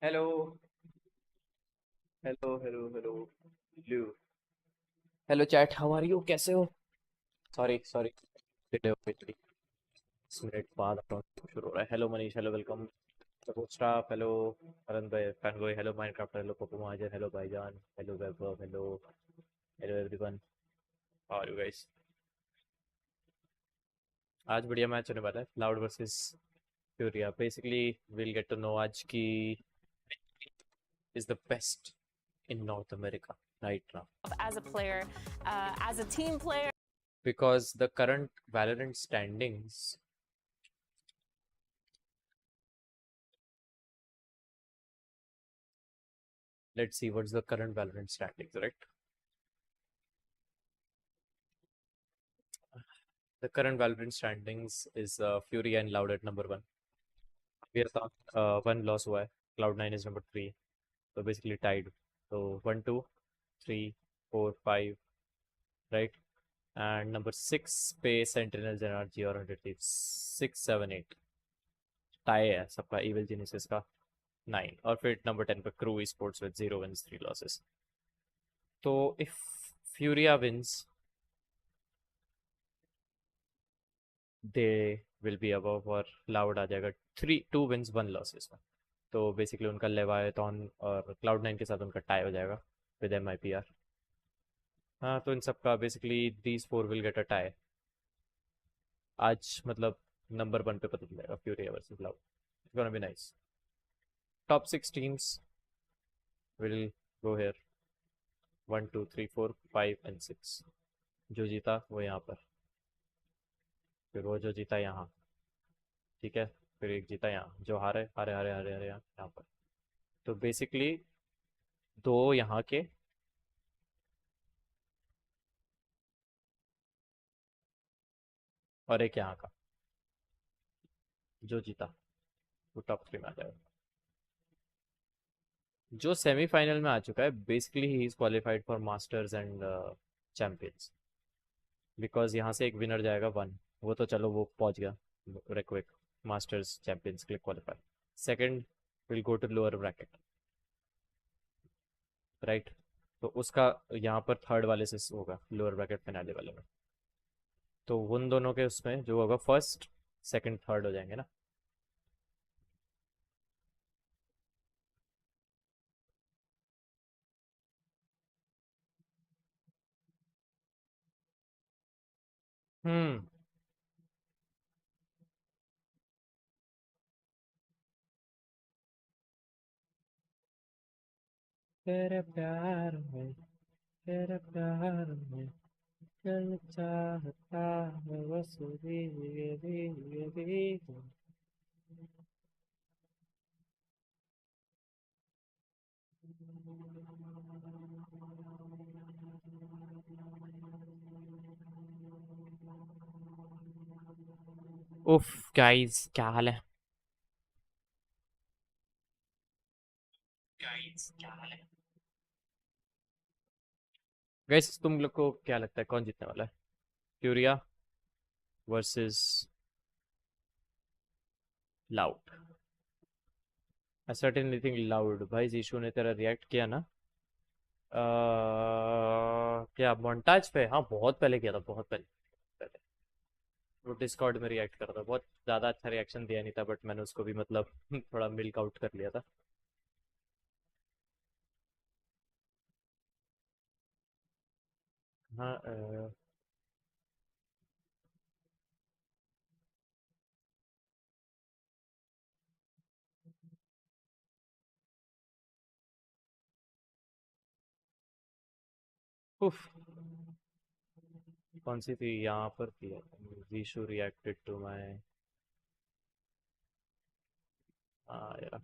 Hello hello hello hello hello hello chat, how are you? कैसे हो? Sorry sorry, delay हो गई थोड़ी। 10 मिनट बाद अपना शुरू हो रहा है। Hello Manish, hello welcome support staff, hello Aran भाई, fan boy, hello Minecraft, hello Pappu Mahajan, hello भाईजान, hello Vaibhav, hello hello everyone, how are you guys? आज बढ़िया मैच होने वाला है, Loud versus Furia. Basically will get to know आज की is the best in North America right now. As a player, as a team player. Because the current Valorant standings, let's see what's the current Valorant standings, right? The current Valorant standings is Fury and Loud at number one. We are one loss हुआ है. Cloud9 is number three. So basically tied. So 1, 2, 3, 4, 5, right? And number six पे Sentinels and RG और 100 Thieves. 6, 7, 8. Tie है सबका, Evil Geniuses का 9. और फिर number 10 पे Crew Esports with 0 wins, 3 losses. तो if Furia wins, they will be above और क्लाउड आ जाएगा 2 wins 1 losses में। तो बेसिकली उनका लेवायतॉन और क्लाउड 9 के साथ उनका टाई हो जाएगा विद MIPR। हाँ, तो इन सब का basically these four will get a tie आज, मतलब नंबर 1 पे पता चलेगा Furia versus Cloud. It's gonna be nice. Top 6 teams will go here, 1 2 3 4 5 and 6। जो जीता वो यहाँ पर, फिर वो जो जीता यहाँ, ठीक है, फिर एक जीता यहाँ, जो हारे हारे हारे हारे हारे यहाँ पर। तो बेसिकली दो यहाँ के और एक यहाँ का, जो जीता वो टॉप 3 में आ जाएगा। जो सेमीफाइनल में आ चुका है basically he is qualified for masters and champions, because यहाँ से एक विनर जाएगा 1, वो तो चलो वो पहुंच गया रेक्विक मास्टर्स चैंपियंस के लिए qualify. Second will go to lower bracket, right? तो उसका यहाँ पर थर्ड वाले से होगा, लोअर ब्रैकेट फिनाले वाले में। तो उन दोनों के उसमें जो होगा फर्स्ट सेकंड थर्ड हो जाएंगे ना। हम्म। तेरे प्यार में, तेरे प्यार में दिल चाहता है बस भीगे भीगे भीगे। उफ गाइस, क्या हाल है? गाइस क्या हाल है? गाइस तुम लोग को क्या लगता है कौन जीतने वाला है? फ्यूरिया वर्सेस लाउड? आई सर्टेनली थिंक लाउड। भाई जीशु ने तेरा रिएक्ट किया ना? क्या मोन्टाज पे? हाँ बहुत पहले किया था, बहुत पहले पहले वो डिस्कॉर्ड में रिएक्ट कर रहा था। बहुत ज़्यादा अच्छा रिएक्शन दिया नहीं था, बट मैंने उसको भी मतलब थोड़ा मिल्क आउट कर लिया था। हाँ उफ, कौन सी थी यहाँ पर थी? जीशु रिएक्टेड टू माई, हाँ यार,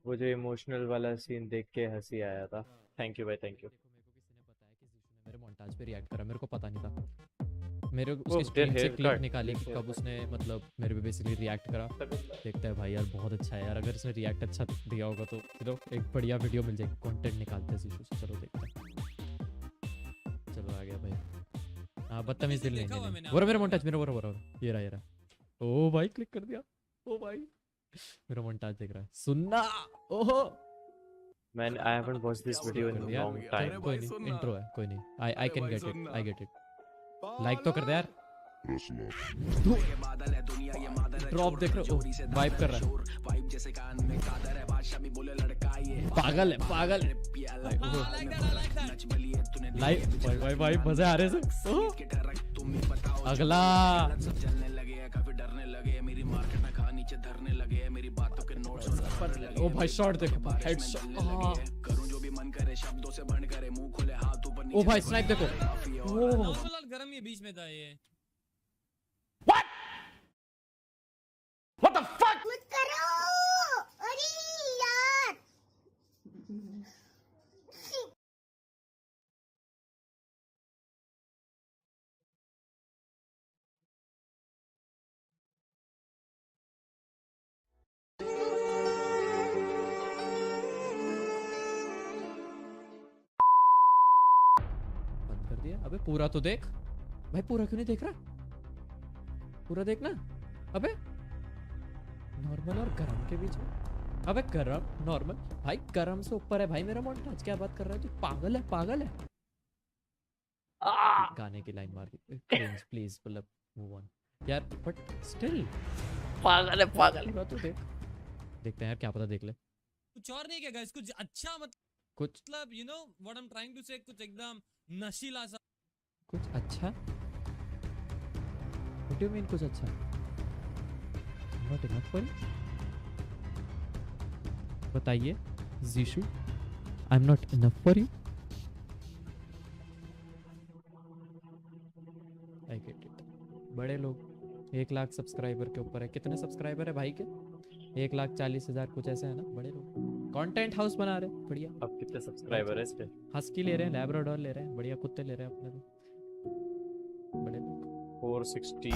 वो जो इमोशनल वाला सीन देख के हंसी आया था। थैंक यू भाई, थैंक यू। देखो मेरे को किसी ने बताया कि जीशु ने मेरे मोन्टाज पे रिएक्ट करा, मेरे को पता नहीं था। मेरे उसकी ओह देयर स्ट्रीम से हेयर क्लिप कट, निकाली कि दिस हेयर कब उसने मतलब मेरे पे बेसिकली रिएक्ट करा। कट। देखता है भाई यार, बहुत अच्छा है यार, अगर इसने रिएक्ट अच्छा दिया होगा तो चलो एक बढ़िया वीडियो मिल जाएगी, कंटेंट निकालते हैं जीशु से। चलो देखते हैं। चलो आ गया भाई। हाँ बदतमीज दिल नहीं नहीं नहीं, वो रहा मेरा मोन्टाज, मेरा वो रहा ये रहा। ओ भाई क्लिक कर दिया। ओ भाई मेरा मोन्टाज देख रहा है सुनना ओहो Man, I haven't watched this video in a यार long time. कोई नहीं इंट्रो है कोई नहीं I can get it I get it like तो कर दे यार ड्रॉप देख रहे हो वाइब कर रहा है पागल है पागल लाइव भाई भाई मजे आ रहे हैं अगला ओ भाई शॉट देखो हेडशॉट ओ भाई स्नाइप देखो ओ गरम ये बीच में था ये What the fuck? मत करो अरे यार बंद कर दिया अबे पूरा तो देख भाई पूरा क्यों नहीं देख रहा पूरा देखना अबे नॉर्मल और गरम के बीच में अबे गरम नॉर्मल भाई गरम से ऊपर है भाई मेरा मोन्टाज क्या बात कर रहा है तू पागल है गाने की लाइन मार दी प्लीज मतलब मूव ऑन यार बट स्टिल पागल है पूरा तो देखते हैं यार क्या पता देख ले कुछ और नहीं क्या गाइस कुछ अच्छा मतलब you know what I am trying to say कुछ एकदम नशीला सा कुछ अच्छा व्हाट डू यू मीन कुछ अच्छा नॉट इनफ फॉर बताइए Jishu I am not enough for you I get it बड़े लोग 1 लाख सब्सक्राइबर के ऊपर है कितने सब्सक्राइबर है भाई के 1,40,000 कुछ ऐसे है ना बड़े लोग कंटेंट हाउस बना रहे हैं बढ़िया अब कितने सब्सक्राइबर है इस पे? हस्की ले रहे हैं लैब्राडोर ले रहे हैं बढ़िया कुत्ते ले रहे हैं अपने तो बड़े लोग 460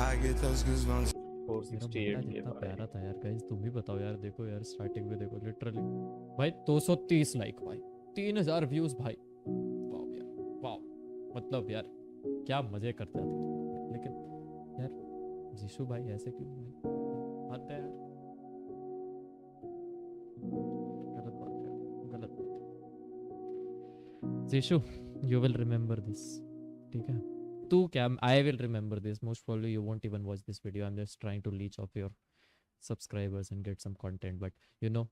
468 के इतना प्यारा था यार गाइस तुम भी बताओ यार देखो यार स्टार्टिंग में देखो लिटरली भाई 230 लाइक भाई 3000 व्यूज भाई वाओ यार वाओ मतलब यार क्या मजे करते हैं लेकिन यार जीशु भाई ऐसे क्यों भाई आते हैं गलत बात जीशु यू विल रिमेंबर दिस ठीक है तू क्या I will remember this most probably you won't even watch this video I am just trying to leech off your subscribers and get some content but you know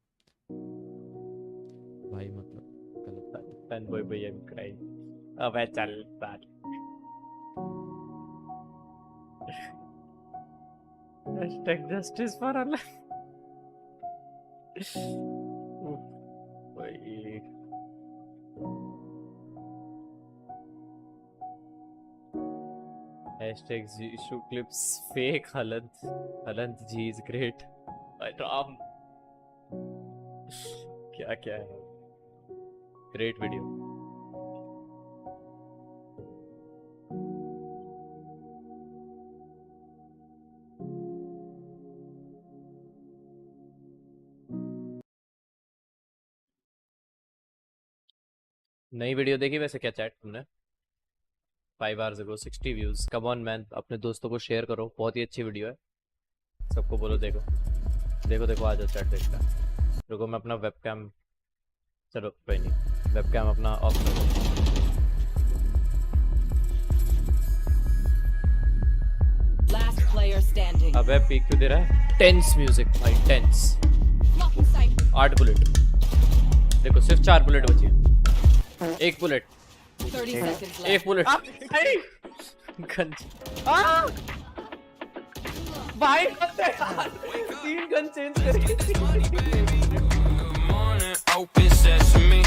भाई मतलब गलत fan boy भाई I am crying अबे चल बात #justice for Allah भाई #issue clips fake हालंत ji is great Ram क्या क्या है great video नई वीडियो देखी वैसे क्या चैट तुमने 5 hours ago 60 views come on man अपने दोस्तों को शेयर करो बहुत ही अच्छी वीडियो है सबको बोलो देखो देखो देखो आ जाओ चैट देखता रुको मैं अपना वेबकैम चलो कोई नहीं वेबकैम अपना ऑफ करो Last player standing. अबे पीक क्यों दे रहा है टेंस म्यूजिक भाई टेंस 8 बुलेट देखो सिर्फ 4 बुलेट बची है 1 bullet 30 seconds left. 1 bullet gun भाई 3 गन चेंज करके Open sesame.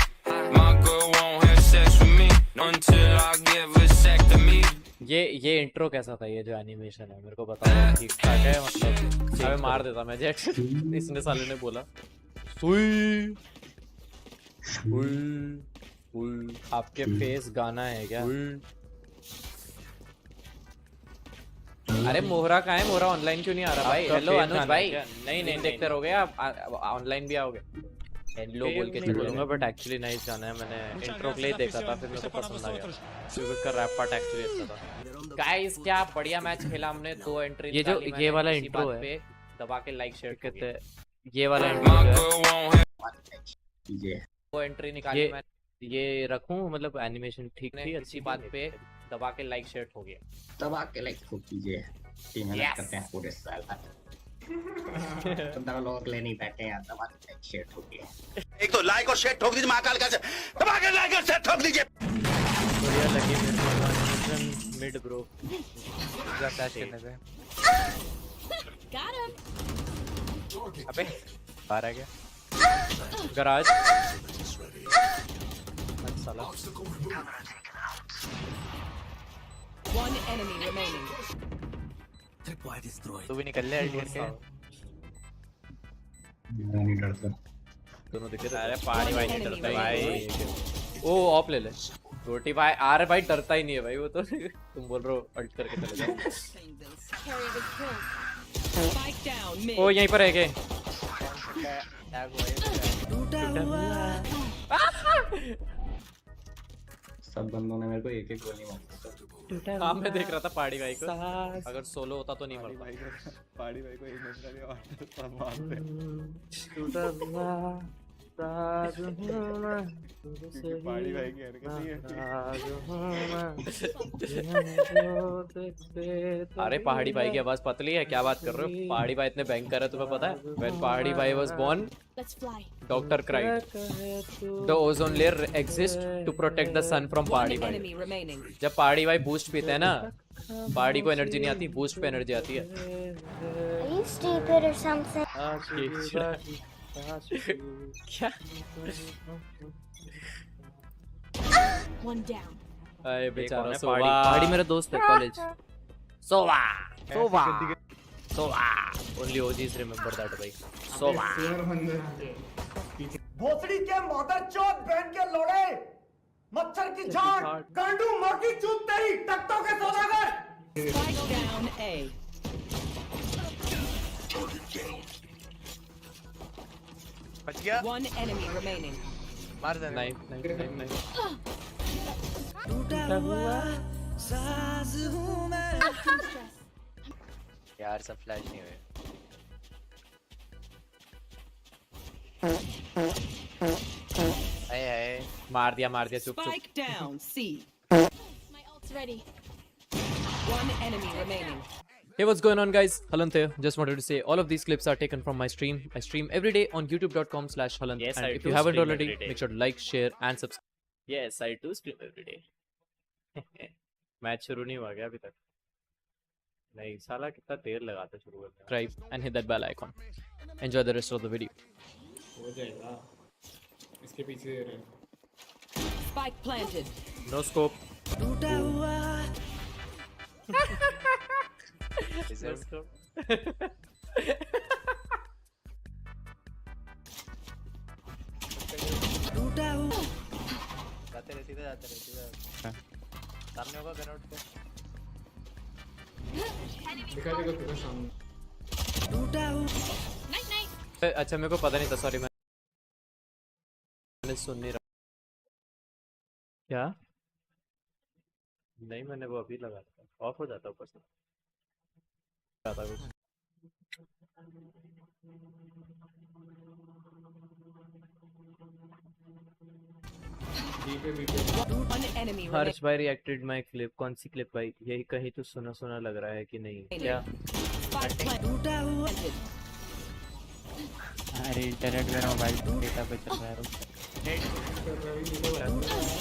My girl won't have sex with me until I give a vasectomy. ये इंट्रो कैसा था ये जो एनिमेशन है मेरे को बताओ ठीक ठाक है मतलब अबे मार देता मैं जेट इसने साले ने बोला सुई आपके फेस गाना है क्या अरे मोहरा कहाँ है मोहरा ऑनलाइन क्यों नहीं आ रहा भाई हेलो अनुज भाई नहीं नहीं देखते रहोगे आप ऑनलाइन भी आओगे हेलो बोल के बोलूंगा बट एक्चुअली नाइस गाना है मैंने इंट्रो के लिए देखा था फिर मेरे को पसंद आ गया क्योंकि उसका रैप पार्ट एक्चुअली अच्छा था गाइस क्या बढ़िया मैच खेला हमने 2 एंट्री ये वाला इंट्रो है दबा के लाइक शेयर कहते ये वाला My एंट्री जो है girl won't have वो एंट्री निकाली ये मैंने ये रखूं, मतलब एनिमेशन ठीक थी, अच्छी बात पे दबा के लाइक शेयर हो गया। दबा के लाइक ठोक दीजिए। टीम मेहनत करते हैं पूरे साल भर। 15 लोग ले नहीं बैठे हैं, दबा के लाइक शेयर ठोक दिए। एक तो लाइक और शेयर ठोक दीजिए महाकाल का से, दबा के लाइक और शेयर ठोक दीजिए। बढ़िया लगी मेरे को मिड ब्रो। पूरा फ्लैश करने पे। Got him. अबे बाहर आ गया। गराज साला। One enemy remaining. तू भी निकल ले अल्टी करके। मैं नहीं डरता। दोनों दिखे थे। अरे पहाड़ी भाई नहीं डरता भाई। ओ ऑफ ले ले। रोटी भाई आ रहे भाई, डरता ही नहीं है भाई वो तो। तुम बोल रहे हो अल्ट करके चले जाओ। Carry was killed. Spike down mid. ओ यहीं पर है के। सब बंदों ने मेरे को एक एक गोली मारी। हाँ मैं देख रहा था पहाड़ी भाई को, अगर सोलो होता तो नहीं मरता। पहाड़ी भाई को एक मिनट का भी सब मारते पहाड़ी भाई की हरकत नहीं है। अरे पहाड़ी भाई की आवाज पतली है, क्या बात कर रहे हो? पहाड़ी भाई इतने भयंकर है तुम्हें पता है? When पहाड़ी भाई was born, Let's fly. doctor cried. The ozone layer exists to protect the sun from One पहाड़ी भाई। enemy remaining. जब पहाड़ी भाई बूस्ट पीते हैं ना, पहाड़ी को एनर्जी नहीं आती, बूस्ट पे एनर्जी आती है। Are you stupid or something? क्या? One down. अरे बेचारा कौन है? सोवा। पहाड़ी मेरा दोस्त है college. Sowa Sowa Sowa. Only OGs remember that भाई। सोवा। भोसड़ी के मदर चोद बहन के लोड़े, मच्छर की झाड़, गांडू मार की चूत तेरी, टकटों के सौदागर। Spike down A. बच गया। One enemy remaining. मार दे। नहीं नहीं नहीं नहीं। यार सब फ्लैश नहीं हुए। आए मार दिया चुप चुप। Spike down C. My ult's ready. One enemy remaining. Hey, what's going on, guys? Halant here. Just wanted to say all of these clips are taken from my stream. I stream every day on youtube.com/halant. Yes, and I if do you haven't stream already, every day. make sure to like, share, and subscribe. Yes, I do stream every day. Match शुरू नहीं हुआ क्या अभी तक? नहीं साला कितना देर लगाता शुरू करने में। Subscribe and hit that bell icon. Enjoy the rest of the video. हो जाएगा इसके पीछे रहे। Spike planted. No scope. इधर जाते रहे सीधे सामने होगा गन आउट पे। दिखा देगा पूरा सामने। Night night. अच्छा मेरे को पता नहीं था, सॉरी मैंने सुन नहीं रहा। क्या? नहीं मैंने वो अभी लगा था, ऑफ हो जाता ऊपर से। आता कुछ। One enemy remaining. हर्ष भाई रिएक्टेड माय क्लिप। कौन सी क्लिप भाई? यही कहीं तो सुना सुना लग रहा है कि नहीं क्या? Spike planted. अरे इंटरनेट मेरा मोबाइल डेटा पे चल रहा है।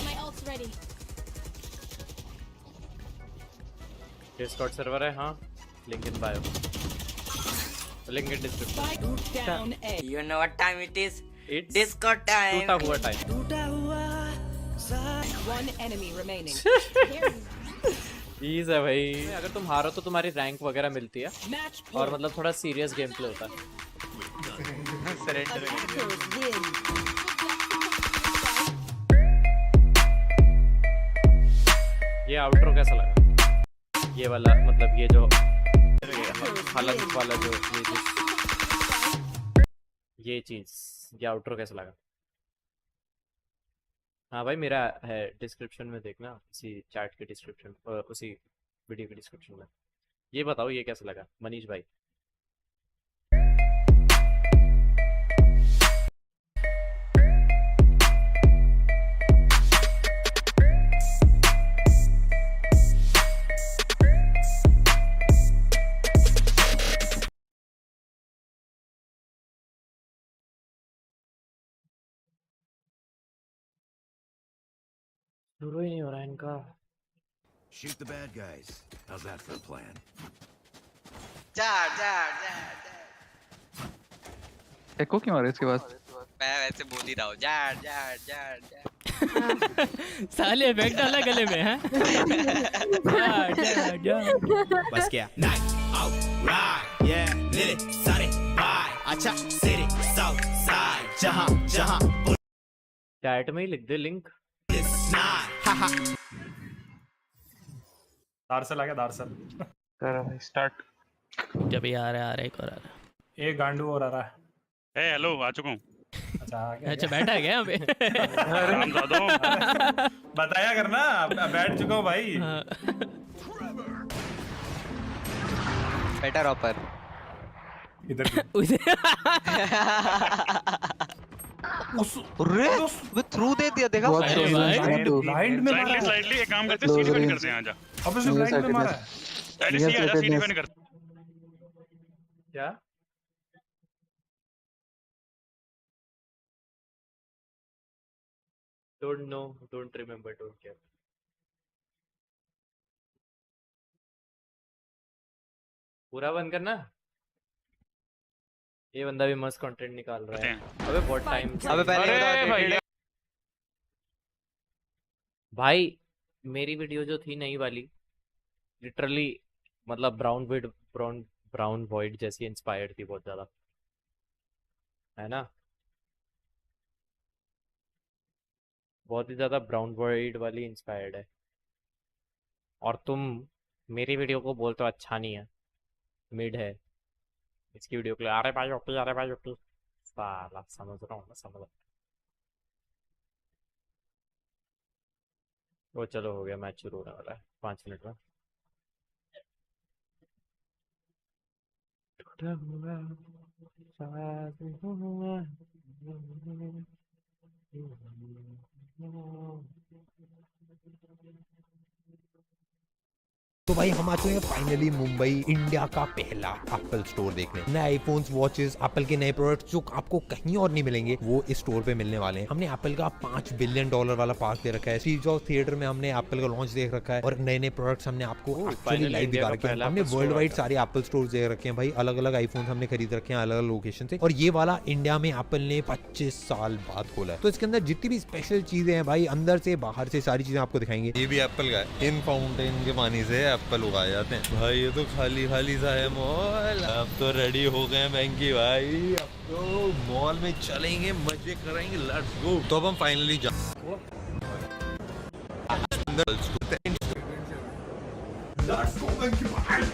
My ult's ready. Discord server है हाँ, link in bio, link in description. Spike down A. You know what time it is? It's Discord time. टूटा हुआ time. One enemy remaining. Please है भाई, अगर तुम हारो तो तुम्हारी रैंक वगैरह मिलती है Match और point. मतलब थोड़ा सीरियस गेम प्ले होता है। Attackers win. ये आउटरो कैसा लगा? ये वाला मतलब ये जो हालत वाला जो ये चीज ये आउटरो कैसा लगा? हाँ भाई मेरा है डिस्क्रिप्शन में देखना, उसी चैट के डिस्क्रिप्शन, उसी वीडियो के डिस्क्रिप्शन में। ये बताओ ये कैसा लगा मनीष भाई? शुरू ही नहीं हो रहा है इनका। Shoot the bad guys. How's that for a plan? एको क्यों आ रहा है इसके पास? मैं वैसे बोल ही रहा हूँ जार। साले इफेक्ट डाला गले में हैं। बस क्या? Night out ride, yeah, lit it, सारे bye. अच्छा city south side, जहाँ चैट में ही लिख दे लिंक। दारसल आ गया दारसल। कर भाई स्टार्ट। जब ही आ रहा है एक और आ रहा है। एक गांडू और आ रहा है। हेलो आ चुका हूँ। अच्छा आ गया। अच्छा बैठा है क्या यहाँ पे? बताया करना बैठ चुका हूँ भाई। बेटर ऑपर इधर वो थ्रू दे दिया देखा। ब्लाइंड में मारा है। स्लाइडली एक काम करते हैं, सी डिफेंड करते हैं। आजा अब उसने ब्लाइंड में मारा है। स्लाइडली सी आजा, सी डिफेंड करते क्या? Don't know, don't remember, don't care. पूरा बंद करना। ये बंदा भी मस्त कंटेंट निकाल रहा है। अबे बहुत टाइम। अबे पहले भाई मेरी वीडियो जो थी नई वाली लिटरली मतलब ब्राउन वॉइड जैसी इंस्पायर्ड थी बहुत ज्यादा, है ना? बहुत ही ज्यादा ब्राउन वॉइड वाली इंस्पायर्ड है। और तुम मेरी वीडियो को बोलते हो अच्छा नहीं है, मिड है। इसकी वीडियो के लिए अरे भाई ओपी साला समझ रहा हूँ मैं, समझ। वो चलो हो गया, मैच शुरू होने वाला है 5 मिनट में। तो भाई हम आ चुके हैं फाइनली मुंबई, इंडिया का पहला एप्पल स्टोर देखने। नए आईफोन्स, वॉचेस, एप्पल के नए प्रोडक्ट्स जो आपको कहीं और नहीं मिलेंगे वो इस स्टोर पे मिलने वाले हैं। हमने एप्पल का $5 बिलियन वाला पार्क दे रखा है। स्टीव जॉब्स थिएटर में हमने एप्पल का लॉन्च देख रखा है और नए नए प्रोडक्ट्स हमने आपको एक्चुअली लाइव दिखा रखे हैं। हमने वर्ल्ड वाइड सारे एप्पल स्टोर देख रखे हैं भाई। अलग अलग आईफोन हमने खरीद रखे हैं अलग अलग लोकेशन से। और ये वाला इंडिया में एप्पल ने 25 साल बाद खोला है। तो इसके अंदर जितनी भी स्पेशल चीजें हैं भाई, अंदर से बाहर से सारी चीजें आपको दिखाएंगे। ये भी एप्पल का है। इन फाउंटेन के पानी से एप्पल उगाए जाते हैं भाई। ये तो खाली सा है मॉल। अब तो रेडी हो गए बैंकी भाई, अब तो मॉल में चलेंगे, मजे करेंगे, लेट्स गो। तो अब हम फाइनली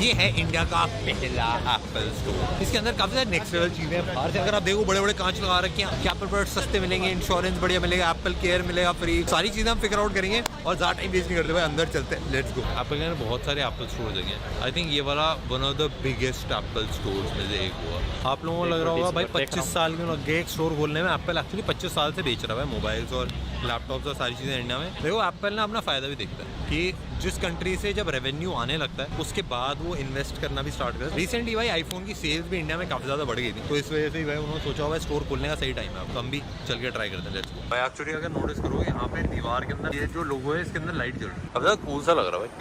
ये है इंडिया का पहला एप्पल स्टोर। इसके अंदर काफी सारी नेक्स्ट लेवल चीजें हैं। बाहर से अगर आप देखो बड़े बड़े कांच लगा रखे हैं, क्या एप्पल प्रोडक्ट सस्ते मिलेंगे, इंश्योरेंस बढ़िया मिलेगा, एप्पल केयर मिलेगा फ्री, सारी चीजें हम फिगर आउट करेंगे। और ज्यादा टाइम वेस्ट नहीं करते भाई, अंदर चलते हैं, लेट्स गो। एप्पल के अंदर बहुत सारे एप्पल स्टोर हैं। आई थिंक ये वाला one of the biggest Apple store में से एक हुआ। आप लोगों को लग रहा होगा भाई 25 साल के लग गए एक स्टोर खोलने में। एप्पल एक्चुअली 25 साल से बेच रहा है मोबाइल्स और लैपटॉप्स और सारी चीज़ें इंडिया में। देखो एप्पल ने अपना फ़ायदा भी देखता है कि जिस कंट्री से जब रेवेन्यू आने लगता है उसके बाद वो इन्वेस्ट करना भी स्टार्ट करता है। रिसेंटली भाई आईफोन की सेल्स भी इंडिया में काफ़ी ज़्यादा बढ़ गई थी, तो इस वजह से भाई उन्होंने सोचा हुआ स्टोर खोलने का सही टाइम है। अब हम भी चल के ट्राई करते हैं, लेट्स गो। भाई एक्चुअली अगर नोटिस करोगे यहाँ पे दीवार के अंदर ये जो लोगो है इसके अंदर लाइट जल रही है। अब ज़्यादा कूल सा लग रहा है भाई।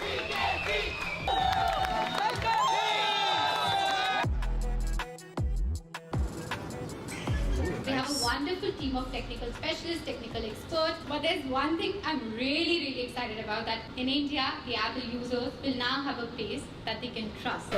We have a wonderful team of technical specialists, technical experts. But there's one thing I'm really excited about, that in India, the Apple users will now have a place that they can trust.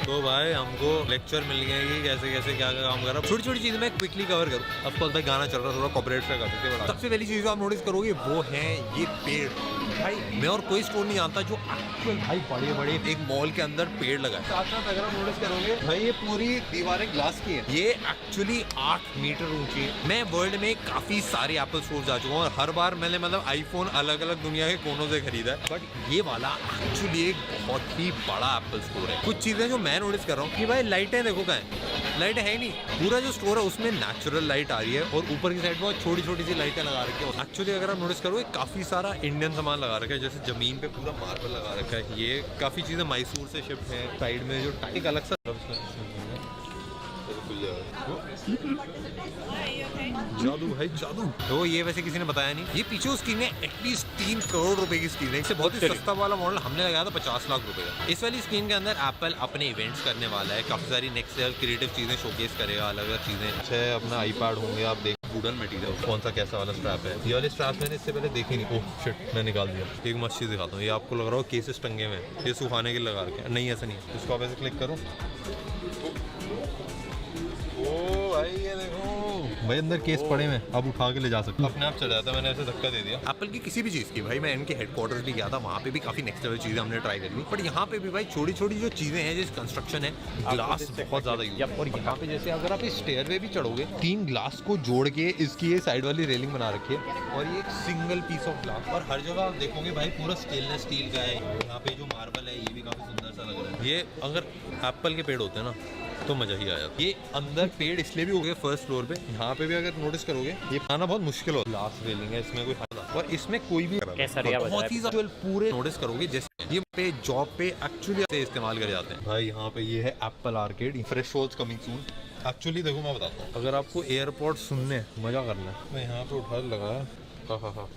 तो भाई हमको lecture मिल गया कि कैसे कैसे क्या क्या काम कर रहा है। छोटी छोटी चीज़ें मैं क्विकली कवर करूँ। अब कोर्स भाई गाना चल रहा है, थोड़ा कॉपरेट का कर सकते हैं। सबसे पहली चीज़ जो आप नोटिस करोगे वो है ये पेड़। भाई मैं और कोई स्टोर नहीं जानता जो एक्चुअल भाई बड़े बड़े एक मॉल के अंदर पेड़ लगाए। साथ साथ अगर आप नोटिस करोगे भाई ये पूरी दीवारें ग्लास की है। ये एक्चुअली 8 मीटर ऊंची है। मैं वर्ल्ड में काफी सारे एप्पल स्टोर जा चुका हूँ और हर बार मैंने मतलब आईफोन अलग अलग दुनिया के कोनों से खरीदा है, बट ये वाला एक्चुअली एक बहुत ही बड़ा एप्पल स्टोर है। कुछ चीजें जो मैं नोटिस कर रहा हूँ कि भाई लाइटें देखो कहाँ, लाइट है नहीं। पूरा जो स्टोर है उसमें नेचुरल लाइट आ रही है और ऊपर की साइड बहुत छोटी छोटी सी लाइटें लगा रखी है। एक्चुअली अगर आप नोटिस करोगे काफी सारा इंडियन सामान लगा रखा है, जैसे जमीन पे पूरा मार्बल लगा रखा है। ये काफी चीजें मैसूर से शिफ्ट है। साइड में जो एक अलग सा जादू भाई जादू। तो ये वैसे किसी ने बताया नहीं, ये पीछे स्क्रीन है एटलीस्ट 3 करोड़ रुपए की स्क्रीन है। इससे बहुत ही सस्ता वाला मॉडल हमने लगाया था 50 लाख रुपए का। इस वाली स्क्रीन के अंदर एप्पल अपने इवेंट्स करने वाला है, काफी सारी नेक्स्ट लेवल क्रिएटिव चीजें शोकेस करेगा, अलग अलग चीजें। अच्छा अपना आईपैड होंगे, आप देख वुडन मटेरियल कौन सा कैसा वाला स्ट्रैप है। ये वाले स्ट्रैप मैंने इससे पहले देखे नहीं। ओह शिट, मैं निकाल दिया। एक मस्त चीज दिखाता हूँ, ये आपको लग रहा हो केसेस टंगे हुए हैं, ये सुखाने के लिए लगा रखे हैं। नहीं ऐसा नहीं है, इसको आप ऐसे क्लिक करो। ओ भाई ये देखो भाई अंदर केस पड़े हुए, अब उठा के ले जा सकते, अपने आप चल जाता है। मैंने ऐसे धक्का दे दिया। एप्पल की किसी भी चीज़ की भाई, मैं इनके हेडक्वार्टर्स भी गया था, वहाँ पे भी काफी नेक्स्ट लेवल चीजें हमने ट्राई कर ली। बट यहाँ पे भी भाई छोटी छोटी जो चीजें हैं, जिस कंस्ट्रक्शन है, ग्लास बहुत ज्यादा यूज है। और यहाँ पे जैसे अगर आप इस स्टेयर वे भी चढ़ोगे, 3 ग्लास को जोड़ के इसकी ये साइड वाली रेलिंग बना रखी है, और ये एक सिंगल पीस ऑफ ग्लास। और हर जगह आप देखोगे भाई पूरा स्टेनलेस स्टील का है। यहाँ पे जो मार्बल है ये भी काफी सुंदर सा लग रहा है। ये अगर एप्पल के पेड़ होते हैं ना तो मजा ही आया। ये अंदर पेड़ इसलिए भी हो गए फर्स्ट फ्लोर पे, यहाँ पे भी अगर नोटिस करोगे ये आना बहुत मुश्किल हो। ग्लास रेलिंग है इसमें, कोई फायदा, और इसमें कोई भी बहुत ही पूरे नोटिस करोगे जैसे ये पे जॉब पे एक्चुअली से इस्तेमाल करे जाते हैं। भाई यहाँ पे ये है Apple arcade, fresh shows coming soon. Actually देखो मैं बताता हूँ, अगर आपको एयरपोर्ट सुनने मजा करना है, मैं यहाँ पे उठा लगाया, हाँ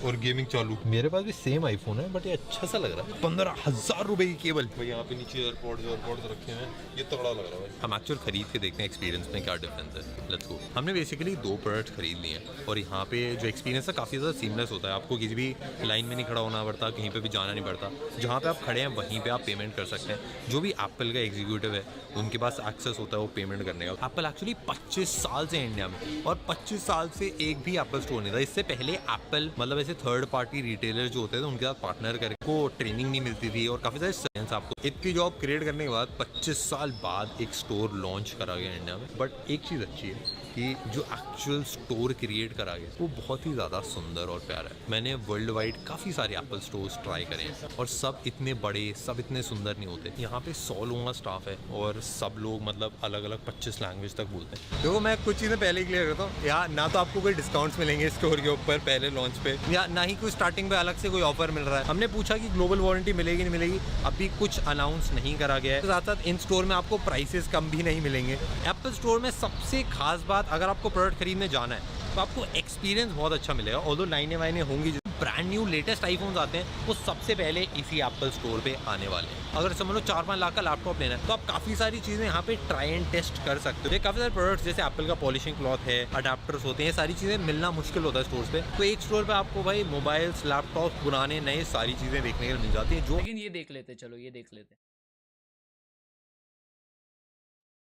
और गेमिंग चालू। मेरे पास भी सेम आईफोन है बट ये अच्छा सा लग रहा है। 15,000 रुपए की केबल भाई। यहाँ पे नीचे एयरपोर्ट्स रखे हैं, ये तगड़ा लग रहा है। हम एक्चुअल खरीद के देखते हैं एक्सपीरियंस में क्या डिफरेंस है। Let's go. हमने बेसिकली 2 प्रोडक्ट खरीद लिए हैं, और यहाँ पे जो एक्सपीरियंस है काफ़ी ज़्यादा सीमलेस होता है। आपको किसी भी लाइन में नहीं खड़ा होना पड़ता, कहीं पे भी जाना नहीं पड़ता। जहाँ पे आप खड़े हैं वहीं पे आप पेमेंट कर सकते हैं। जो भी एप्पल का एग्जीक्यूटिव है उनके पास एक्सेस होता है वो पेमेंट करने का। एप्पल एक्चुअली 25 साल से इंडिया में, और 25 साल से एक भी एप्पल स्टोर नहीं था। इससे पहले एप्पल मतलब ऐसे थर्ड पार्टी रिटेलर जो होते थे उनके साथ पार्टनर करके को ट्रेनिंग नहीं मिलती थी, और काफी सारे सेंस आपको। इतनी जॉब क्रिएट करने के बाद 25 साल बाद एक स्टोर लॉन्च करा गया इंडिया में। बट एक चीज अच्छी है कि जो एक्चुअल स्टोर क्रिएट करा गया वो बहुत ही ज़्यादा सुंदर और प्यारा है। मैंने वर्ल्ड वाइड काफ़ी सारे एप्पल स्टोर्स ट्राई करे हैं, और सब इतने बड़े, सब इतने सुंदर नहीं होते। यहाँ पे 100 लोगों का स्टाफ है, और सब लोग मतलब अलग अलग 25 लैंग्वेज तक बोलते हैं। देखो मैं कुछ चीज़ें पहले ही क्लियर करता हूँ, या ना तो आपको कोई डिस्काउंट्स मिलेंगे स्टोर के ऊपर पहले लॉन्च पे, या ना ही कोई स्टार्टिंग पे अलग से कोई ऑफर मिल रहा है। हमने पूछा कि ग्लोबल वारंटी मिलेगी नहीं मिलेगी, अभी कुछ अनाउंस नहीं करा गया है। साथ साथ इन स्टोर में आपको प्राइसेस कम भी नहीं मिलेंगे। एप्पल स्टोर में सबसे खास बात, अगर आपको प्रोडक्ट खरीदने जाना है तो आपको एक्सपीरियंस बहुत अच्छा मिलेगा। ऑल्दो लाइनें वाइनें होंगी, जो ब्रांड न्यू लेटेस्ट आईफोन्स आते हैं वो सबसे पहले इसी एप्पल स्टोर पे आने वाले हैं। अगर समझ लो 4-5 लाख का लैपटॉप लेना है तो आप काफ़ी सारी चीज़ें यहाँ पे ट्राई एंड टेस्ट कर सकते हो। काफ़ी सारे प्रोडक्ट्स जैसे एप्पल का पॉलिशिंग क्लॉथ है, अडेप्टर्स होते हैं, सारी चीज़ें मिलना मुश्किल होता है स्टोर्स पे। तो एक स्टोर पे आपको भाई मोबाइल्स, लैपटॉप, पुराने नए सारी चीज़ें देखने के लिए मिल जाती हैं। जो लेकिन ये देख लेते, चलो ये देख लेते।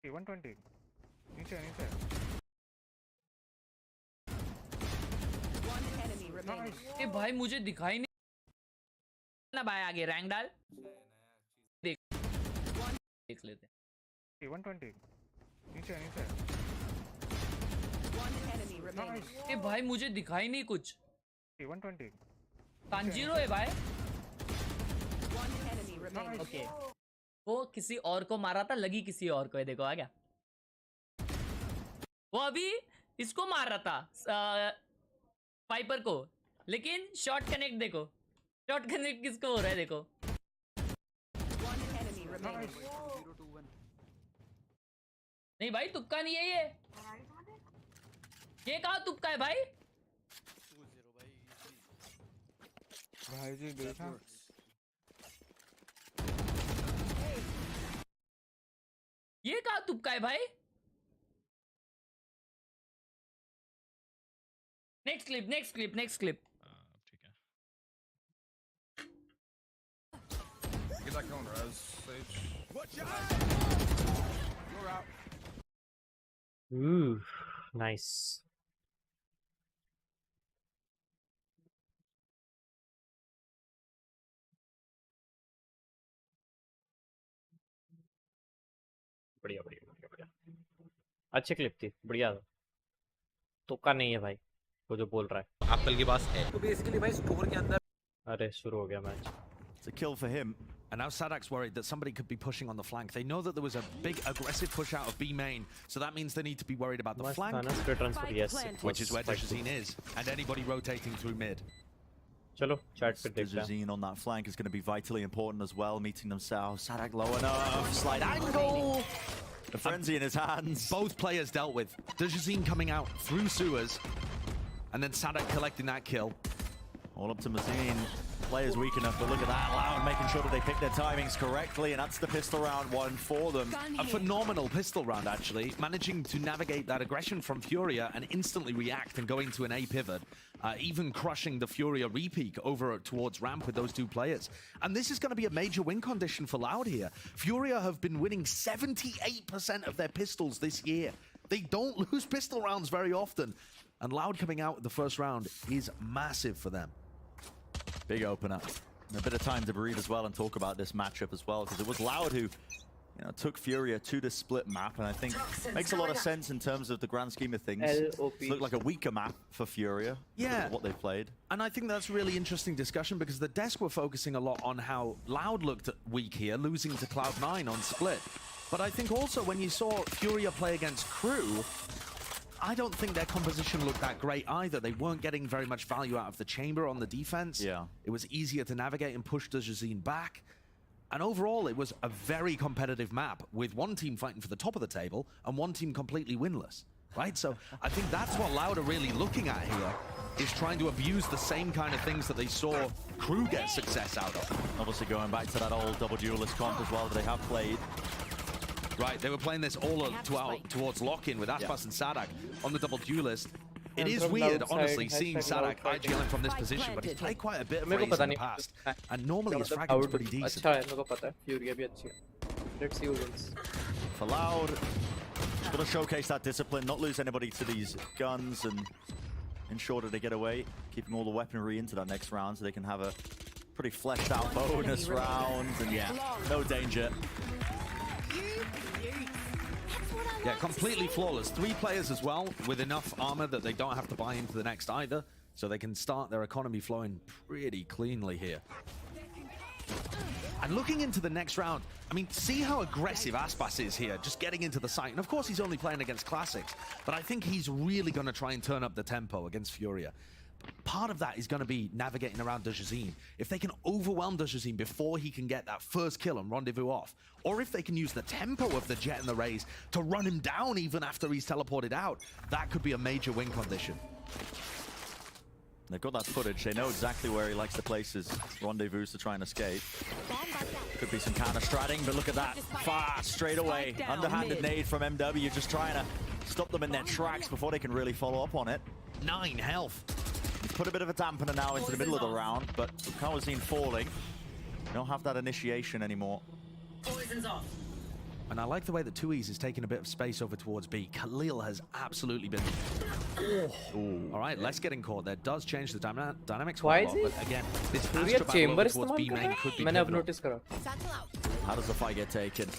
120 नीचे ए भाई मुझे दिखाई नहीं ना भाई, आगे रैंक डाल, देख लेते। 120 नीचे ए भाई मुझे दिखाई नहीं कुछ। 120 तांजीरो है भाई। ओके वो किसी और को मारा था, लगी किसी और को है। देखो आ गया, वो अभी इसको मार रहा था वाइपर को, लेकिन शॉर्ट कनेक्ट देखो, शॉर्ट कनेक्ट किसको हो रहा है देखो। नहीं भाई तुक्का नहीं है ये कहाँ तुक्का है भाई? भाई जी देखा, ये कहाँ तुक्का है भाई? Next clip, next clip, next clip. ठीक है। Get that corner, as Sage. Watch out! You're out. Ooh, nice. बढ़िया बढ़िया बढ़िया बढ़िया, अच्छी क्लिप थी, बढ़िया था। तुक्का नहीं है भाई वो जो बोल रहा है। एप्पल के पास है तो बेसिकली भाई स्टोर के अंदर। अरे शुरू हो गया match. It's a kill for him. And now Sadak's worried that somebody could be pushing on the flank. They know that there was a big aggressive push out of B main, so that means they need to be worried about the flank, which is where Dejazine is, and anybody rotating through mid. चलो chat पे देखते हैं। Dejazine on that flank is going to be vitally important as well, meeting themselves. Sadak low enough, slide angle. The frenzy in his hands. Both players dealt with. Dajazine coming out through sewers, and then Sadak collecting that kill. All up to Mazine. Players weak enough, but look at that. Loud making sure that they pick their timings correctly, and that's the pistol round one for them. A phenomenal pistol round, actually. Managing to navigate that aggression from Furia and instantly react and going to an A pivot. Even crushing the Furia repeak over towards ramp with those two players. And this is going to be a major win condition for Loud here. Furia have been winning 78% of their pistols this year. They don't lose pistol rounds very often. And Loud coming out with the first round is massive for them. Big opener. And a bit of time to breathe as well and talk about this matchup as well, because it was Loud who took Furia to the split map, and I think makes a lot of sense in terms of the grand scheme of things. It looked like a weaker map for Furia. Yeah, what they played. And I think that's really interesting discussion, because the desk were focusing a lot on how Loud looked weak here, losing to Cloud9 on split. But I think also when you saw Furia play against Crew, I don't think their composition looked that great either. They weren't getting very much value out of the chamber on the defense. Yeah. It was easier to navigate and push Dajazine back. And overall, it was a very competitive map with one team fighting for the top of the table and one team completely winless, right? So I think that's what Loud are really looking at here, is trying to abuse the same kind of things that they saw Crew get success out of. Obviously going back to that old double duelist comp as well that they have played. Right, they were playing this all towards lock-in with Aspas and Sadak on the double duelist. It is weird, honestly, seeing Sadak IGLing from this position, but he's played quite a bit of Raze in the past. And normally his fragging's pretty decent. Let's see who wins. For Loud, just got to showcase that discipline, not lose anybody to these guns, and ensure that they get away, keeping all the weaponry into that next round so they can have a pretty fleshed out bonus round, and yeah, no danger. Yeah, completely flawless. 3 players as well, with enough armor that they don't have to buy into the next either, so they can start their economy flowing pretty cleanly here. And looking into the next round, I mean, see how aggressive Aspas is here, just getting into the site. And of course, he's only playing against Classics, but I think he's really going to try and turn up the tempo against Furia. Part of that is going to be navigating around Dajazine. If they can overwhelm Dajazine before he can get that first kill and rendezvous off, or if they can use the tempo of the Jet and the Raze to run him down even after he's teleported out, that could be a major win condition. They've got that footage. They know exactly where he likes to place his rendezvous to try and escape. Could be some counter-stratting, but look at that. Fast, straight away. Underhanded nade from MW, just trying to stop them in their tracks before they can really follow up on it. 9 health. He's put a bit of a dampener now into the middle of the round, but Kawazine falling. They don't have that initiation anymore. Poison's off. And I like the way that 2E's is taking a bit of space over towards B. Khalil has absolutely been... All right, less getting caught there. Does change the dynamics quite a lot, but again, this Astra battle over towards B main could be pivotal. How does the fight get taken?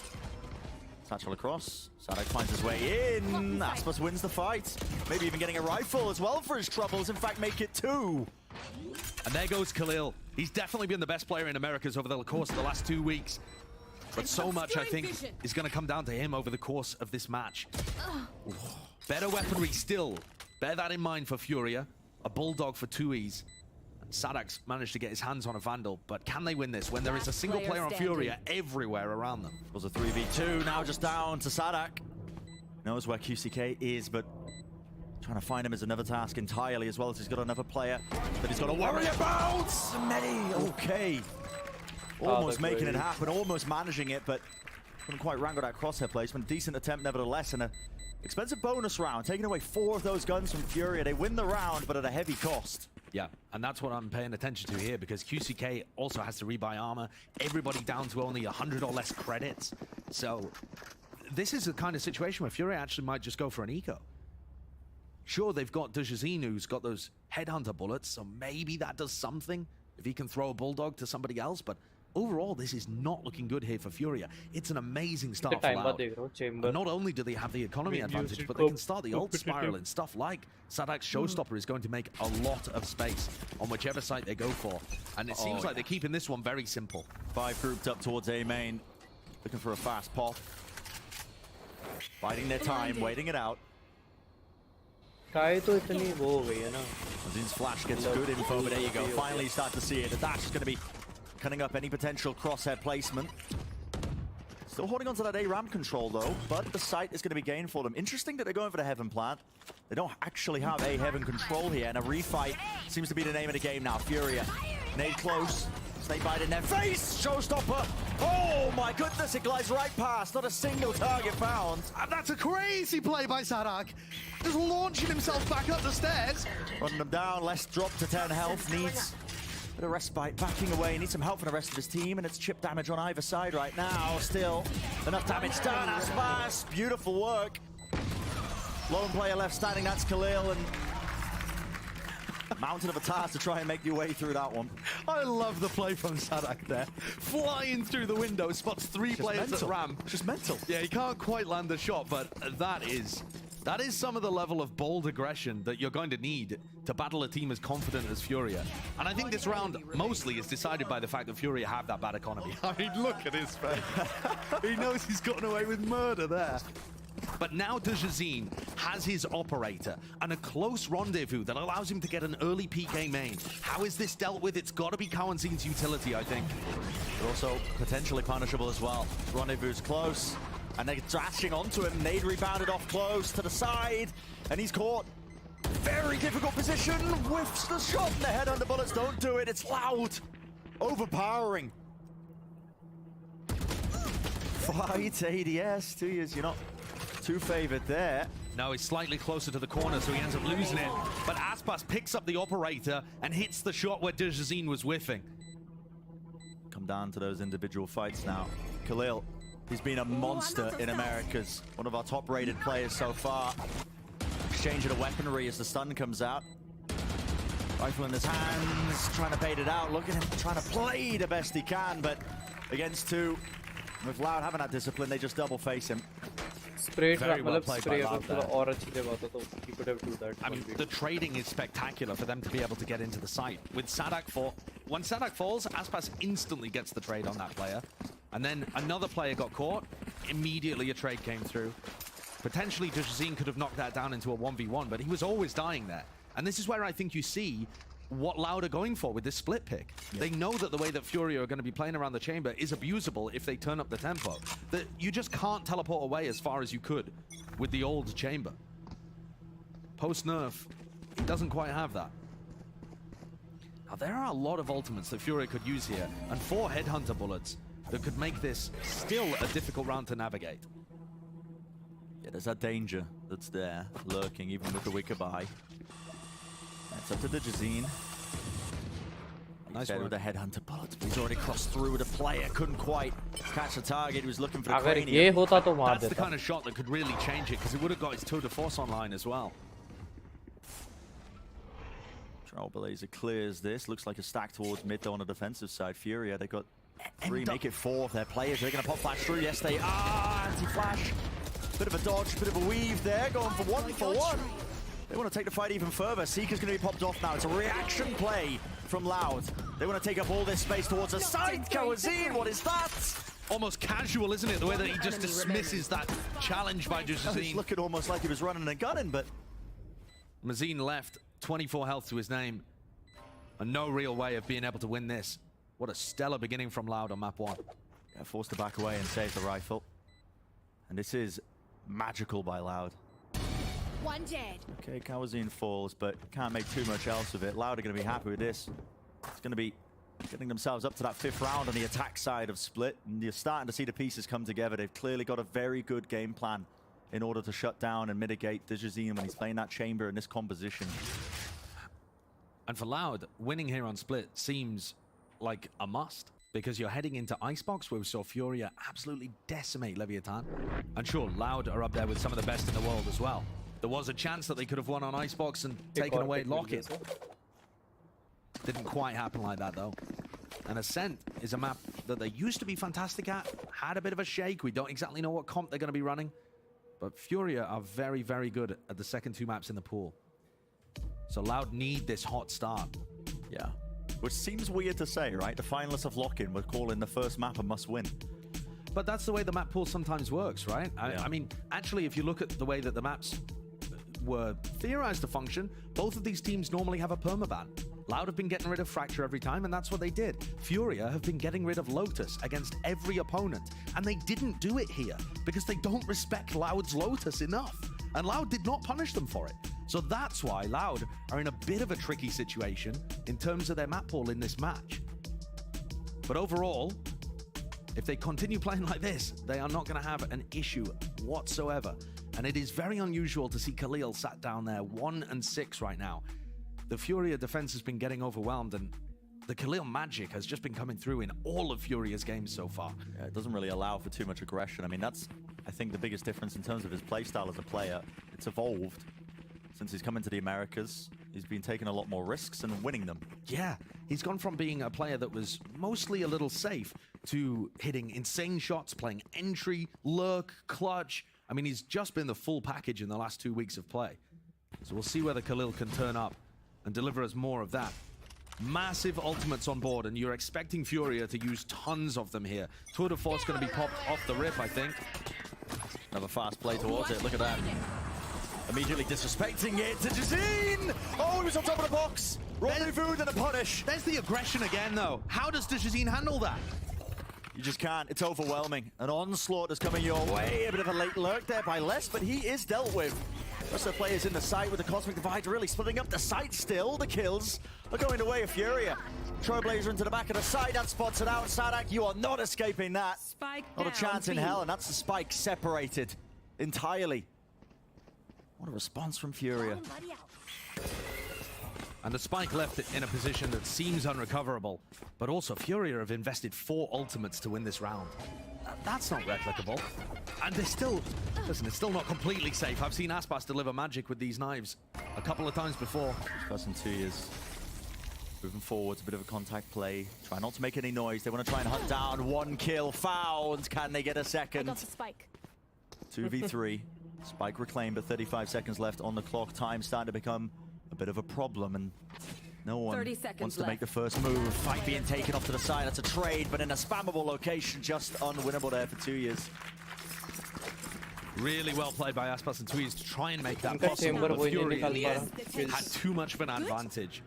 Satchel across. Sadak finds his way in. Aspas wins the fight. Maybe even getting a rifle as well for his troubles. In fact, make it 2. And there goes Khalil. He's definitely been the best player in Americas over the course of the last 2 weeks. But so much, I think, is going to come down to him over the course of this match. Ooh. Better weaponry still. Bear that in mind for Furia. A Bulldog for 2E's. And Sadak's managed to get his hands on a Vandal. But can they win this when there is a single player on Furia everywhere around them? It was a 3v2. Now just down to Sadak. Knows where QCK is, but trying to find him is another task entirely, as well as he's got another player that he's got to worry about. Many. Okay. Almost making it happen, almost managing it, but couldn't quite wrangle that crosshair placement. Decent attempt nevertheless, and an expensive bonus round, taking away 4 of those guns from Furia. They win the round, but at a heavy cost. Yeah, and that's what I'm paying attention to here, because QCK also has to rebuy armor. Everybody down to only 100 or less credits. So this is the kind of situation where Furia actually might just go for an eco. Sure, they've got Dajazine, who's got those headhunter bullets, so maybe that does something if he can throw a Bulldog to somebody else, but overall, this is not looking good here for Furia. It's an amazing start for Loud. And not only do they have the economy advantage, but they can start the ult spiral and stuff like Sadak's Showstopper is going to make a lot of space on whichever site they go for. And it seems like they're keeping this one very simple. 5 grouped up towards A main, looking for a fast pop. Biding their time, waiting it out. Azin's flash gets good info, but there you go. Finally you start to see it. The dash is going to be cutting up any potential crosshair placement. Still holding on to that A-Ram control though, but the site is going to be gained for them. Interesting that they're going for the Heaven plant. They don't actually have a Heaven control here, and a refight seems to be the name of the game now. Furia, nade close, snake bite in their face, showstopper. Oh my goodness, it glides right past, not a single target found. And that's a crazy play by Sadak. Just launching himself back up the stairs. Running them down, less drop to 10 health, needs a bit of respite, backing away, needs some help from the rest of his team, and it's chip damage on either side right now. Still, enough damage done, Aspas, beautiful work. Lone player left standing, that's Khalil, and mountain of a task to try and make your way through that one. I love the play from Sadak there. Flying through the window, spots three players at Ram. Just mental. Yeah, he can't quite land the shot, but that is some of the level of bold aggression that you're going to need to battle a team as confident as Furia. And I think this round mostly is decided by the fact that Furia have that bad economy. I mean, look at his face. He knows he's gotten away with murder there. But now Dejazine has his operator and a close rendezvous that allows him to get an early PK main. How is this dealt with? It's got to be Kawanzin's utility, I think. But also potentially punishable as well. Rendezvous close, and they're dashing onto him. Nade rebounded off close to the side, and he's caught. Very difficult position, whiffs the shot, and the head under bullets don't do it. It's loud, overpowering. Fight ADS, 2 years, you're not too favored there. No, he's slightly closer to the corner, so he ends up losing it. But Aspas picks up the operator and hits the shot where Dejazine was whiffing. Come down to those individual fights now. Khalil, he's been a monster in Americas. One of our top-rated players so far. Exchanging the weaponry as the stun comes out. Rifle in his hands, trying to bait it out. Look at him trying to play the best he can, but against two, with Loud having that discipline, they just double face him. Very well played by Loud there. He could have do that. I mean, the trading is spectacular for them to be able to get into the site. With Sadak when Sadak falls, Aspas instantly gets the trade on that player. And then another player got caught. Immediately a trade came through. Potentially, Dejazine could have knocked that down into a 1v1, but he was always dying there. And this is where I think you see what Loud are going for with this split pick. Yep. They know that the way that Furia are going to be playing around the chamber is abusable if they turn up the tempo. That you just can't teleport away as far as you could with the old chamber. Post-nerf, it doesn't quite have that. Now, there are a lot of ultimates that Furia could use here, and 4 Headhunter bullets that could make this still a difficult round to navigate. Yeah, there's that danger that's there, lurking, even with the wicker eye. It's up to Dejazine. Nice work with the headhunter bullet. He's already crossed through with a player. Couldn't quite catch the target. He was looking for the cranium. That's the kind of shot that could really change it, because he would have got his tour de force online as well. Trailblazer clears this. Looks like a stack towards mid though on the defensive side. Furia, they got 3, make it 4 of their players. They're going to pop flash through. Yes, they are. Anti-flash. Bit of a dodge, bit of a weave there. Going for 1-for-1. They want to take the fight even further. Seeker's going to be popped off now. It's a reaction play from Loud. They want to take up all this space towards the side. Kawazine, what is that? Almost casual, isn't it? The way that he just dismisses that challenge by Dejazine. He's looking almost like he was running and gunning, but Mazine left 24 health to his name. And no real way of being able to win this. What a stellar beginning from Loud on map 1. Yeah, forced to back away and save the rifle. And this is magical by Loud. 1 dead. Okay, Kawazine falls, but can't make too much else of it. Loud are going to be happy with this. It's going to be getting themselves up to that 5th round on the attack side of Split. And you're starting to see the pieces come together. They've clearly got a very good game plan in order to shut down and mitigate Dejazine when he's playing that chamber in this composition. And for Loud, winning here on Split seems like a must, because you're heading into Icebox, where we saw Furia absolutely decimate Leviathan. And sure, Loud are up there with some of the best in the world as well. There was a chance that they could have won on Icebox and taken away Lock-In. Didn't quite happen like that, though. And Ascent is a map that they used to be fantastic at, had a bit of a shake. We don't exactly know what comp they're going to be running. But Furia are very, very good at the second 2 maps in the pool. So Loud need this hot start. Yeah. Which seems weird to say, right? The finalists of Lock-In were calling the first map a must-win. But that's the way the map pool sometimes works, right? I mean, actually, if you look at the way that the maps were theorized to function, both of these teams normally have a permaban. Loud have been getting rid of Fracture every time, and that's what they did. Furia have been getting rid of Lotus against every opponent. And they didn't do it here because they don't respect Loud's Lotus enough. And Loud did not punish them for it. So that's why Loud are in a bit of a tricky situation in terms of their map pool in this match. But overall, if they continue playing like this, they are not going to have an issue whatsoever. And it is very unusual to see Khalil sat down there 1-6 right now. The Furia defense has been getting overwhelmed, and the Khalil magic has just been coming through in all of Furia's games so far. Yeah, it doesn't really allow for too much aggression. I mean, that's, I think, the biggest difference in terms of his playstyle as a player. It's evolved since he's come into the Americas. He's been taking a lot more risks and winning them. Yeah, he's gone from being a player that was mostly a little safe to hitting insane shots, playing entry, lurk, clutch. I mean, he's just been the full package in the last 2 weeks of play. So we'll see whether Khalil can turn up and deliver us more of that. Massive ultimates on board, and you're expecting Furia to use tons of them here. Tour de Force going to be popped off the rip, I think. Another fast play towards it. Look at that. Immediately disrespecting it to Jazine. Oh, he was on top of the box. Rendezvous, then a punish. There's the aggression again, though. How does Jazine handle that? You just can't. It's overwhelming. An onslaught is coming your way. A bit of a late lurk there by Les, but he is dealt with. Rest of the players in the site with the Cosmic Divide really splitting up the site still. The kills are going away of Furia. Trailblazer into the back of the side. That spots it out. Sadak, you are not escaping that. Spike not a chance in B. hell, and that's the spike separated entirely. What a response from Furia. And the spike left it in a position that seems unrecoverable. But also, Furia have invested 4 ultimates to win this round. That's not replicable. And they're still... Listen, it's still not completely safe. I've seen Aspas deliver magic with these knives a couple of times before. First in 2 years. Moving forwards, a bit of a contact play. Try not to make any noise. They want to try and hunt down 1 kill found. Can they get a second? 2v3. Spike reclaimed, but 35 seconds left on the clock. Time starting to become a bit of a problem, and no one wants to make the first move. Fight being taken off to the side. That's a trade, but in a spammable location, just unwinnable there for 2 years. Really well played by Aspas and Tweez to try and make that possible, but Fury had too much of an advantage.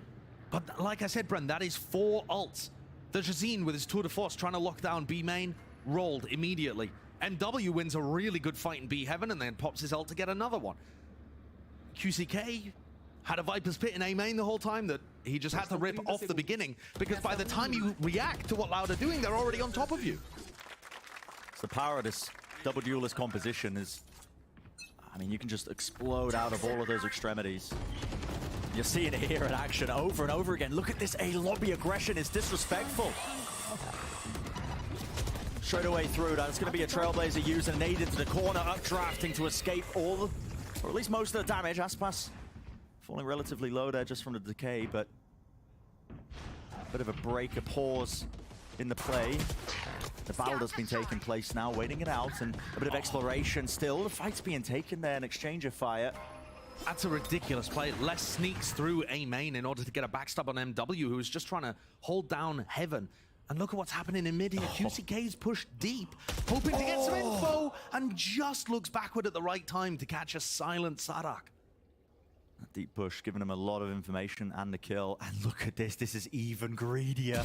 But like I said, Bren, that is 4 ults. The Jazine with his tour de force trying to lock down B main, rolled immediately. MW wins a really good fight in B heaven and then pops his ult to get another one. QCK had a Viper's Pit in A main the whole time that he just had to rip off the beginning, because by the time you react to what Loud are doing, they're already on top of you. So the power of this double duelist composition is, I mean, you can just explode out of all of those extremities. You're seeing it here in action over and over again. Look at this A lobby aggression. It's disrespectful. Straight away through. That's going to be a Trailblazer user nade into the corner, updrafting to escape all, or at least most of the damage. Aspas falling relatively low there just from the decay, but a bit of a break, a pause in the play. The battle has been taking place now, waiting it out, and a bit of exploration still. The fight's being taken there, an exchange of fire. That's a ridiculous play. Les sneaks through A main in order to get a backstab on MW, who was just trying to hold down Heaven. And look at what's happening in mid here. QCK's pushed deep, hoping to get some info, and just looks backward at the right time to catch a silent Sadak. That deep push, giving him a lot of information and the kill. And look at this, this is even greedier.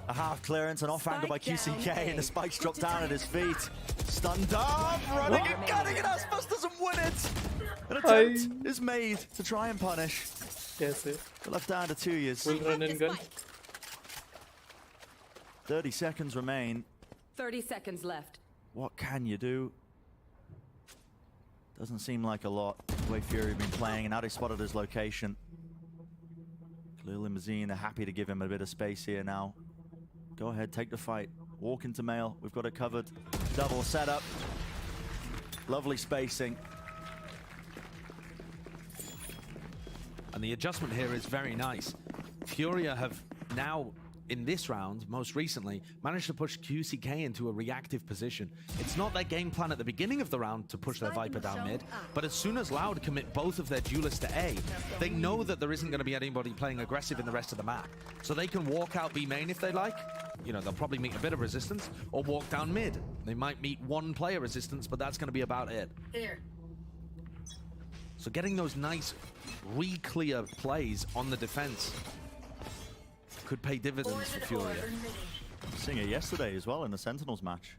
A half clearance, an off angle by QCK, and the spikes drop down at his feet. Stunned up, running and gunning, and Aspas doesn't win it. An attempt is made to try and punish. Yes, sir. We're left down to 2 years. Full run and gun. 30 seconds remain. 30 seconds left. What can you do? Doesn't seem like a lot. The way Fury have been playing, and now they spotted his location. Clear Limousine, they're happy to give him a bit of space here now. Go ahead, take the fight. Walk into mail. We've got it covered. Double setup. Lovely spacing. And the adjustment here is very nice. Furia have now, in this round, most recently, managed to push QCK into a reactive position. It's not their game plan at the beginning of the round to push their Viper down mid, but as soon as Loud commit both of their duelists to A, they know that there isn't going to be anybody playing aggressive in the rest of the map. So they can walk out B main if they like. You know, they'll probably meet a bit of resistance, or walk down mid. They might meet 1 player resistance, but that's going to be about it. Here. So getting those nice re-clear plays on the defense could pay dividends for Furia. Seeing it yesterday as well in the Sentinels match.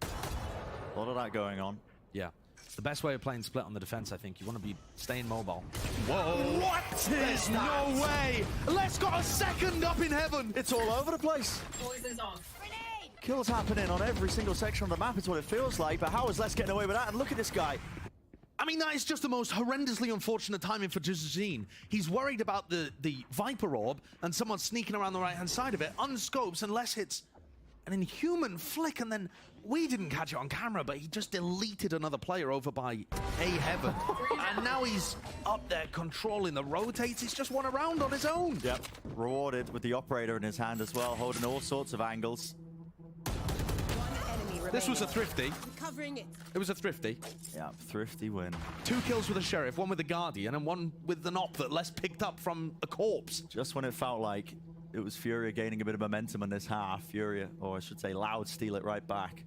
A lot of that going on. Yeah. The best way of playing split on the defense, I think. You want to be staying mobile. Whoa! What is no way? Les got a second up in heaven. It's all over the place. Poison's off. Kills happening on every single section of the map. It's what it feels like. But how is Les getting away with that? And look at this guy. I mean, that is just the most horrendously unfortunate timing for Jazeen. He's worried about the Viper Orb and someone sneaking around the right-hand side of it, unscopes, and Les hits an inhuman flick, and then we didn't catch it on camera, but he just deleted another player over by A Heaven. And now he's up there controlling the rotates. He's just won a round on his own. Yep, rewarded with the operator in his hand as well, holding all sorts of angles. This was a thrifty. Covering it. It was a thrifty. Yeah, thrifty win. 2 kills with a sheriff, 1 with the guardian, and 1 with an op that Les picked up from a corpse. Just when it felt like it was Furia gaining a bit of momentum in this half, Furia, or I should say Loud, steal it right back.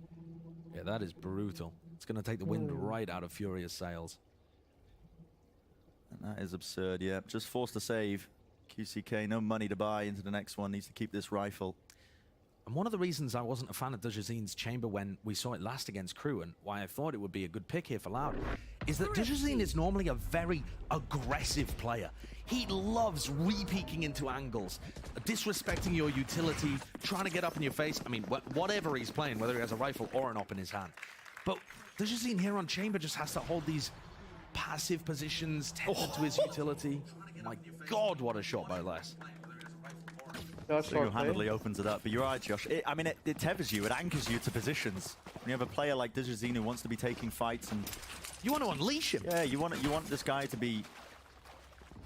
Yeah, that is brutal. It's going to take the wind right out of Furia's sails. And that is absurd, yeah. Just forced to save. QCK, no money to buy into the next one. Needs to keep this rifle. And one of the reasons I wasn't a fan of Dajazeen's chamber when we saw it last against Crew, and why I thought it would be a good pick here for Loud, is that Dajazeen is normally a very aggressive player. He loves re-peeking into angles, disrespecting your utility, trying to get up in your face. I mean, whatever he's playing, whether he has a rifle or an op in his hand. But Dajazeen here on chamber just has to hold these passive positions, tethered to his utility. My God, what a shot by Les. Single-handedly opens it up. But you're right, Josh. I mean, it tethers you. It anchors you to positions. When you have a player like Dajazeen who wants to be taking fights and... You want to unleash him. Yeah, you want this guy to be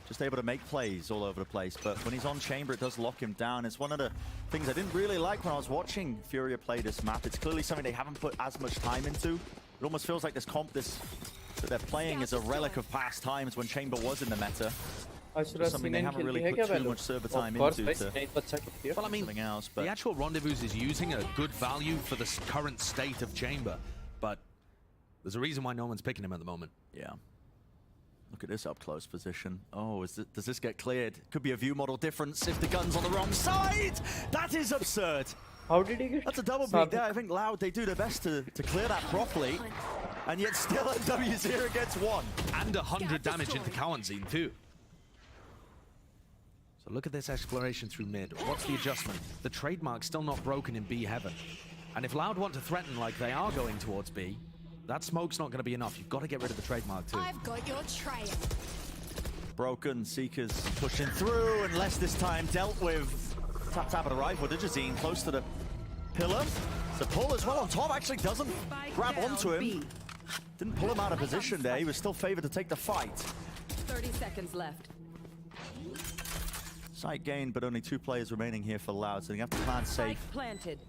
just able to make plays all over the place. But when he's on chamber, it does lock him down. It's one of the things I didn't really like when I was watching Furia play this map. It's clearly something they haven't put as much time into. It almost feels like this comp that they're playing is a relic of past times when chamber was in the meta. Something they haven't really put too much server time into. Well, I mean, else, but the actual Rendezvous is using a good value for the current state of chamber, but there's a reason why no one's picking him at the moment. Yeah. Look at this up-close position. Oh, does this get cleared? Could be a view model difference if the gun's on the wrong side! That is absurd! How did he get... That's a double peak there. I think Loud, they do their best to clear that properly, and yet still at W0 gets 1. And 100 damage into Kawanzin too. So look at this exploration through mid. What's the adjustment? The trademark's still not broken in B Heaven. And if Loud want to threaten like they are going towards B, that smoke's not going to be enough. You've got to get rid of the trademark too. I've got your trail. Broken, Seekers pushing through, unless this time dealt with. Tap of the rifle, Dajazeen close to the pillar. The pull as well on top actually doesn't grab onto him. Didn't pull him out of position there. He was still favored to take the fight. 30 seconds left. Sight gained, but only 2 players remaining here for Loud, so they have to plan safe. Planted.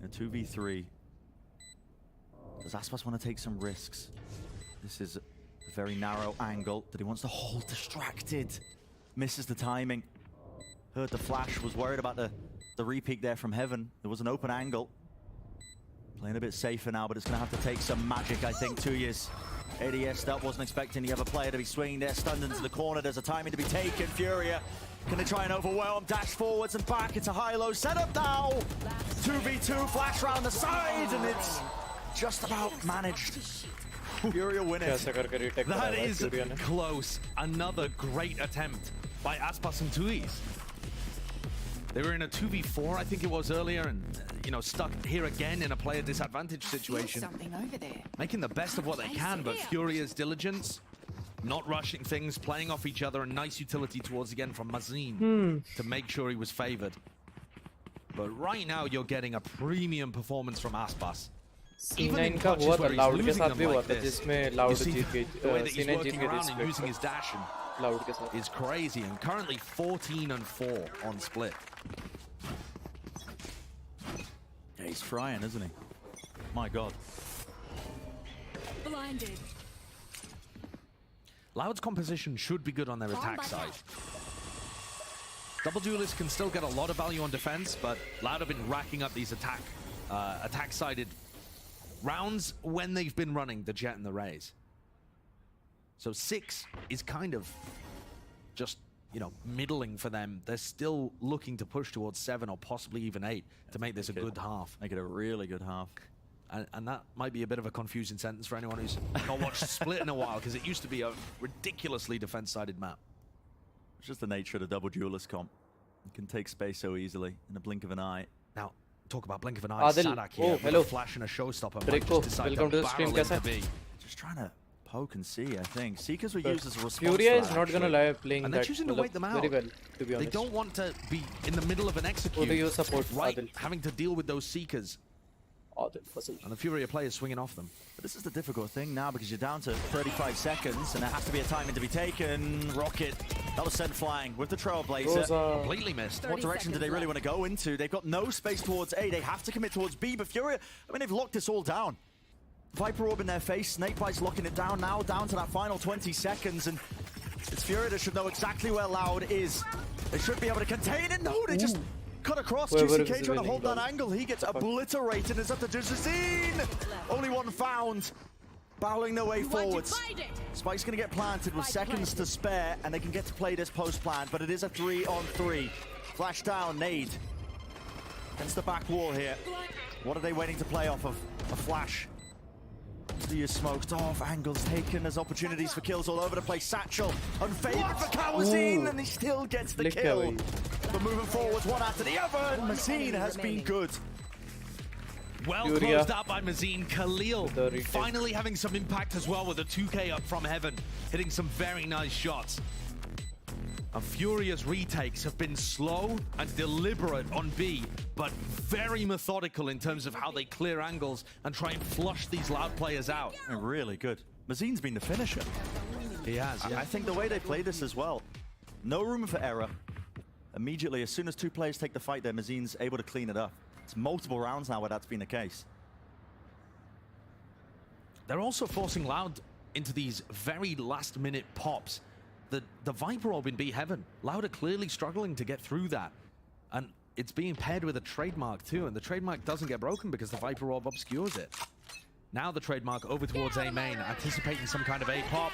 A 2v3. Does Aspas want to take some risks? This is a very narrow angle that he wants to hold distracted. Misses the timing. Heard the flash, was worried about the re-peek there from Heaven. It was an open angle. Playing a bit safer now, but it's going to have to take some magic, I think, 2 years. ADS, that wasn't expecting the other player to be swinging there, stunned into the corner. There's a timing to be taken. Furia, can they try and overwhelm? Dash forwards and back. It's a high-low setup now. 2v2, flash round the side, and it's just about managed. Furia win it. That is close. Another great attempt by Aspas and Tuis. They were in a 2v4, I think it was earlier, and stuck here again in a player disadvantage situation. Something over there. Making the best of what they can, but Furia's diligence, not rushing things, playing off each other, and nice utility towards the end from Mazin to make sure he was favored. But right now, you're getting a premium performance from Aspas. C9 का हुआ था Loud के साथ भी हुआ था जिसमें Loud जीत गई C9 जीत गई and using his dash and Loud के साथ is crazy, and currently 14-4 on split. Yeah, he's frying, isn't he? My God. Blinded. Loud's composition should be good on their attack side. Double Duelists can still get a lot of value on defense, but Loud have been racking up these attack-sided rounds when they've been running the Jet and the Rays. So 6 is kind of just, middling for them. They're still looking to push towards 7 or possibly even 8 to make this a good half. Make it a really good half. And that might be a bit of a confusing sentence for anyone who's not watched Split in a while, because it used to be a ridiculously defense-sided map. It's just the nature of the double duelist comp. You can take space so easily in a blink of an eye. Now, talk about blink of an eye. Adil, Sadak here with hello. a flash and a showstopper. Draco, welcome to the stream. Kaisa? Just trying to poke and see, I think. Seekers were used as a response. Furia to is that, not gonna actually. lie playing And that they're choosing to wait them out. very well, to be honest. They don't want to be in the middle of an execute. Who do you support, right, Adil? having to deal with those Seekers. And the Furia players swinging off them. But this is the difficult thing now, because you're down to 35 seconds and there has to be a timing to be taken. Rocket, that was sent flying with the Trailblazer. Completely missed. What direction do they really want to go into? They've got no space towards A. They have to commit towards B, but Furia, I mean, they've locked this all down. Viper Orb in their face, Snakebite's locking it down now, down to that final 20 seconds, and it's Furia that should know exactly where Loud is. They should be able to contain it. No, they just cut across. QCK trying to hold that angle. He gets obliterated. It's up to Jazine. Only one found. Battling their way forwards. Spike's going to get planted with seconds to spare, and they can get to play this post-plan, but it is a 3-on-3. Flash down, nade. Against the back wall here. What are they waiting to play off of? A flash. Do you smoked off? Angles taken as opportunities for kills all over the place. Satchel unfavored for Kawazine, and he still gets the kill. But moving forwards one after the other, and Mazine has been good. Well Furia. closed out by Mazine. Khalil finally having some impact as well with a 2K up from heaven, hitting some very nice shots. And Furia's retakes have been slow and deliberate on B, but very methodical in terms of how they clear angles and try and flush these Loud players out. Really good. Mazine's been the finisher. He has, yeah. I think the way they play this as well, no room for error. Immediately, as soon as two players take the fight there, Mazine's able to clean it up. It's multiple rounds now where that's been the case. They're also forcing Loud into these very last-minute pops. The Viper Orb in B Heaven, Loud are clearly struggling to get through that. And it's being paired with a trademark too, and the trademark doesn't get broken because the Viper Orb obscures it. Now the trademark over towards A main, anticipating some kind of A pop.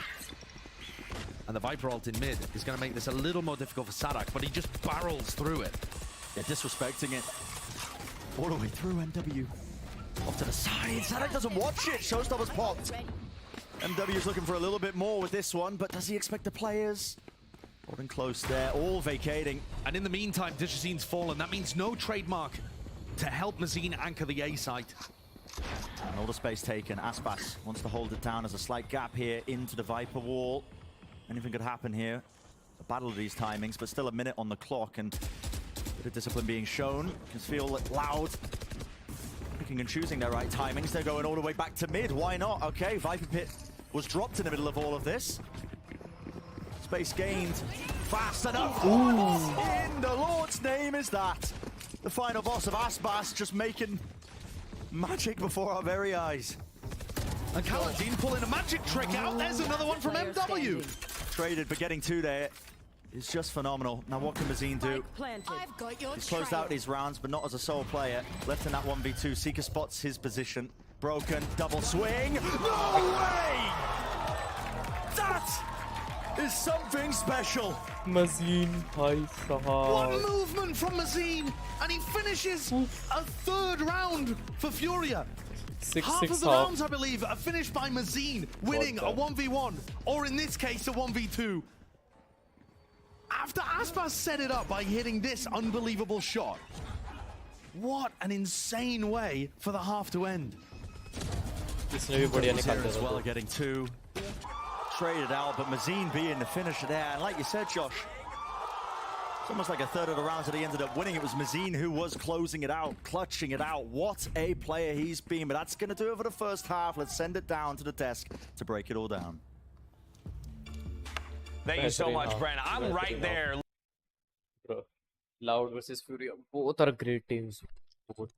And the Viper ult in mid is going to make this a little more difficult for Sadak, but he just barrels through it. They're disrespecting it. All the way through MW. Off to the side. Sadak doesn't watch it. Showstopper's popped. MW's looking for a little bit more with this one, but does he expect the players? Holding close there, all vacating. And in the meantime, Dishazine's fallen. That means no trademark to help Mazine anchor the A site. And all the space taken. Aspas wants to hold it down as a slight gap here into the Viper wall. Anything could happen here. A battle of these timings, but still a minute on the clock, and a bit of discipline being shown. You can feel Loud picking and choosing their right timings. They're going all the way back to mid. Why not? Okay, Viper Pit was dropped in the middle of all of this. Space gained fast enough. What in the Lord's name is that? The final boss of Aspas just making magic before our very eyes. And Kaladin pulling a magic trick out. There's another one from MW. Traded, but getting two there is just phenomenal. Now what can Mazine do? I've got your He's closed out his rounds, but not as a sole player. Left in that 1v2. Seeker spots his position. Broken, double swing. No way! That is something special. Mazine, bhai sahab. One movement from Mazine, and he finishes a third round for Furia. Half of the rounds, I believe, are finished by Mazine winning a 1v1, or in this case, a 1v2. After Aspas set it up by hitting this unbelievable shot. What an insane way for the half to end. As well, getting two. Traded out, but Mazine being the finisher there. And like you said, Josh, it's almost like a third of the rounds that he ended up winning. It was Mazine who was closing it out, clutching it out. What a player he's been. But that's going to do it for the first half. Let's send it down to the desk to break it all down. Thank you so much, Brent. I'm right there. Bro, Loud versus Furia. Both are great teams. Both.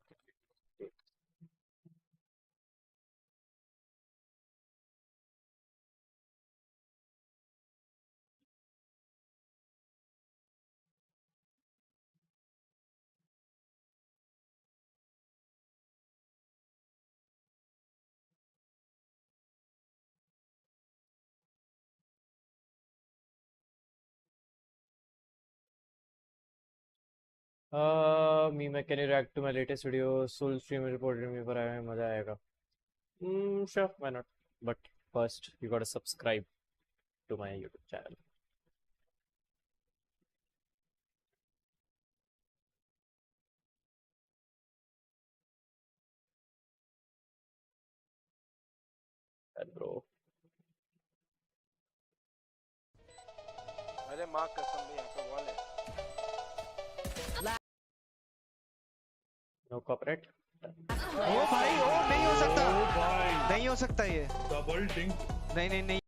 Me, can you react to my latest video? Soul stream reported me पर आया मजा आएगा. Sure, why not? But first, you gotta subscribe to my YouTube channel. And bro, अरे माँ कसम भी यहाँ पे वॉल है। no copyright. ओ भाई ओ नहीं हो सकता, नहीं हो सकता ये डबल डिंग। नहीं नहीं नहीं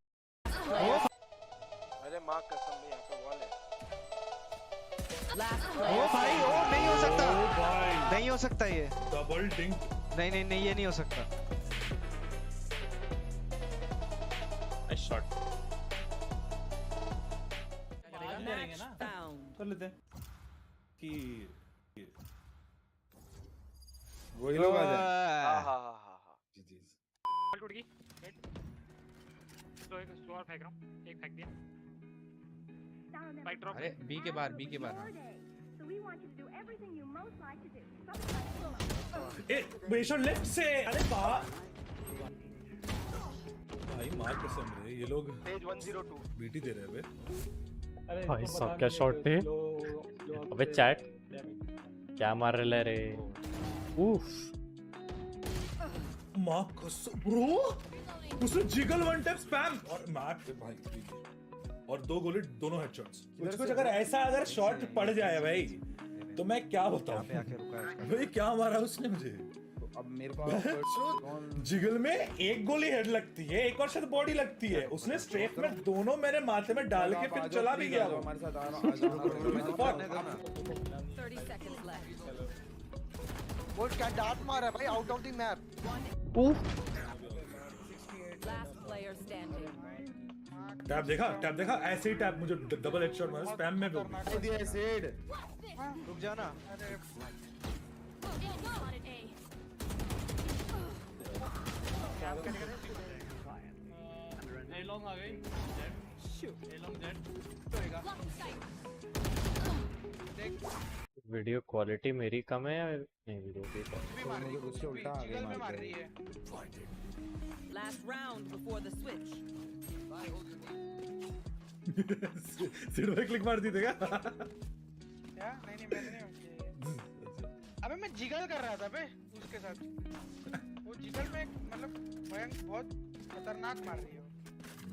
ओ अरे माँ कसम भी यहाँ पे वॉल है। ओ भाई ओ नहीं हो सकता, नहीं हो सकता ये डबल डिंग। नहीं नहीं नहीं ये नहीं हो सकता। Nice shot. कर लेते हैं कि वही लोग आ जाए। जी जी। टूट गई। तो एक और फेंक रहा हूँ, एक फेंक दिया। Bike drop. अरे बी के बाहर, बी के बाहर। ए बेशर लेफ्ट से, अरे बाहर। भाई मार कसम रे, ये लोग पेज 102 बीटी दे रहे हैं बे। भाई साहब क्या शॉट थे। अबे चैट क्या मार रहे रे। उफ माँ कसम ब्रो, उसने जिगल वन टैप स्पैम और मैट पे भाई, और 2 गोली दोनों हेडशॉट्स। कुछ अगर ऐसा अगर शॉट पड़ जाए भाई तो मैं क्या बताऊं भाई, क्या मारा उसने मुझे। अब मेरे को जिगल में एक गोली हेड लगती है, एक और शायद बॉडी लगती है, उसने स्ट्रेफ में दोनों मेरे माथे में डाल के फिर चला भी गया वो। हमारे साथ आ रहा 30 seconds left. वो क्या डार्ट मारा भाई out of the map. Last player standing. Tap देखा ऐसे ही टैप मुझे डबल हेडशॉट मारा स्पैम में भी। दिया सेड। रुक जाना। ए लॉन्ग आ गई। A long jet. Video quality मेरी कम है या नहीं? वीडियो की उससे उल्टा आ गई मार रही है। Last round before the switch. सीढ़ी पे क्लिक मार दी थी क्या? क्या? नहीं मैंने नहीं। अबे मैं जिगल कर रहा था बे उसके साथ। वो जिगल में मतलब भयंकर बहुत खतरनाक मार रही है।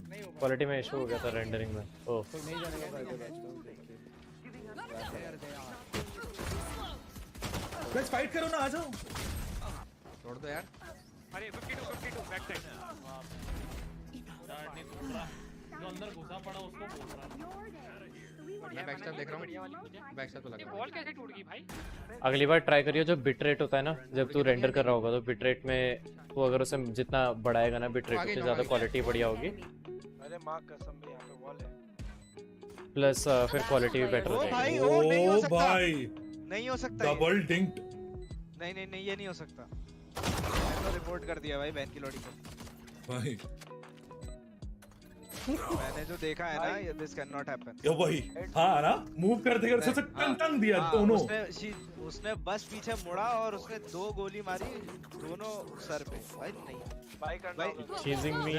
नहीं हो क्वालिटी में इशू हो गया था रेंडरिंग में। ओह नहीं जाने का गाइस फाइट करो ना, आ जाओ। छोड़ दो यार। अरे 52 बैक साइड। नहीं टूट रहा, जो अंदर घुसा पड़ा उसको बोल रहा। मैं बैक स्टेप देख रहा हूं, बैक स्टेप तो लगा। वॉल कैसे टूट गई भाई? अगली बार ट्राई करियो, जो बिट रेट होता है ना, जब तू रेंडर कर रहा होगा तो बिट रेट में वो अगर उसे जितना बढ़ाएगा ना बिट रेट उतनी ज़्यादा क्वालिटी बढ़िया होगी। अरे माँ कसम भी यहाँ पे वॉल है। प्लस फिर क्वालिटी भी बेटर हो जाएगी। भाई ओ नहीं हो सकता, भाई नहीं हो सकता। डबल डिंक्ड। नहीं नहीं नहीं ये नहीं हो सकता। मैंने तो रिपोर्ट कर दिया भाई बहन की लौड़ी को। भाई मैंने जो देखा है ना, ये दिस कैन नॉट हैपन। ये वही हाँ ना, मूव करते करते उसे टंग दिया दोनों। उसने बस पीछे मुड़ा और उसने 2 गोली मारी दोनों सर पे। भाई नहीं भाई चीजिंग मी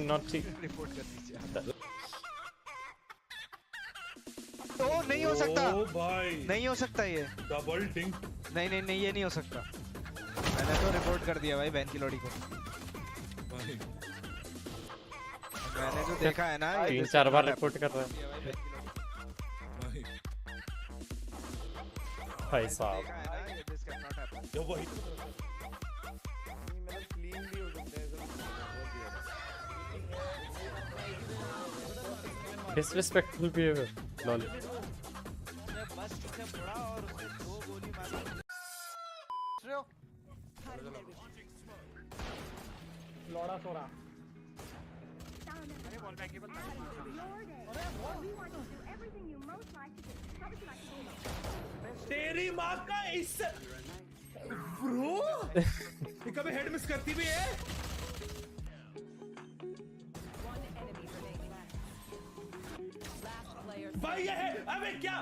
नॉटी रिपोर्ट कर दीजिए। तो नहीं हो सकता। ओ भाई नहीं हो सकता ये डबल डिंक। नहीं नहीं नहीं ये नहीं हो सकता। मैंने तो रिपोर्ट कर दिया भाई बहन की लौड़ी को। भाई मैंने जो देखा है ना, 3-4 बार रिपोर्ट कर रहा है भाई साहब। ये वही डिसरिस्पेक्टफुल बिहेवियर लॉल। लौड़ा सोरा। अरे बॉल बैकेबल। तेरी माँ का इस ब्रो ये कभी हेड मिस करती भी है। भाई ये है, अबे क्या,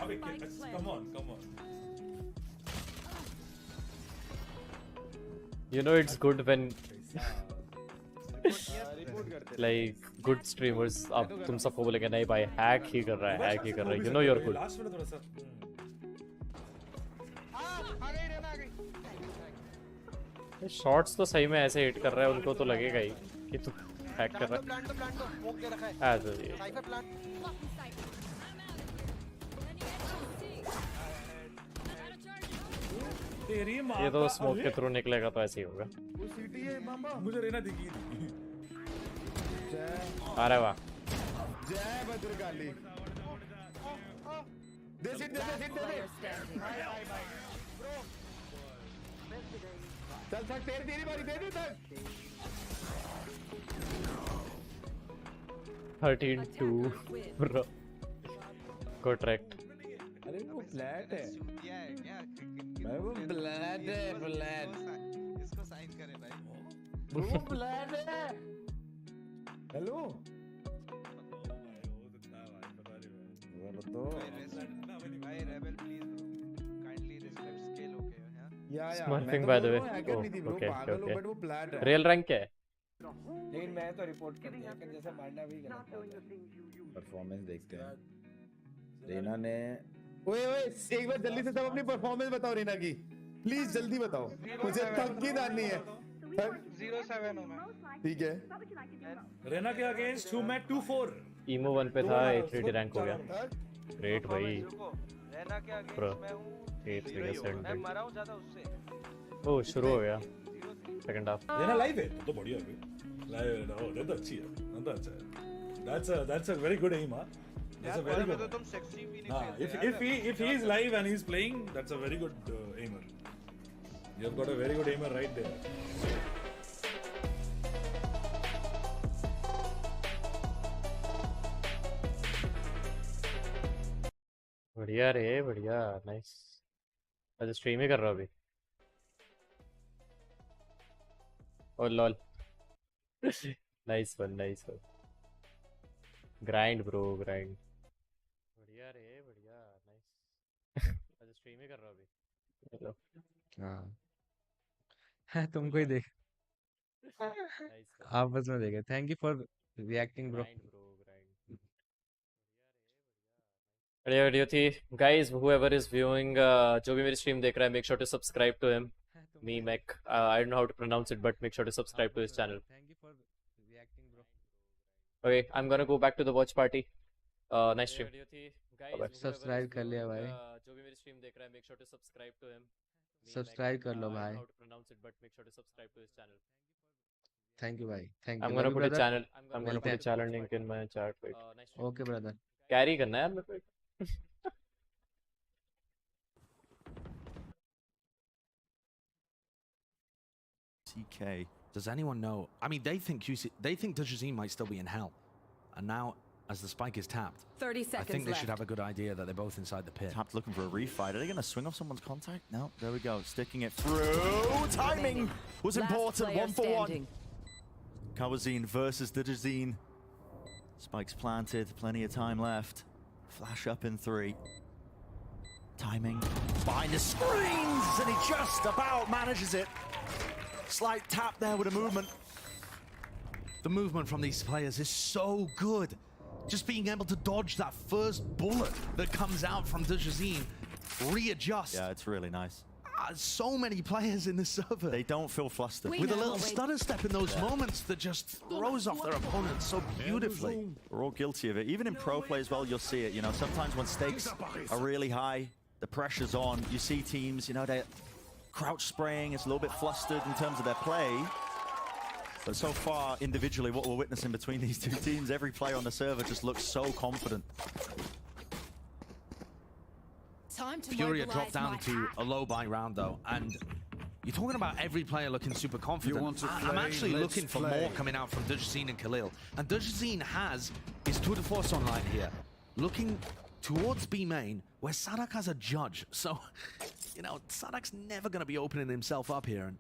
अबे come on come on. You know it's good when like good streamers अब तुम सबको बोलेंगे नहीं भाई हैक ही कर रहा है, हैक ही कर रहा है, you know your good. Last में थोड़ा सा आ गई रहना, आ गई। शॉट्स तो सही में ऐसे हिट कर रहा है, उनको तो लगेगा ही कि तू हैक कर रहा प्लांट तो स्मोक दे रखा है। है। Cipher plant. तेरी माँ ये तो का- स्मोक के अरे! थ्रू निकलेगा तो ऐसे ही होगा। वो सीटी है मामा, मुझे रहना दिखी नहीं। अरे वाह, जय भद्रकाली। दे सीट दे सीट दे। चल सक तेरी बारी दे दे तक। 13-2 bro go tracked। अरे वो फ्लैट है भाई, वो ब्लैड है, ब्लैड। इसको साइन करे भाई। वो ब्लैड है। हेलो भाई Rebel please kindly respect scale okay या smurfing by the way. Okay okay, real rank क्या है? लेकिन मैं तो रिपोर्ट कर दिया कि जैसे मारना भी गलत। परफॉर्मेंस देखते हैं। रीना ने ओए एक बार जल्दी से सब अपनी परफॉर्मेंस बताओ रीना की, प्लीज जल्दी बताओ, मुझे थक की दानी है। 07 हूं मैं। ठीक है, रेना के अगेंस्ट हूं मैं 2-4। ईमो 1 पे था, A3 रैंक हो गया। ग्रेट भाई रहना के ब्रो, अगेंस्ट मैं हूं मैं मरा हूं ज्यादा उससे। ओ शुरू हो गया सेकंड हाफ। रेना लाइव है तो बढ़िया है लाइव है। ओ ये तो अच्छी है, ये तो अच्छा है। That's a very good aim, huh? That's a very good। तुम सेक्सी भी नहीं हाँ, if he is live and he is playing, that's a very good aimer. You have got a very good aimer right there. बढ़िया रे, बढ़िया, nice. अच्छा stream ही कर रहा हूँ अभी। Oh lol nice one, nice one. Grind bro, grind. बढ़िया रे, बढ़िया, नाइस। अच्छा स्ट्रीम ही कर रहा हूँ अभी। हेलो हाँ तुमको ही देख, आपस में देखे। Thank you for reacting bro. बढ़िया वीडियो थी गाइस। whoever is viewing, जो भी मेरी स्ट्रीम देख रहा है, make sure to subscribe to him, me Mac, I don't know how to pronounce it but make sure to subscribe to his channel। Thank you for reacting bro. Okay, I'm gonna go back to the watch party। Nice stream। Subscribe कर लिया भाई, जो भी मेरी stream देख रहा है, make sure to subscribe to him, subscribe कर लो I भाई। don't know how to pronounce it but make sure to subscribe to his channel। Thank you भाई, thank I'm you. gonna put a channel, I'm gonna put a channel link in my chat। Wait, okay brother. Carry करना है यार मेरे को। CK. Does anyone know? I mean, they think Dajazine might still be in hell, and now as the spike is tapped, 30 I seconds think they should left. have a good idea that they're both inside the pit. Tapped looking for a refight. Are they going to swing off someone's contact? No, there we go. Sticking it through. Timing was Last important. player 1 for 1. standing. Kawazine versus Dajazine. Spikes planted. Plenty of time left. Flash up in 3. Timing behind the screens, and he just about manages it. Slight tap there with a movement. The movement from these players is so good. Just being able to dodge that first bullet that comes out from Dajazine, readjust. Yeah, it's really nice. So many players in this server. They don't feel flustered. With a little stutter step in those moments that just throws off their opponents so beautifully. We're all guilty of it. Even in pro play as well, you'll see it. You know, sometimes when stakes are really high, the pressure's on. You see teams, you know, they're crouch spraying. It's a little bit flustered in terms of their play. But so far, individually, what we're witnessing between these two teams, every player on the server just looks so confident. Furia dropped down to a low buy round though, and you're talking about every player looking super confident. I'm actually looking for more coming out from Dajazine and Khalil. And Dajazine has his tour de force online here, looking towards B main, where Sadak has a judge. So, you know, Sadak's never going to be opening himself up here. And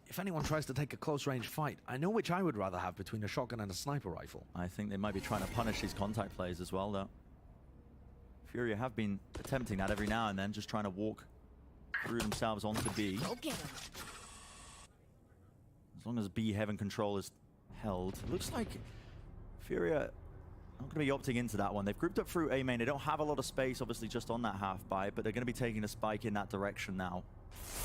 if anyone tries to take a close range fight, I know which I would rather have between a shotgun and a sniper rifle. I think they might be trying to punish these contact plays as well, though. Furia have been attempting that every now and then, just trying to walk through themselves onto B. Go get him. As long as B heaven control is held. It looks like Furia not going to be opting into that one. They've grouped up through A main. They don't have a lot of space, obviously, just on that half buy, but they're going to be taking a spike in that direction now.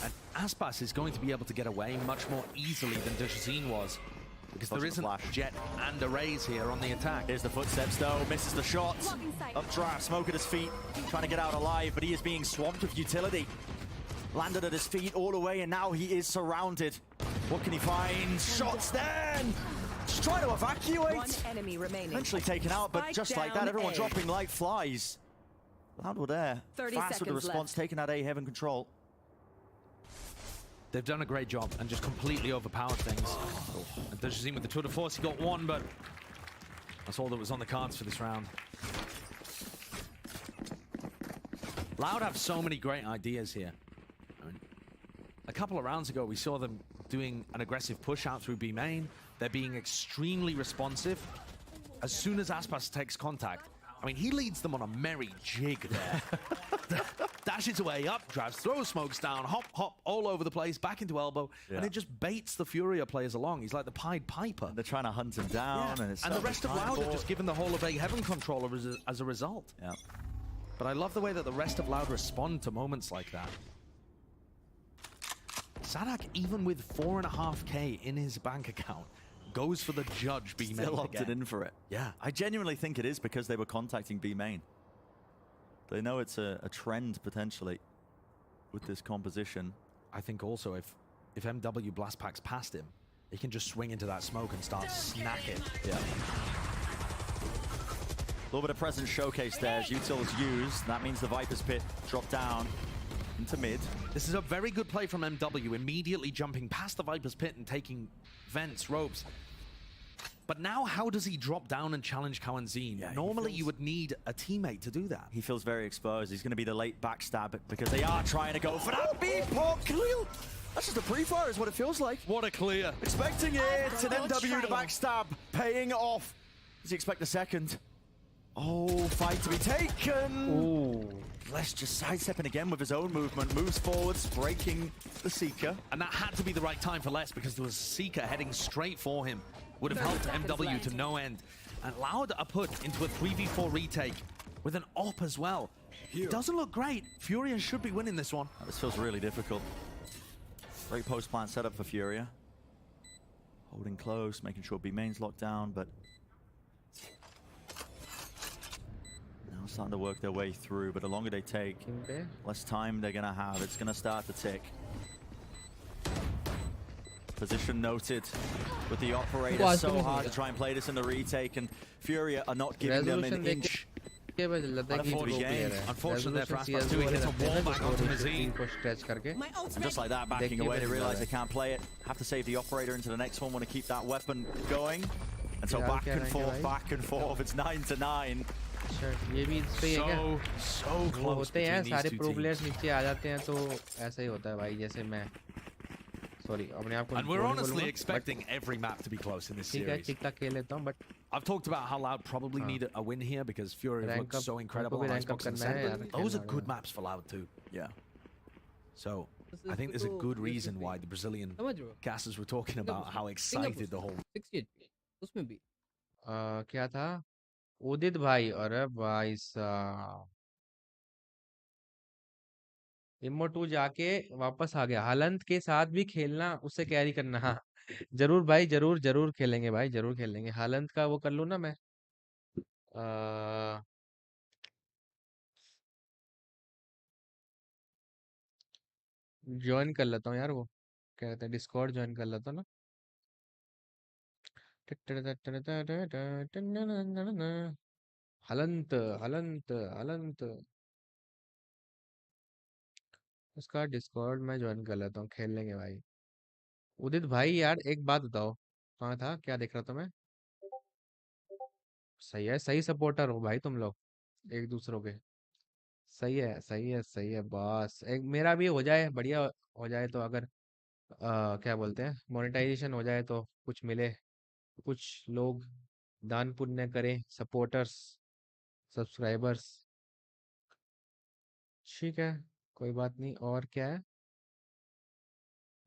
And Aspas is going to be able to get away much more easily than Dejazine was, because there isn't Jet and Arrays here on the attack. Here's the footsteps, though. Misses the shot. Updraft, smoke at his feet. Trying to get out alive, but he is being swamped with utility. Landed at his feet all the way, and now he is surrounded. What can he find? Shots then! Just trying to evacuate. One enemy remaining. Eventually taken out, but Spike just like that, down everyone A. dropping like flies. Loud were there. 30 Fast with the seconds response, left. taking that A heaven control. They've done a great job and just completely overpowered things. And Dejazine with the tour de force, he got one, but that's all that was on the cards for this round. Loud have so many great ideas here. I mean, a couple of rounds ago, we saw them doing an aggressive push out through B main. They're being extremely responsive. As soon as Aspas takes contact, I mean, he leads them on a merry jig there. Dashes away, up, drives, throws smokes down, hop, hop, all over the place, back into elbow, and it just baits the Furia players along. He's like the Pied Piper. And they're trying to hunt him down, and it's the rest of Loud are just given the whole of A Heaven controller as a result. Yeah. But I love the way that the rest of Loud respond to moments like that. Sadak, even with 4.5K in his bank account, goes for the judge B main. Still opted in for it. Yeah. I genuinely think it is because they were contacting B main. They know it's a trend potentially with this composition. I think also if MW blast packs past him, he can just swing into that smoke and start snacking. Yeah. A little bit of presence showcase there as Util is used. That means the Viper's Pit dropped down into mid. This is a very good play from MW, immediately jumping past the Viper's Pit and taking vents, ropes. But now how does he drop down and challenge Kawanzine? Yeah, normally you would need a teammate to do that. He feels very exposed. He's going to be the late backstab because they are trying to go for that B-pop. That's just a pre-fire is what it feels like. What a clear. Expecting it. An MW to backstab. Paying off. Does he expect the second? Oh, fight to be taken. Ooh. Les just sidestepping again with his own movement. Moves forwards, breaking the Seeker. And that had to be the right time for Les because there was a Seeker heading straight for him. Would have helped MW to no end. And Loud are put into a 3v4 retake with an op as well. It doesn't look great. Furia should be winning this one. This feels really difficult. Great post-plant setup for Furia. Holding close, making sure B main's locked down, but now starting to work their way through. But the longer they take, less time they're gonna have. It's gonna start to tick. Position noted with the operator. So hard to try and play this in the retake, and Furia are not giving them an inch. Unfortunately, for Aspas too, he hits a wall back onto Mazine. And just like that, backing away, they realize they can't play it. Have to save the operator into the next one, want to keep that weapon going. And so back and forth, it's 9-9. So close होते हैं between सारे these pro two players teams. नीचे आ जाते हैं तो ऐसा ही होता है भाई जैसे मैं सॉरी अपने आप को And we're बोलूंगा, honestly but expecting every map to be close in this ठीक है series. ठीक ठाक खेल लेता हूँ but I've talked about how Loud probably need a win here because Fury Rank looks up- so incredible उनको भी on rank up Xbox and करना है Zen, यार, but those are खेलना good है। maps for Loud too. Yeah. So I think there's a good reason why the Brazilian casters were talking about how excited the whole 68 उसमें भी क्या था उदित भाई अरे भाई साहब इमो 2 जाके वापस आ गया हालंत के साथ भी खेलना उससे कैरी करना हाँ जरूर भाई जरूर जरूर खेलेंगे भाई जरूर खेलेंगे हालंत का वो कर लूँ ना मैं ज्वाइन कर लेता हूँ यार वो क्या कहते हैं डिस्कॉर्ड ज्वाइन कर लेता हूँ ना हलंत हलंत हलंत उसका डिस्कॉर्ड मैं ज्वाइन कर लेता हूँ खेल लेंगे भाई उदित भाई यार एक बात बताओ कहाँ था क्या देख रहा था मैं सही है सही सपोर्टर हो भाई तुम लोग एक दूसरों के सही है सही है सही है बस एक मेरा भी हो जाए बढ़िया हो जाए तो अगर क्या बोलते हैं मोनेटाइजेशन हो जाए तो कुछ मिले कुछ लोग दान पुण्य करें सपोर्टर्स सब्सक्राइबर्स ठीक है कोई बात नहीं और क्या है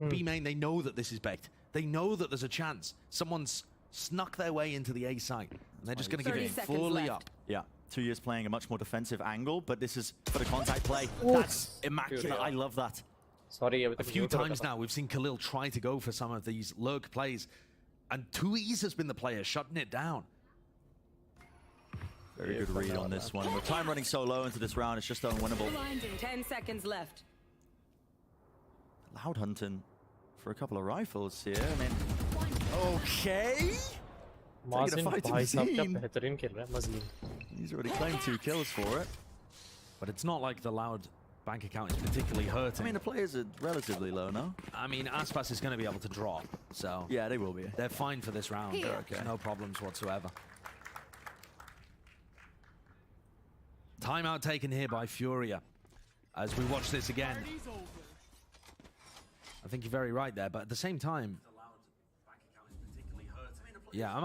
B main, they know that this is baked. They know that there's a chance. Someone's snuck their way into the A site. And they're just going to give it fully up. Yeah, 2 years playing a much more defensive angle, but this is for the contact play. That's immaculate. I love that. Sorry, a few times now we've seen Khalil try to go for some of these lurk plays, and 2E's has been the player shutting it down. Very good read on this one. With time running so low into this round, it's just unwinnable. 10 seconds left. Loud hunting for a couple of rifles here. I mean, okay. Mazin bhai sahab kya behtareen khel raha hai Mazin. He's already claimed 2 kills for it. But it's not like the Loud bank account is particularly hurting. I mean, the players are relatively low now. I mean, Aspas is going to be able to drop, so... Yeah, they will be. They're fine for this round. They're okay. No problems whatsoever. Timeout taken here by Furia. As we watch this again. I think you're very right there, but at the same time... Yeah, am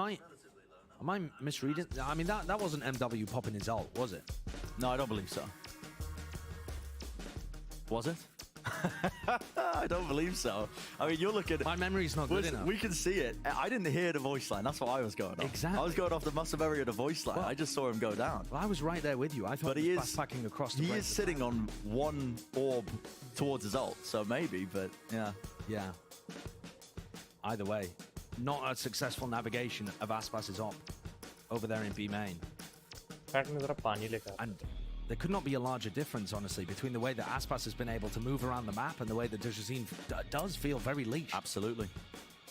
I misreading? I mean, that wasn't MW popping his ult, was it? No, I don't believe so. Was it? I don't believe so. I mean, you're looking... My memory's not good enough. We can see it. I didn't hear the voice line. That's what I was going on. Exactly. I was going off the muscle memory of the voice line. I just saw him go down. Well, I was right there with you. I thought he was backpacking across the He is sitting on one orb towards his ult, so maybe, but yeah. Yeah. Either way, not a successful navigation of Aspas's op over there in B main. And there could not be a larger difference, honestly, between the way that Aspas has been able to move around the map and the way that Dejazine does feel very leashed. Absolutely.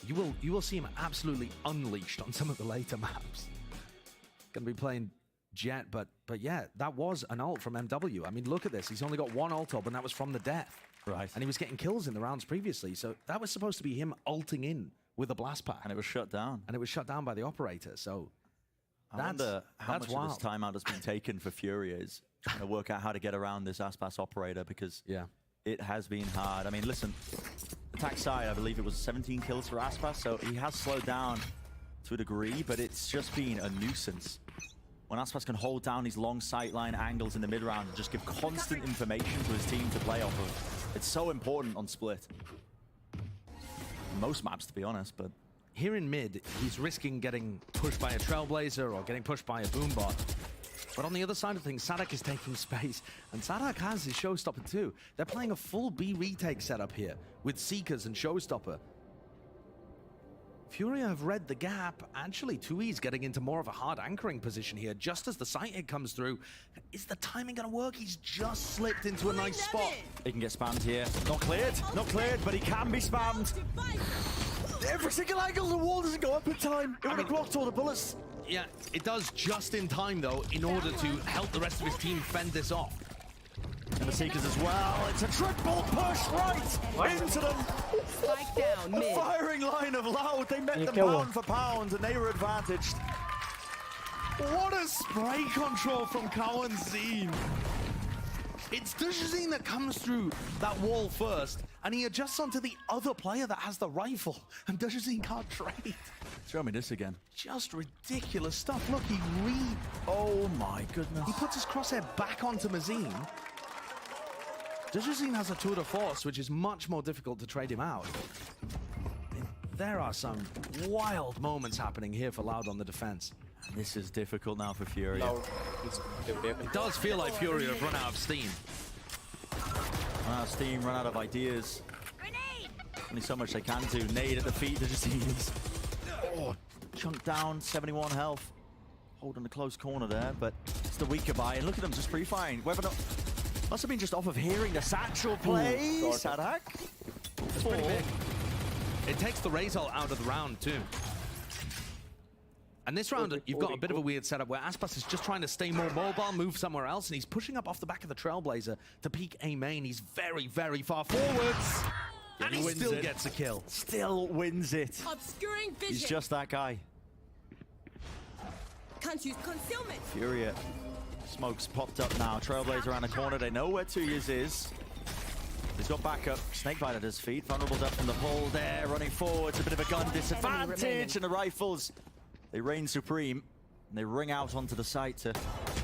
You will see him absolutely unleashed on some of the later maps. Going to be playing Jet, but yeah, that was an ult from MW. I mean, look at this. He's only got one ult up, and that was from the death. Right. And he was getting kills in the rounds previously, so that was supposed to be him ulting in with a blast pack. And it was shut down. And it was shut down by the operator, so... I wonder how much of this timeout has been taken for Furia is trying to work out how to get around this Aspas operator, because it has been hard. I mean, listen, attack side, I believe it was 17 kills for Aspas, so he has slowed down to a degree, but it's just been a nuisance. When Aspas can hold down these long sightline angles in the mid-round and just give constant information to his team to play off of, it's so important on Split. Most maps, to be honest, but... Here in mid, he's risking getting pushed by a Trailblazer or getting pushed by a Boombot. But on the other side of things, Sadak is taking space, and Sadak has his Showstopper too. They're playing a full B retake setup here with Seekers and Showstopper. Furia have read the gap. Actually, 2E's getting into more of a hard anchoring position here, just as the sight hit comes through. Is the timing gonna work? He's just slipped into a nice spot. He can get spammed here. Not cleared, but he can be spammed. Every single angle, the wall doesn't go up in time. It would have blocked all the bullets. Yeah, it does just in time, though, in order to help the rest of his team fend this off. And the Seekers as well. It's a triple push right into them. Spike down, mid. The firing line of Loud. They met them pound for pound, and they were advantaged. What a spray control from Cowan Zine. It's Dejazine that comes through that wall first, and he adjusts onto the other player that has the rifle, and Dejazine can't trade. Show me this again. Just ridiculous stuff. Look, he Oh my goodness. He puts his crosshair back onto Mazine. Dejazine has a tour de force, which is much more difficult to trade him out. There are some wild moments happening here for Loud on the defense. This is difficult now for Furia. It does feel like Furia have run out of steam. Run out of steam, run out of ideas. Only so much they can do. Nade at the feet, Dejazine. Oh, chunked down, 71 health. Holding the close corner there, but it's the weaker buy. And look at them just pre-firing. Whether or not... Must have been just off of hearing the satchel play. Sadak. It's pretty big. It takes the Razor out of the round, too. And this round, you've got a bit of a weird setup where Aspas is just trying to stay more mobile, move somewhere else, and he's pushing up off the back of the Trailblazer to peek A main. He's very, very far forwards. And he still gets a kill. Still wins it. Obscuring vision. He's just that guy. Can't use concealment. Furia. Smoke's popped up now. Trailblazer around the corner. They know where 2Years is. He's got backup. Snakebite at his feet. Vulnerable up from the pole there. Running forward. It's a bit of a gun disadvantage. And the rifles, they reign supreme. And they ring out onto the site to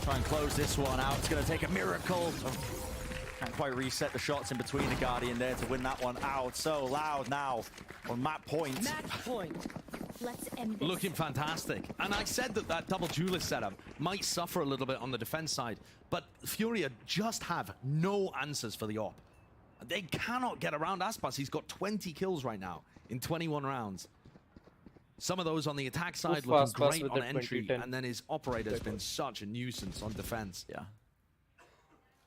try and close this one out. It's going to take a miracle of Can't quite reset the shots in between the Guardian there to win that one out. So Loud now on map point. Match point. Let's end this. Looking fantastic. And I said that that double duelist setup might suffer a little bit on the defense side, but Furia just have no answers for the op. They cannot get around Aspas. He's got 20 kills right now in 21 rounds. Some of those on the attack side looking great on entry, and then his operator's been such a nuisance on defense. Yeah.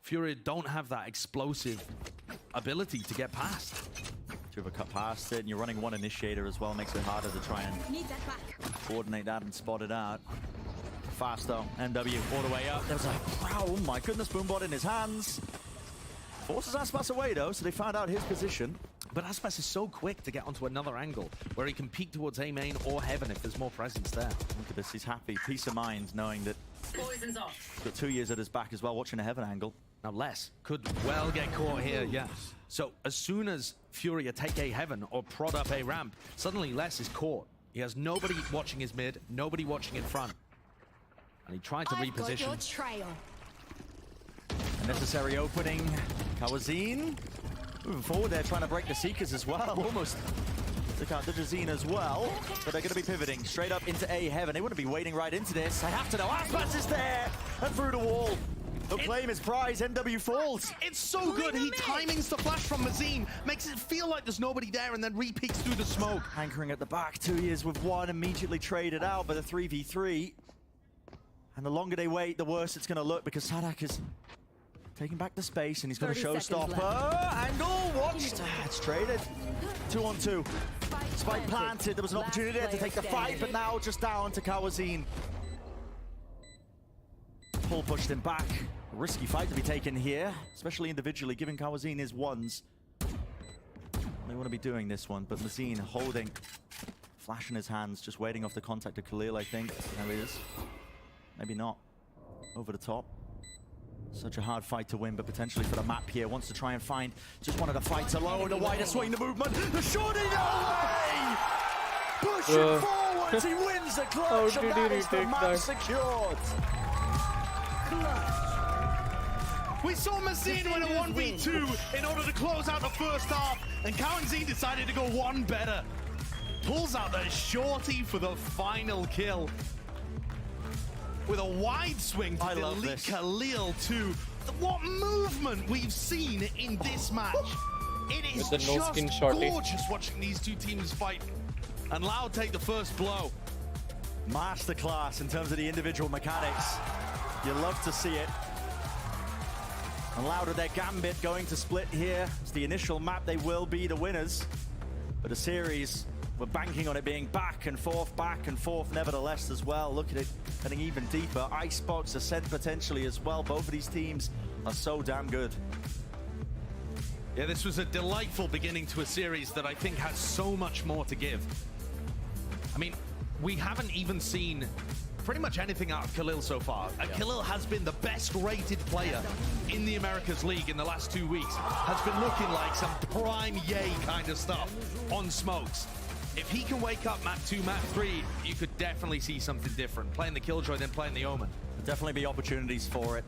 Furia don't have that explosive ability to get past. To have cut past it, and you're running one initiator as well, makes it harder to try and coordinate that and spot it out. Fast though, MW all the way up. There's a oh my goodness, Boombot in his hands. Forces Aspas away though, so they found out his position. But Aspas is so quick to get onto another angle where he can peek towards A main or heaven if there's more presence there. Look at this, he's happy. Peace of mind knowing that Poison's off. he's got 2 years at his back as well, watching a heaven angle. Now Les could well get caught here, yeah. So as soon as Furia take a heaven or prod up a ramp, suddenly Les is caught. He has nobody watching his mid, nobody watching in front. And he tried to reposition. Got your trail. A necessary opening. Kawazine moving forward there, trying to break the Seekers as well. Almost took out the Jazine as well, but they're going to be pivoting straight up into A heaven. They wouldn't be wading right into this. I have to know. Aspas is there and through the wall. The claim is prize. NW falls. It's so good. He timings the flash from Mazine, makes it feel like there's nobody there, and then re-peeks through the smoke. Anchoring at the back, 2 years with one, immediately traded out by the 3v3. And the longer they wait, the worse it's going to look, because Sadak is taking back the space, and he's got a showstopper. Angle watched. It's traded. 2-on-2. Spike planted. There was an opportunity there to take the fight, but now just down to Kawazine. Pull pushed him back. A risky fight to be taken here, especially individually, giving Kawazine his ones. They want to be doing this one, but Mazine holding flash in his hands, just waiting off the contact of Khalil, I think. There he is. Maybe not. Over the top. Such a hard fight to win, but potentially for the map here. Wants to try and find just one of the fights alone. The wider swing, the movement, the shooting away! Pushing forwards, he wins the clutch, and that is the map secured. We saw Mazine win a 1v2 in order to close out the first half, and Kawazine decided to go one better. Pulls out the shorty for the final kill. With a wide swing to delete Khalil too. What movement we've seen in this match. It is just gorgeous watching these two teams fight. And Loud take the first blow. Masterclass in terms of the individual mechanics. You love to see it. And Loud with their gambit going to split here. It's the initial map, they will be the winners. But the series, we're banking on it being back and forth nevertheless as well. Look at it getting even deeper. Icebox, Ascent potentially as well. Both of these teams are so damn good. Yeah, this was a delightful beginning to a series that I think has so much more to give. I mean, we haven't even seen pretty much anything out of Khalil so far. Khalil has been the best rated player in the Americas League in the last 2 weeks. Has been looking like some prime yay kind of stuff on smokes. If he can wake up map 2, map 3, you could definitely see something different. Playing the Killjoy, then playing the Omen. There'll definitely be opportunities for it.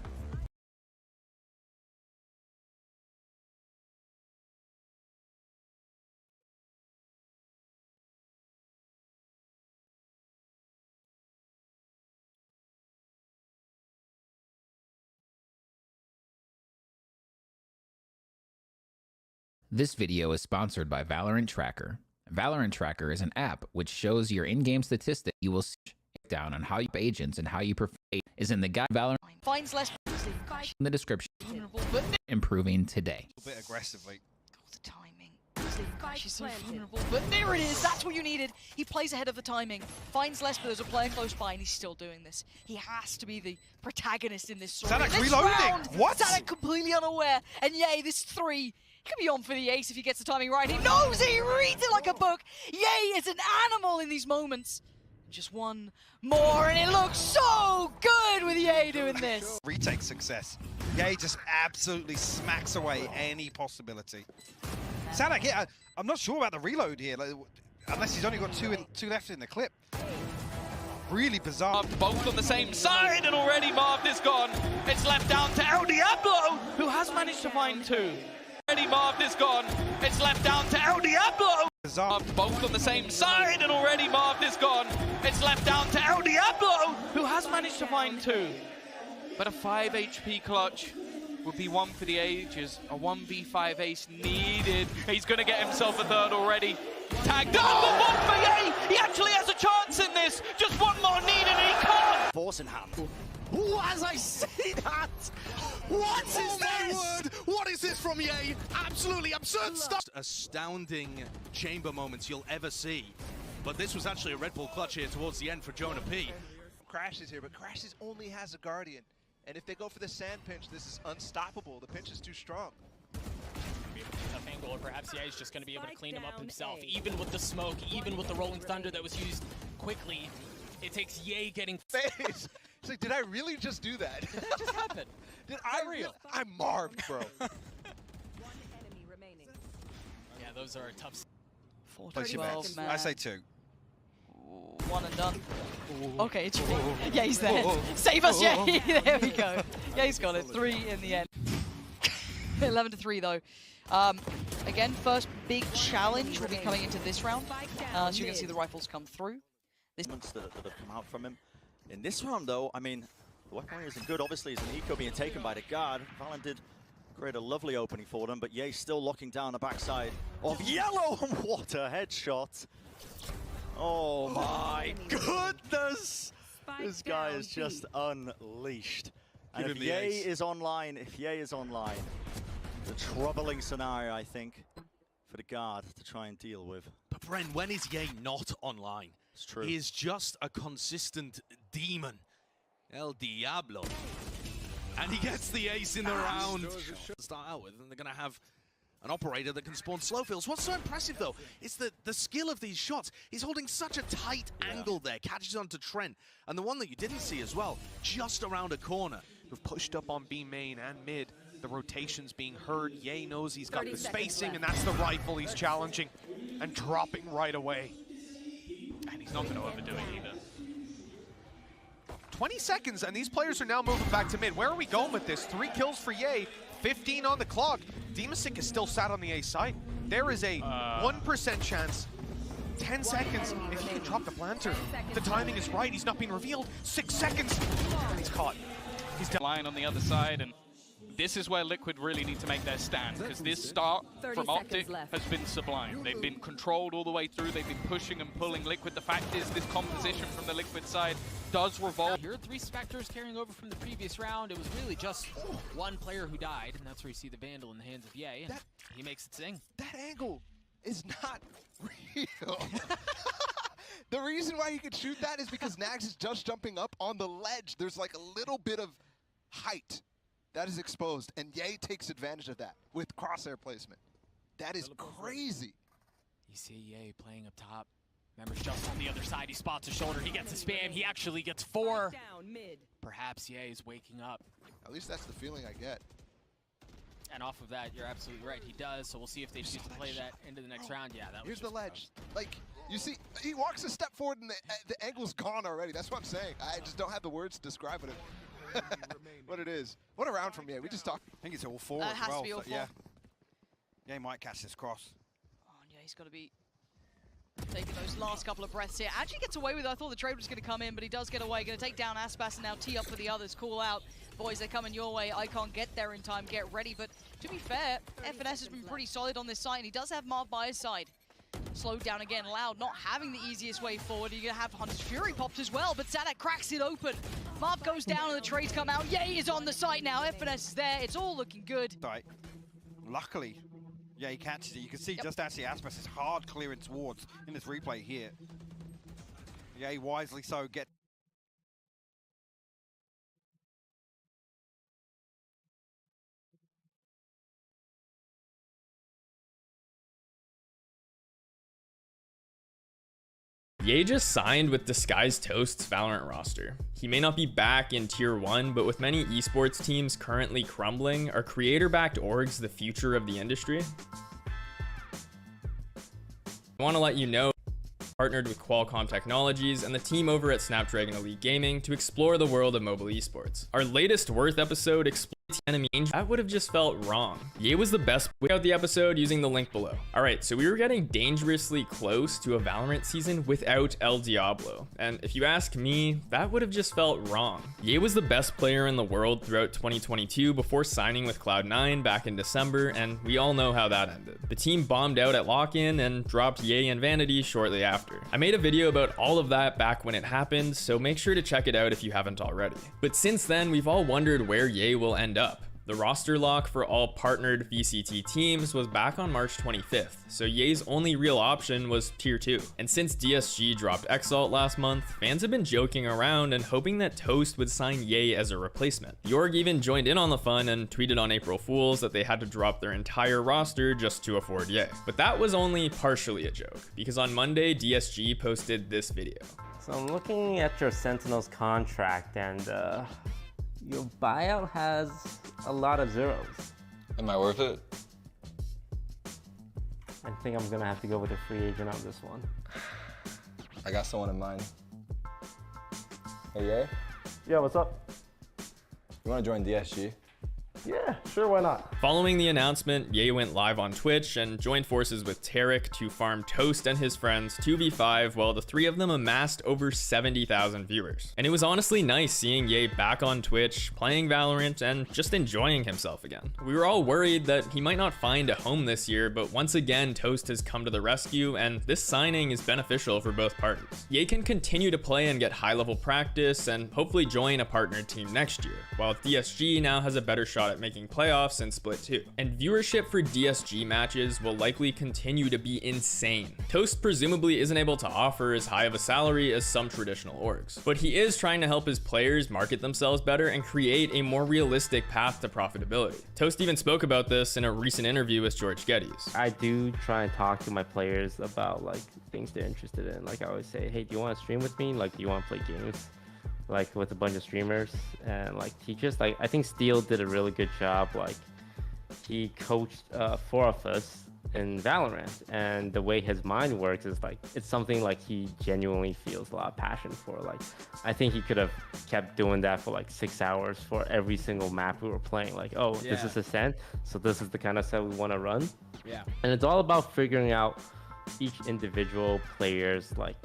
This video is sponsored by Valorant Tracker. Valorant Tracker is an app which shows your in-game statistics. You will see down on how you agents and how you perform is in the guide. Valorant Finds less in the description. Improving today. A bit aggressively. The timing. She's so vulnerable, but there it is. That's what you needed. He plays ahead of the timing, finds less, but there's a player close by, and he's still doing this. He has to be the protagonist in this story. Sadak reloading. What? Sadak completely unaware, and yay, this 3 could be on for the ace if he gets the timing right. He knows it. He reads it like a book. Yay is an animal in these moments. Just one more, and it looks so good with Ye doing this. Retake success. Ye just absolutely smacks away any possibility. Sadak, yeah, I'm not sure about the reload here, like, unless he's only got two left in the clip. really bizarre. Both on the same side, and already Marv is gone. It's left down to El Diablo, who has managed to find two. Already Marv is gone. It's left down to El Diablo. Bizarre. Both on the same side, and already Marv is gone. It's left down to El Diablo, who has managed to find two. But a 5 HP clutch would be one for the ages. A 1v5 ace needed. He's going to get himself a third already. Tagged up, but one for Ye! He actually has a chance in this. Just one more needed, and he can't. Force in hand. Ooh, as I see that, what is this? What is this from Ye? Absolutely absurd stuff. Astounding chamber moments you'll ever see. But this was actually a Red Bull clutch here towards the end for Jonah P. Crash is here, but Crashes only has a Guardian. And if they go for the sand pinch, this is unstoppable. The pinch is too strong. Tough angle, or perhaps Ye is just going to be able to clean him up himself. Even with the smoke, even with the rolling thunder that was used quickly, it takes Ye getting face. It's like, did I really just do that? Did that just happen? Did I really? I'm marved, bro. Yeah, those are tough. 12, man. I say 2. One and done. Okay, it's yeah, he's there. Save us, Ye! There we go. Yeah, he's got it. 3 in the end. 11-3 though. Again, first big challenge will be coming into this round. So you can see the rifles come through. That have come out from him. In this round, though, I mean, the weaponry isn't good. Obviously, it's an eco being taken by the guard. Valorant did create a lovely opening for them, but Ye still locking down the backside of Yellow. What a headshot! Oh my goodness! This guy is just unleashed. And if Ye is online, the troubling scenario, I think, for the guard to try and deal with. But Bren, when is Ye not online? It's true. He is just a consistent demon. El Diablo. And he gets the ace in the round to start out with, and they're going to have an operator that can spawn slow fills. What's so impressive, though, is the skill of these shots. He's holding such a tight angle there, catches onto Trent. And the one that you didn't see as well, just around a corner. Who've pushed up on B main and mid. The rotations being heard. Ye knows he's got the spacing, and that's the rifle he's challenging and dropping right away. And he's not going to overdo it either. 20 seconds, and these players are now moving back to mid. Where are we going with this? 3 kills for Ye, 15 on the clock. Demasik is still sat on the A side. There is a 1% chance. 10 seconds. If he can drop the planter, the timing is right. He's not being revealed. 6 seconds. He's caught. He's lying on the other side, and this is where Liquid really need to make their stand, because this start from Optic has been sublime. They've been controlled all the way through. They've been pushing and pulling Liquid. The fact is, this composition from the Liquid side does revolve. Here are 3 Spectres carrying over from the previous round. It was really just one player who died, and that's where you see the Vandal in the hands of Ye, and he makes it sing. That angle is not real. The reason why he could shoot that is because Nags is just jumping up on the ledge. There's like a little bit of height that is exposed, and Ye takes advantage of that with crosshair placement. That is crazy. You see Ye playing up top. Remember, just on the other side, he spots a shoulder. He gets a spam. He actually gets 4. Perhaps Ye is waking up. At least that's the feeling I get. And off of that, you're absolutely right. He does. So we'll see if they choose to play that into the next round. Yeah, that was Here's the ledge. Like, you see, he walks a step forward, and the angle's gone already. That's what I'm saying. I just don't have the words to describe it. What it is. What a round from Ye. We just talked. I think it's all 4 That as has well. to be all 4. Yeah. Ye might catch this cross. Oh, yeah, he's got to be taking those last couple of breaths here. Actually gets away with it. I thought the trade was going to come in, but he does get away. Going to take down Aspas and now tee up for the others. Call out. Boys, they're coming your way. I can't get there in time. Get ready. But to be fair, FNS has been pretty solid on this side, and he does have Marv by his side. Slowed down again. Loud not having the easiest way forward. You're going to have Hunter's Fury popped as well, but Sadak cracks it open. Marv goes down and the trades come out. Ye is on the site now. FNS is there. It's all looking good. Right. Luckily, Ye catches it. You can see just actually Aspas is hard clearing towards in this replay here. Ye wisely so get. Ye just signed with Disguised Toast's Valorant roster. He may not be back in Tier 1, but with many esports teams currently crumbling, are creator-backed orgs the future of the industry? I want to let you know partnered with Qualcomm Technologies and the team over at Snapdragon Elite Gaming to explore the world of mobile esports. Our latest Worth episode exploits enemy angel. That would have just felt wrong. Ye was the best way out the episode using the link below. Alright, so we were getting dangerously close to a Valorant season without El Diablo. And if you ask me, that would have just felt wrong. Ye was the best player in the world throughout 2022 before signing with Cloud9 back in December, and we all know how that ended. The team bombed out at lock-in and dropped Ye and Vanity shortly after. I made a video about all of that back when it happened, so make sure to check it out if you haven't already. But since then, we've all wondered where Ye will end up. The roster lock for all partnered VCT teams was back on March 25th, so Ye's only real option was Tier 2. And since DSG dropped Exalt last month, fans have been joking around and hoping that Toast would sign Ye as a replacement. The org even joined in on the fun and tweeted on April Fools that they had to drop their entire roster just to afford Ye. But that was only partially a joke, because on Monday, DSG posted this video. So I'm looking at your Sentinels contract and your buyout has a lot of zeros. Am I worth it? I think I'm gonna have to go with a free agent on this one. I got someone in mind. Hey, Ye? Yeah, what's up? You wanna join DSG? Yeah, sure, why not? Following the announcement, Ye went live on Twitch and joined forces with Tarek to farm Toast and his friends 2v5 while the three of them amassed over 70,000 viewers. And it was honestly nice seeing Ye back on Twitch, playing Valorant, and just enjoying himself again. We were all worried that he might not find a home this year, but once again, Toast has come to the rescue, and this signing is beneficial for both parties. Ye can continue to play and get high-level practice, and hopefully join a partnered team next year, while DSG now has a better shot at making playoffs in Split 2. And viewership for DSG matches will likely continue to be insane. Toast presumably isn't able to offer as high of a salary as some traditional orgs, but he is trying to help his players market themselves better and create a more realistic path to profitability. Toast even spoke about this in a recent interview with George Geddes. I do try and talk to my players about like things they're interested in. Like I always say, hey, do you want to stream with me? Like, do you want to play games? Like with a bunch of streamers and like teachers. Like I think Steel did a really good job. Like he coached 4 of us in Valorant, and the way his mind works is like it's something like he genuinely feels a lot of passion for. Like I think he could have kept doing that for like 6 hours for every single map we were playing. Like, oh, this is Ascent, so this is the kind of set we want to run. Yeah. And it's all about figuring out each individual player's like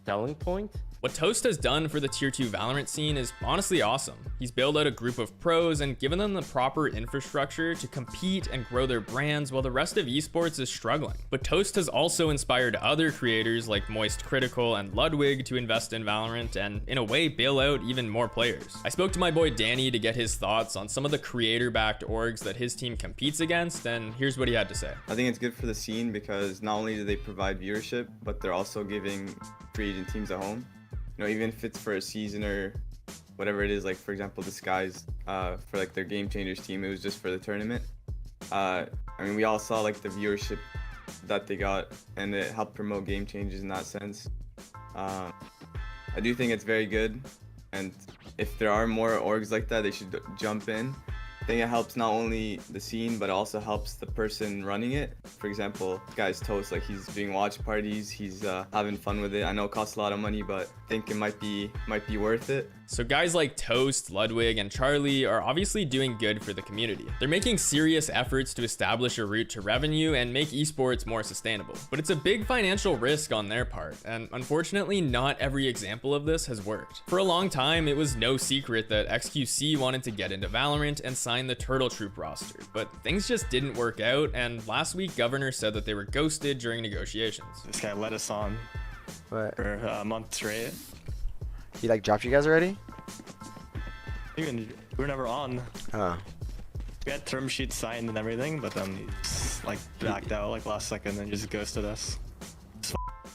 selling point. What Toast has done for the Tier 2 Valorant scene is honestly awesome. He's built out a group of pros and given them the proper infrastructure to compete and grow their brands while the rest of esports is struggling. But Toast has also inspired other creators like Moist Critical and Ludwig to invest in Valorant and, in a way, bail out even more players. I spoke to my boy Danny to get his thoughts on some of the creator-backed orgs that his team competes against, and here's what he had to say. I think it's good for the scene because not only do they provide viewership, but they're also giving free agent teams a home. You know, even if it's for a season or whatever it is, like for example, the Skies for like their Game Changers team, it was just for the tournament. I mean, we all saw like the viewership that they got, and it helped promote Game Changers in that sense. I do think it's very good, and if there are more orgs like that, they should jump in. I think it helps not only the scene, but it also helps the person running it. For example, this guy's Toast, like he's doing watch parties, he's having fun with it. I know it costs a lot of money, but I think it might be worth it. So guys like Toast, Ludwig, and Charlie are obviously doing good for the community. They're making serious efforts to establish a route to revenue and make esports more sustainable. But it's a big financial risk on their part, and unfortunately not every example of this has worked. For a long time, it was no secret that XQC wanted to get into Valorant and sign the Turtle Troop roster, but things just didn't work out, and last week Governor said that they were ghosted during negotiations. This guy led us on for a month straight. He like dropped you guys already? We were never on. Oh. We had term sheets signed and everything, but then he just, like backed out like last second and just ghosted us.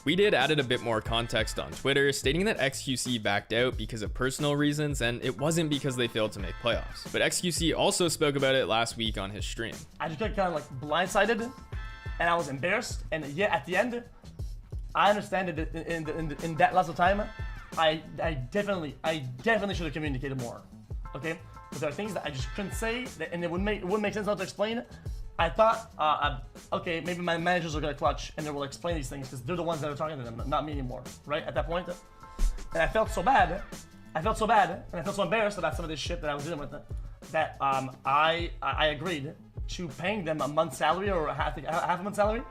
We did added a bit more context on Twitter, stating that XQC backed out because of personal reasons, and it wasn't because they failed to make playoffs. But XQC also spoke about it last week on his stream. I just got kind of like blindsided, and I was embarrassed. And yeah, at the end, I understand that in that last time, I definitely should have communicated more. Okay, but there are things that I just couldn't say, and it wouldn't make sense not to explain. I thought, okay, maybe my managers are gonna clutch and they will explain these things because they're the ones that are talking to them, not me anymore, right? At that point, and I felt so bad. I felt so bad, and I felt so embarrassed about some of this shit that I was dealing with. That I agreed to paying them a month's salary or half a month's salary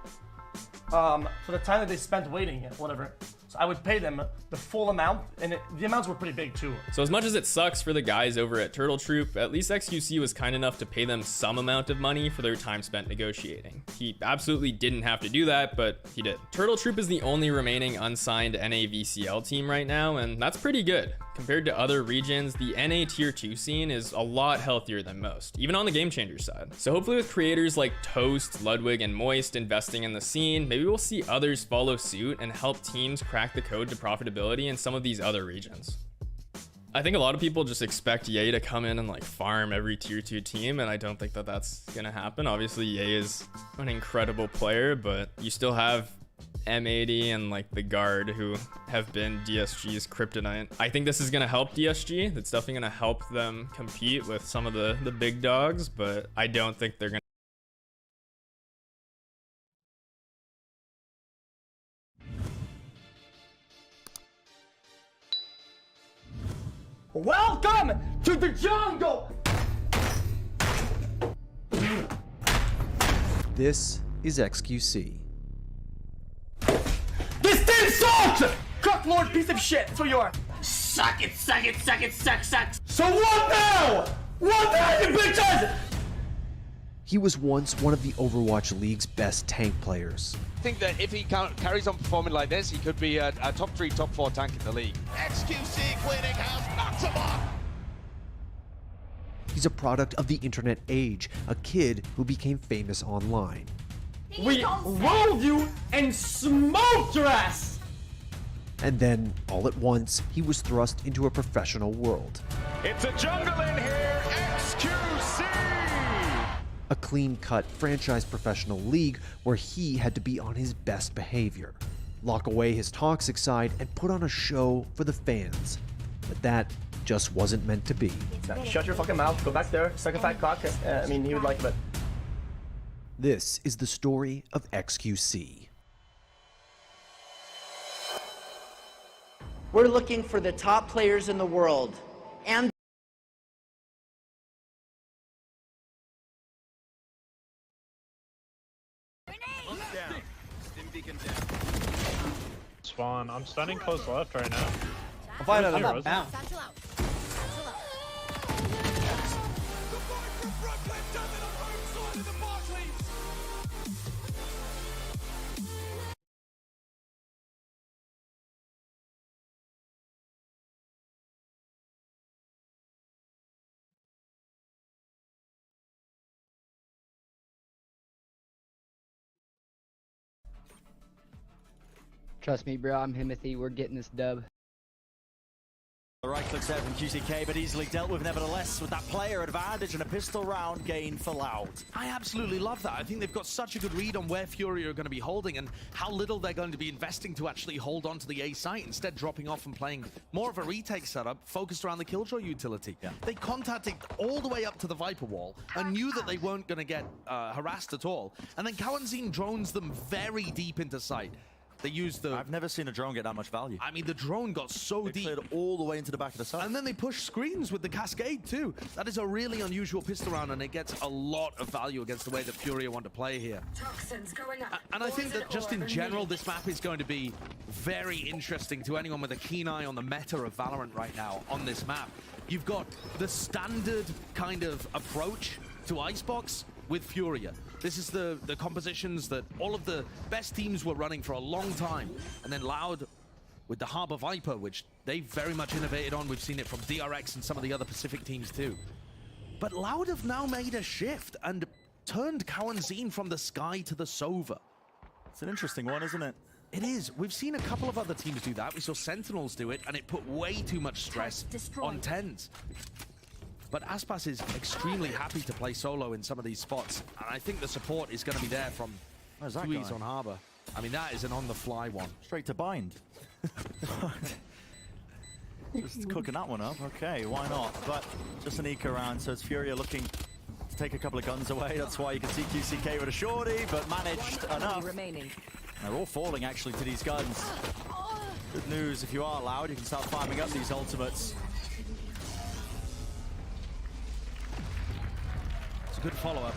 for the time that they spent waiting, whatever. So I would pay them the full amount, and the amounts were pretty big too. So as much as it sucks for the guys over at Turtle Troop, at least XQC was kind enough to pay them some amount of money for their time spent negotiating. He absolutely didn't have to do that, but he did. Turtle Troop is the only remaining unsigned NA VCL team right now, and that's pretty good. Compared to other regions, the NA Tier 2 scene is a lot healthier than most, even on the Game Changer side. So hopefully with creators like Toast, Ludwig, and Moist investing in the scene, maybe we'll see others follow suit and help teams crack the code to profitability in some of these other regions. I think a lot of people just expect Ye to come in and like farm every Tier 2 team, and I don't think that that's gonna happen. Obviously, Ye is an incredible player, but you still have M80 and like the guard who have been DSG's kryptonite. I think this is gonna help DSG. It's definitely gonna help them compete with some of the big dogs, but I don't think they're gonna. Welcome to the jungle! This is XQC. This team sucks! Cucklord piece of shit, that's what you are. Suck it, suck it, suck it, suck, suck. So what now? What now, you bitches? He was once one of the Overwatch League's best tank players. I think that if he carries on performing like this, he could be a top 3, top 4 tank in the league. XQC cleaning house, knocks him off. He's a product of the internet age, a kid who became famous online. We rolled you and smoked your ass! And then, all at once, he was thrust into a professional world. It's a jungle in here, XQC! A clean-cut franchise professional league where he had to be on his best behavior, lock away his toxic side, and put on a show for the fans. But that just wasn't meant to be. Now, shut your fucking mouth, go back there, suck a fat cock. I mean, he would like it, but... This is the story of XQC. We're looking for the top players in the world, and Spawn. I'm stunning close left right now. I'll find another bound. Trust me, bro. I'm Himothy. We're getting this dub. The right clicks there from QCK, but easily dealt with nevertheless with that player advantage and a pistol round gain for Loud. I absolutely love that. I think they've got such a good read on where Furia are going to be holding and how little they're going to be investing to actually hold on to the A site, instead dropping off and playing more of a retake setup focused around the Killjoy utility. Yeah. They contacted all the way up to the Viper wall and knew that they weren't going to get harassed at all. And then Kawanzin drones them very deep into sight. They used the... I've never seen a drone get that much value. I mean, the drone got so deep. Cleared all the way into the back of the site. And then they pushed screens with the Cascade too. That is a really unusual pistol round, and it gets a lot of value against the way that Furia want to play here. Toxins going up. And I think that just in general, this map is going to be very interesting to anyone with a keen eye on the meta of Valorant right now on this map. You've got the standard kind of approach to Icebox with Furia. This is the compositions that all of the best teams were running for a long time. And then Loud with the Harbor Viper, which they very much innovated on. We've seen it from DRX and some of the other Pacific teams too. But Loud have now made a shift and turned Kawanzin from the Sky to the Sova. It's an interesting one, isn't it? It is. We've seen a couple of other teams do that. We saw Sentinels do it, and it put way too much stress on Tens. But Aspas is extremely happy to play solo in some of these spots, and I think the support is going to be there from Hui's on Harbor. I mean, that is an on-the-fly one. Straight to bind. Just cooking that one up. Okay, why not? But just an eco round, so it's Furia looking to take a couple of guns away. That's why you can see QCK with a shorty, but managed enough. They're all falling actually to these guns. Good news, if you are Loud, you can start farming up these ultimates. It's a good follow-up.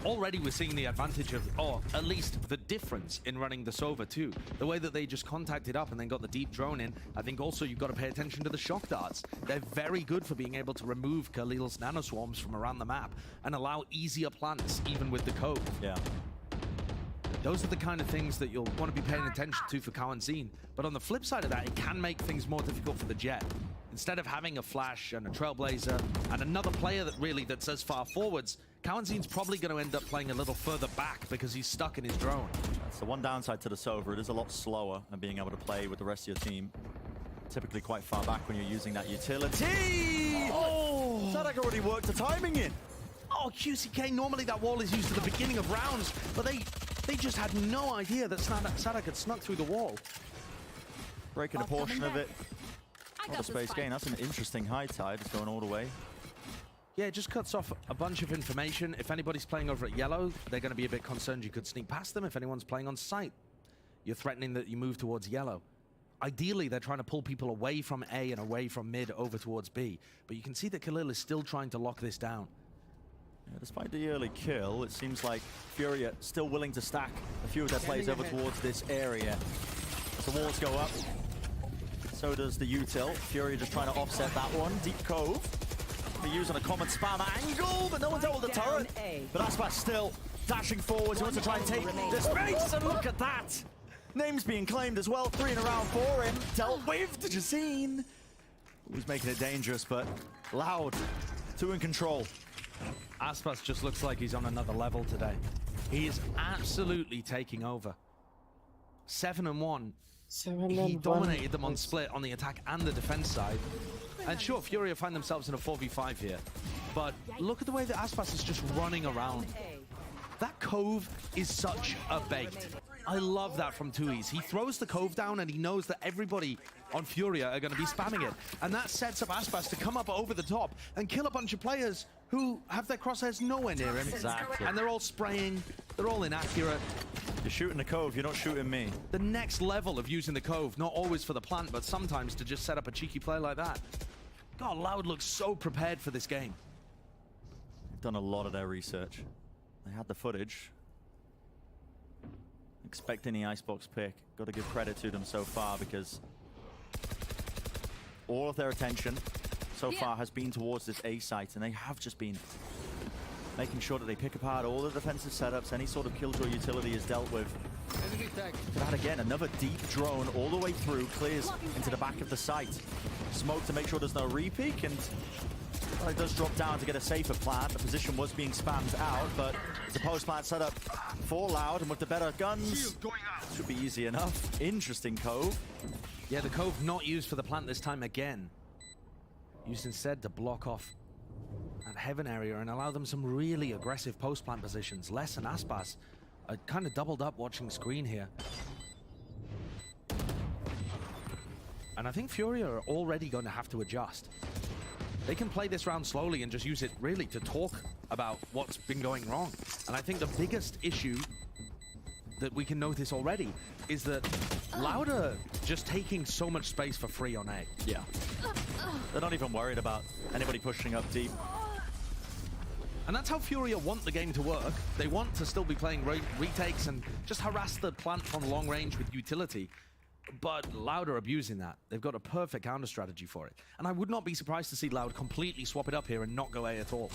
Already we're seeing the advantage of, or at least the difference in running the Sova too. The way that they just contacted up and then got the deep drone in. I think also you've got to pay attention to the shock darts. They're very good for being able to remove Khalil's nanoswarms from around the map and allow easier plants even with the code. Yeah. Those are the kind of things that you'll want to be paying attention to for Kawanzin. But on the flip side of that, it can make things more difficult for the Jet. Instead of having a Flash and a Trailblazer and another player that's as far forwards, Kawanzin's probably going to end up playing a little further back because he's stuck in his drone. That's the one downside to the Sova. It is a lot slower than being able to play with the rest of your team. Typically quite far back when you're using that utility. Oh! Sadak already worked the timing in. Oh, QCK, normally that wall is used at the beginning of rounds, but they just had no idea that Sadak had snuck through the wall. Breaking a portion of it. Not a space gain. That's an interesting high tide. It's going all the way. Yeah, it just cuts off a bunch of information. If anybody's playing over at yellow, they're going to be a bit concerned you could sneak past them. If anyone's playing on site, you're threatening that you move towards yellow. Ideally, they're trying to pull people away from A and away from mid over towards B. But you can see that Khalil is still trying to lock this down. Yeah, despite the early kill, it seems like Furia still willing to stack a few of their players over towards this area. As the walls go up, so does the util. Furia just trying to offset that one. Deep Cove. They're using a common spam angle, but no one's able to turret. But Aspas still dashing forwards. He wants to try and take the space, and look at that. Names being claimed as well. 3 in a round for him. Dealt with to Jacine. Who's making it dangerous, but Loud, 2 in control. Aspas just looks like he's on another level today. He is absolutely taking over. 7-1. He dominated them on split on the attack and the defense side. And sure, Furia find themselves in a 4v5 here. But look at the way that Aspas is just running around. That Cove is such a bait. I love that from Tui's. He throws the Cove down and he knows that everybody on Furia are going to be spamming it. And that sets up Aspas to come up over the top and kill a bunch of players who have their crosshairs nowhere near him. Exactly. And they're all spraying, they're all inaccurate. You're shooting the Cove, you're not shooting me. The next level of using the Cove, not always for the plant, but sometimes to just set up a cheeky play like that. God, Loud looks so prepared for this game. They've done a lot of their research. They had the footage. Expecting the Icebox pick. Got to give credit to them so far because all of their attention so far has been towards this A site, and they have just been making sure that they pick apart all the defensive setups. Any sort of killjoy utility is dealt with. That again, another deep drone all the way through, clears into the back of the site. Smoke to make sure there's no repeak, and well, it does drop down to get a safer plant. The position was being spammed out, but the post plant set up for Loud, and with the better guns, should be easy enough. Interesting Cove. Yeah, the Cove not used for the plant this time again. Used instead to block off that heaven area and allow them some really aggressive post plant positions. Les and Aspas are kind of doubled up watching screen here. And I think Furia are already going to have to adjust. They can play this round slowly and just use it really to talk about what's been going wrong. And I think the biggest issue that we can notice already is that Loud are just taking so much space for free on A. Yeah. They're not even worried about anybody pushing up deep. And that's how Furia want the game to work. They want to still be playing retakes and just harass the plant from long range with utility. But Loud are abusing that. They've got a perfect counter strategy for it. And I would not be surprised to see Loud completely swap it up here and not go A at all.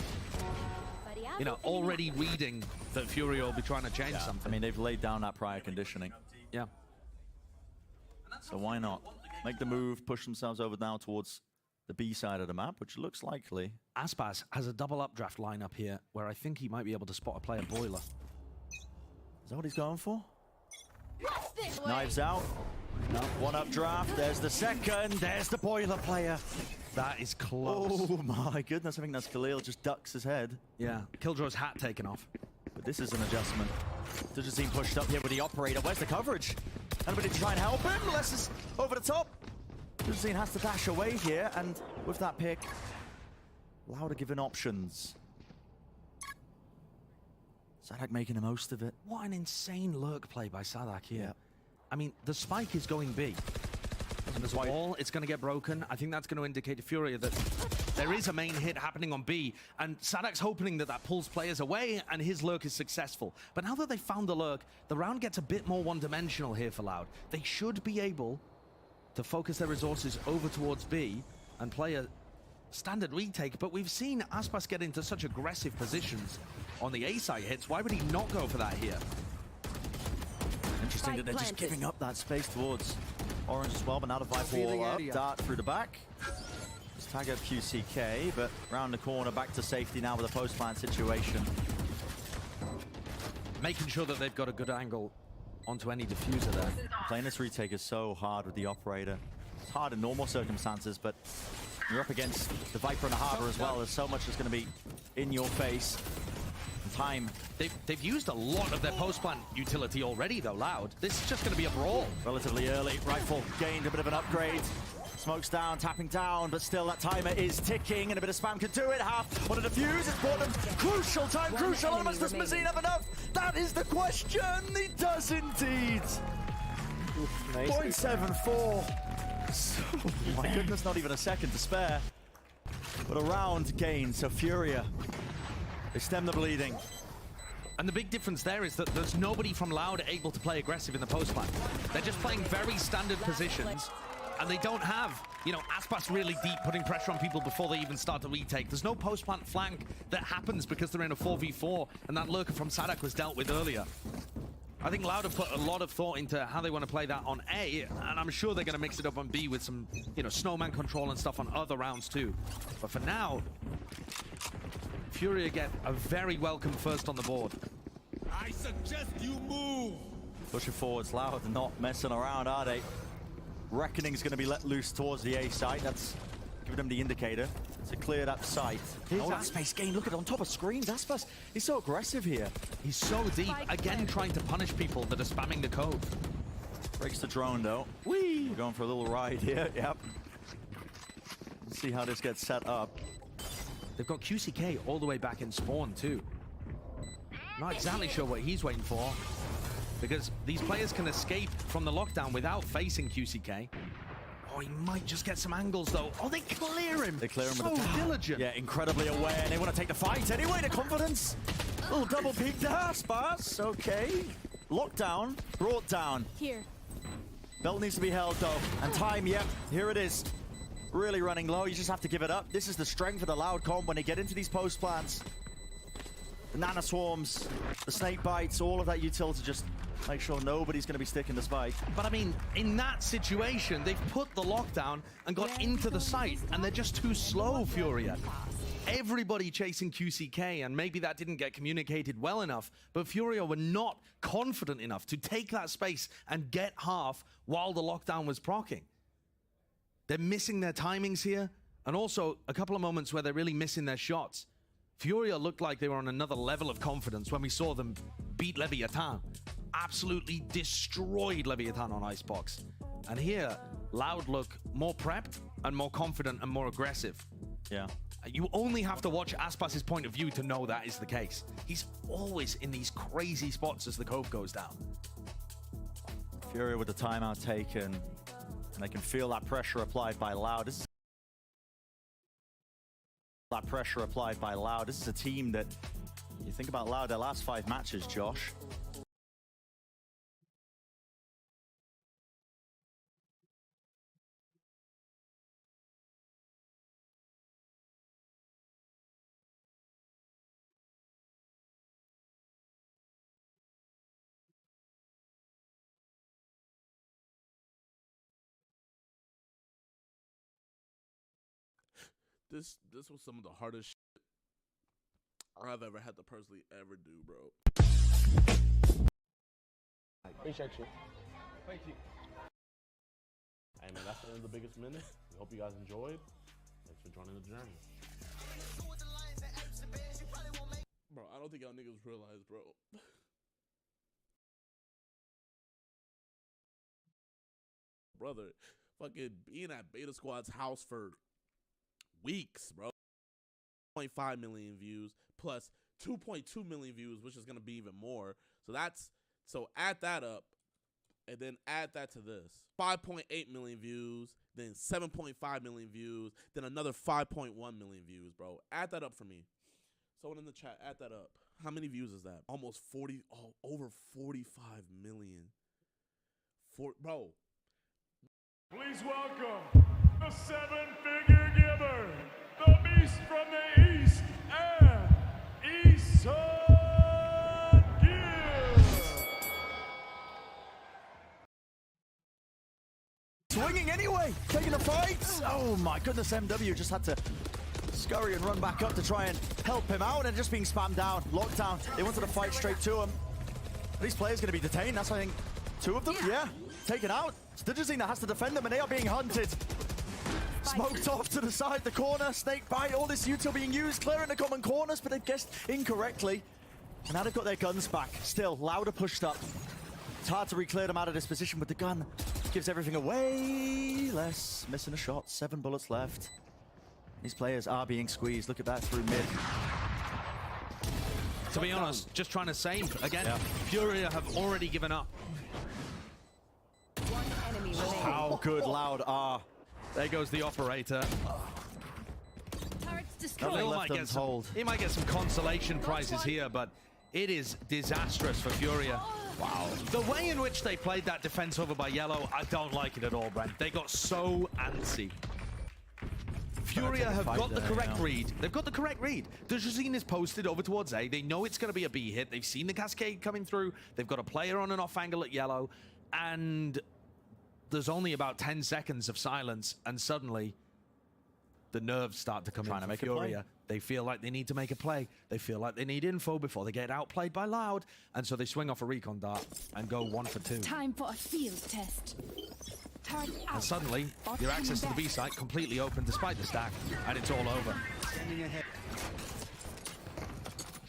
You know, already reading that Furia will be trying to change something. I mean, they've laid down that prior conditioning. Yeah. So why not? Make the move, push themselves over now towards the B side of the map, which looks likely. Aspas has a double updraft lineup here where I think he might be able to spot a player boiler. Is that what he's going for? Knives out. No, one updraft. There's the second. There's the boiler player. That is close. Oh my goodness. I think that's Khalil. Just ducks his head. Yeah. Killjoy's hat taken off. But this is an adjustment. Dujazine pushed up here with the operator. Where's the coverage? Anybody to try and help him? Les is over the top. Dujazine has to dash away here. And with that pick, Loud are given options. Sadak making the most of it. What an insane lurk play by Sadak here. I mean, the spike is going B. And there's a wall, it's going to get broken. I think that's going to indicate to Furia that there is a main hit happening on B, and Sadak's hoping that that pulls players away and his lurk is successful. But now that they found the lurk, the round gets a bit more one-dimensional here for Loud. They should be able to focus their resources over towards B and play a standard retake, but we've seen Aspas get into such aggressive positions on the A side hits. Why would he not go for that here? Interesting that they're just giving up that space towards Orange as well, but now the Viper wall up, dart through the back. Just tag up QCK, but round the corner, back to safety now with a post-plant situation. Making sure that they've got a good angle onto any diffuser there. Playing this retake is so hard with the operator. It's hard in normal circumstances, but you're up against the Viper and the Harbor as well. There's so much that's going to be in your face. Time. They've used a lot of their post-plant utility already, though, Loud. This is just going to be a brawl. Relatively early. Rifle gained a bit of an upgrade. Smokes down, tapping down, but still that timer is ticking, and a bit of spam can do it. Half on a defuse, it's bought them. Crucial time, crucial. Almost does Mazine have enough? That is the question. He does indeed. Nice. 0.74. So, my goodness, not even a second to spare. But a round gain, so Furia. They stem the bleeding. And the big difference there is that there's nobody from Loud able to play aggressive in the post-plant. They're just playing very standard positions, and they don't have, you know, Aspas really deep, putting pressure on people before they even start to retake. There's no post-plant flank that happens because they're in a 4v4, and that lurker from Sadak was dealt with earlier. I think Loud have put a lot of thought into how they want to play that on A, and I'm sure they're going to mix it up on B with some, you know, snowman control and stuff on other rounds too. But for now, Furia get a very welcome first on the board. I suggest you move. Pushing forwards, Loud, not messing around, are they? Reckoning's going to be let loose towards the A site. That's giving them the indicator to clear that site. Oh, that space gain. Look at it on top of screens. Aspas, he's so aggressive here. He's so deep. Again, trying to punish people that are spamming the code. Breaks the drone, though. Whee! We're going for a little ride here. Yep. Let's see how this gets set up. They've got QCK all the way back in spawn, too. Not exactly sure what he's waiting for, because these players can escape from the lockdown without facing QCK. Oh, he might just get some angles, though. Oh, they clear him. They clear him so with a diligent. Yeah, incredibly aware. They want to take the fight anyway. The confidence. Little double peek there, Spas. Okay. Lockdown. Brought down. Here. Belt needs to be held, though. And time, yep. Here it is. Really running low. You just have to give it up. This is the strength of the Loud comp when they get into these post plants. The Nana Swarms, the Snake Bites, all of that utility just make sure nobody's going to be sticking the spike. But I mean, in that situation, they've put the lockdown and got into the site, and they're just too slow, Furia. Everybody chasing QCK, and maybe that didn't get communicated well enough, but Furia were not confident enough to take that space and get half while the lockdown was proccing. They're missing their timings here, and also a couple of moments where they're really missing their shots. Furia looked like they were on another level of confidence when we saw them beat Leviathan. Absolutely destroyed Leviathan on Icebox. And here, Loud look more prepped and more confident and more aggressive. Yeah. You only have to watch Aspas's point of view to know that is the case. He's always in these crazy spots as the cove goes down. Furia with the timeout taken, and they can feel that pressure applied by Loud. This is a team that, you think about Loud, their last 5 matches, Josh. This was some of the hardest shit I've ever had to personally ever do, bro. Appreciate you. Thank you. Hey man, that's the end of the biggest minute. We hope you guys enjoyed. Thanks for joining the journey. Bro, I don't think y'all niggas realize, bro. Brother, fucking being at Beta Squad's house for weeks, bro. 0.5 million views plus 2.2 million views, which is gonna be even more. So add that up, and then add that to this. 5.8 million views, then 7.5 million views, then another 5.1 million views, bro. Add that up for me. Someone in the chat, add that up. How many views is that? Almost 40, over 45 million. Bro. Please welcome the seven-figure giver, the beast from the east, and Acer. Swinging anyway, taking the fight. Oh my goodness, MW just had to scurry and run back up to try and help him out, and just being spammed down. Lockdown, they wanted to fight straight to him. These players going to be detained. That's, I think, 2 of them, yeah. Taken out. Stidgezina has to defend them, and they are being hunted. Smoked off to the side, the corner, snake bite, all this util being used, clearing the common corners, but they guessed incorrectly. And now they've got their guns back. Still, Louder pushed up. It's hard to re-clear them out of this position with the gun. Gives everything away. Less, missing a shot, 7 bullets left. These players are being squeezed. Look at that through mid. To be honest, just trying to save. Again, Furia have already given up. How good Loud are. There goes the operator. He might get some consolation prizes here, but it is disastrous for Furia. Wow. The way in which they played that defense over by Yellow, I don't like it at all, Brent. They got so antsy. Furia have got the correct read. They've got the correct read. Dejazine is posted over towards A. They know it's going to be a B hit. They've seen the cascade coming through. They've got a player on an off angle at Yellow. And there's only about 10 seconds of silence, and suddenly the nerves start to come in for Furia. They feel like they need to make a play. They feel like they need info before they get outplayed by Loud, and so they swing off a recon dart and go 1 for 2. Time for a field test. And suddenly, your access to the B site completely open despite the stack, and it's all over.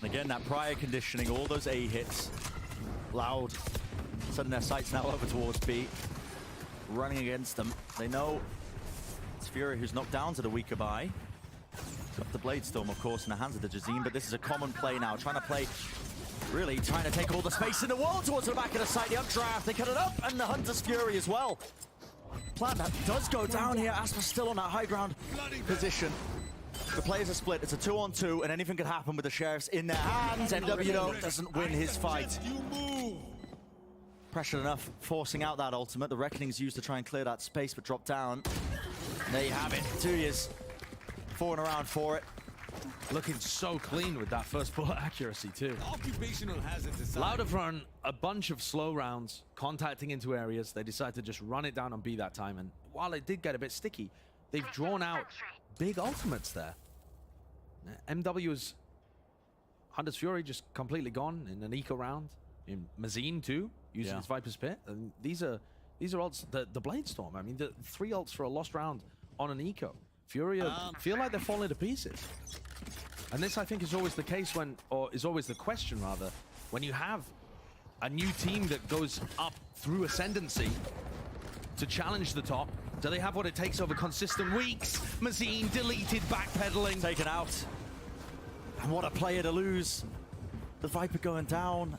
And again, that prior conditioning, all those A hits. Loud, suddenly their sights now over towards B. Running against them. They know it's Furia who's knocked down to the weaker buy. Got the Blade Storm, of course, in the hands of the Jazine, but this is a common play now. Trying to take all the space in the world towards the back of the site. The updraft, they cut it up, and the Hunter's Fury as well. Plan that does go down here. Aspa's still on that high ground position. The players are split. It's a 2-on-2, and anything could happen with the Sheriffs in their hands. MW doesn't win his fight. Pressured enough, forcing out that ultimate. The Reckoning's used to try and clear that space, but dropped down. And there you have it. 2 years. 4 around for it. Looking so clean with that first bullet accuracy, too. Loud have run a bunch of slow rounds, contacting into areas. They decided to just run it down on B that time. And while it did get a bit sticky, they've drawn out big ultimates there. MW's Hunter's Fury just completely gone in an eco round. In Mazine, too, using his Viper's Pit. And these are ults, the Blade Storm. I mean, the 3 ults for a lost round on an eco. Furia feel like they're falling to pieces. And this, I think, is always the case is always the question, rather, when you have a new team that goes up through Ascendancy to challenge the top. Do they have what it takes over consistent weeks? Mazine deleted, backpedaling. Taken out. And what a player to lose. The Viper going down.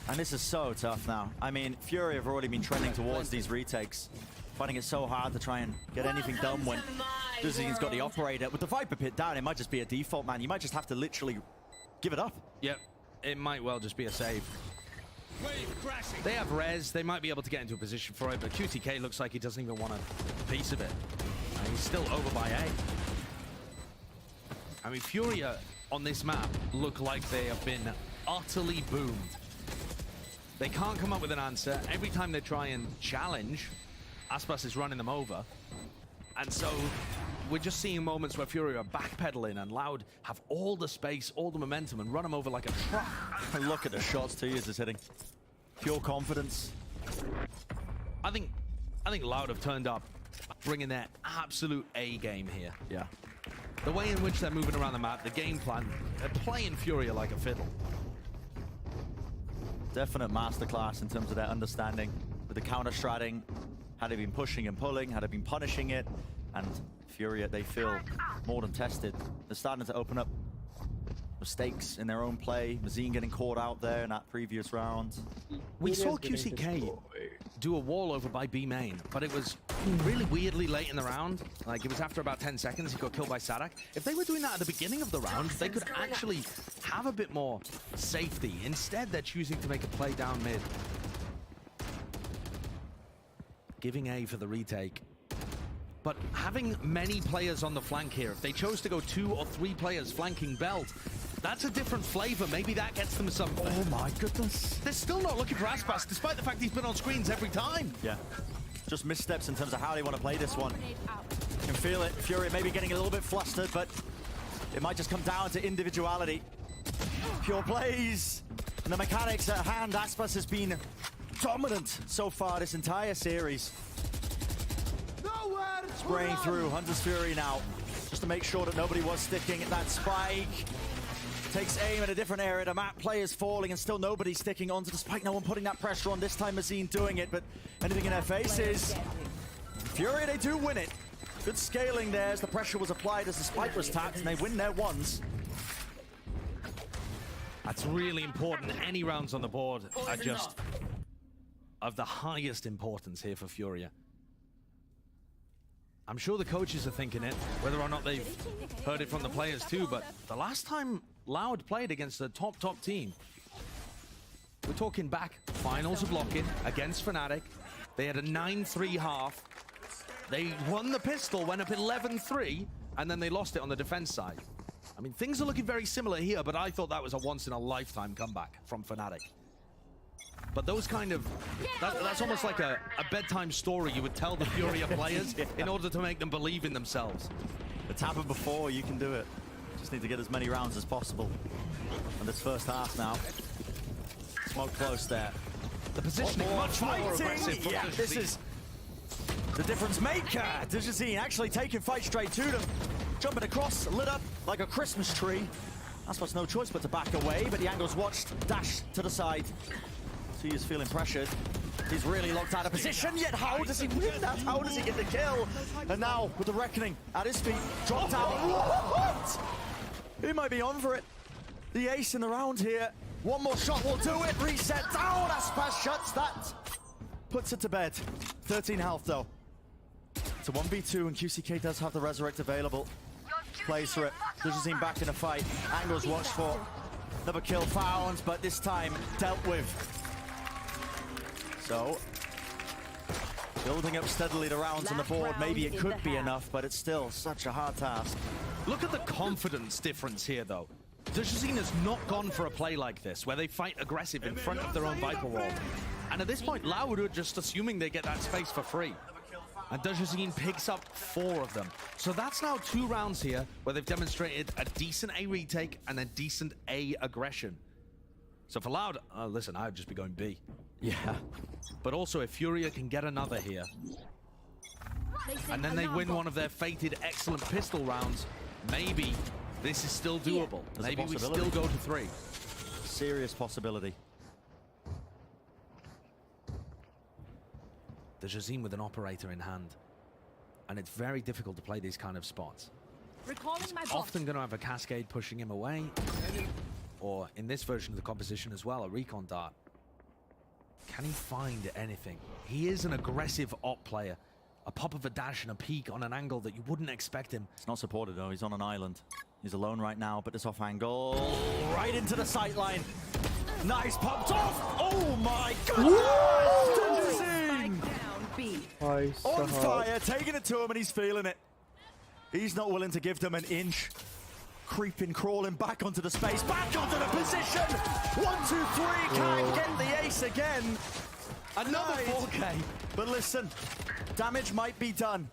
And this is so tough now. I mean, Fury have already been trending towards these retakes. Finding it so hard to try and get anything done when Duzine's got the operator. With the Viper Pit down, it might just be a default, man. You might just have to literally give it up. Yep, it might well just be a save. They have res, they might be able to get into a position for it, but QTK looks like he doesn't even want a piece of it. And he's still over by A. I mean, Furia on this map look like they have been utterly boomed. They can't come up with an answer. Every time they try and challenge, Aspas is running them over. And so we're just seeing moments where Fury are backpedaling and Loud have all the space, all the momentum, and run them over like a truck. And look at the shots 2 years is hitting. Pure confidence. I think Loud have turned up, bringing their absolute A game here. Yeah. The way in which they're moving around the map, the game plan, they're playing Furia like a fiddle. Definite masterclass in terms of their understanding with the counter-stratting. Had they been pushing and pulling, had they been punishing it, And Furia, they feel more than tested. They're starting to open up mistakes in their own play. Mazine getting caught out there in that previous round. We saw QCK do a wall over by B main, but it was really weirdly late in the round. Like, it was after about 10 seconds, he got killed by Sadak. If they were doing that at the beginning of the round, they could actually have a bit more safety. Instead, they're choosing to make a play down mid. Giving A for the retake. But having many players on the flank here, if they chose to go 2 or 3 players flanking Belt, that's a different flavor. Maybe that gets them some... Oh my goodness. They're still not looking for Aspas, despite the fact he's been on screens every time. Yeah. Just missteps in terms of how they want to play this one. You can feel it. Furia maybe getting a little bit flustered, but it might just come down to individuality. Pure plays. And the mechanics at hand. Aspas has been dominant so far this entire series. Spraying through Hunter's Fury now, just to make sure that nobody was sticking at that spike. Takes aim in a different area. The map players falling and still nobody sticking onto the spike. No one putting that pressure on. This time Mazine doing it, but anything in their faces. Fury, they do win it. Good scaling there as the pressure was applied as the spike was tapped, and they win their ones. That's really important. Any rounds on the board are just of the highest importance here for Furia. I'm sure the coaches are thinking it, whether or not they've heard it from the players too, but the last time Loud played against a top team, we're talking back finals of lock-in against Fnatic. They had a 9-3 half. They won the pistol, went up 11-3, and then they lost it on the defense side. I mean, things are looking very similar here, but I thought that was a once-in-a-lifetime comeback from Fnatic. But those kind of... That's almost like a bedtime story you would tell the Furia players in order to make them believe in themselves. It's happened before, you can do it. Just need to get as many rounds as possible. And this first half now. Smoke close there. The positioning much more aggressive. Yeah, this is the difference maker. Dajazine actually taking fight straight to them. Jumping across, lit up like a Christmas tree. That's what's no choice but to back away, but the angle's watched. Dash to the side. He is feeling pressured. He's really locked out of position, yet how does he win that? How does he get the kill? And now, with the Reckoning at his feet, dropped out. What? He might be on for it. The ace in the round here. One more shot will do it. Reset down. Aspas shuts that. Puts it to bed. 13 health, though. It's a 1v2, and QCK does have the Resurrect available. Plays for it. Dajazine back in the fight. Angles watched for. Another kill found, but this time dealt with. So, building up steadily the rounds on the board. Maybe it could be enough, but it's still such a hard task. Look at the confidence difference here, though. Dajazine has not gone for a play like this, where they fight aggressive in front of their own Viper wall. And at this point, Loud are just assuming they get that space for free. And Dajazine picks up 4 of them. So that's now 2 rounds here, where they've demonstrated a decent A retake and a decent A aggression. So for Loud, listen, I'd just be going B. Yeah. But also, if Furia can get another here, and then they win one of their fated excellent pistol rounds, maybe this is still doable. Maybe we still go to 3. Serious possibility. Dajazine with an operator in hand. And it's very difficult to play these kind of spots. He's often going to have a cascade pushing him away. Or, in this version of the composition as well, a recon dart. Can he find anything? He is an aggressive op player. A pop of a dash and a peek on an angle that you wouldn't expect him. It's not supported though, he's on an island. He's alone right now, but this off angle. Right into the sight line. Nice, popped off! Oh my goodness! On fire, taking it to him and he's feeling it. He's not willing to give them an inch. Creeping, crawling back onto the space, back onto the position! 1, 2, 3, can't get the ace again. Another 4K. But listen, damage might be done.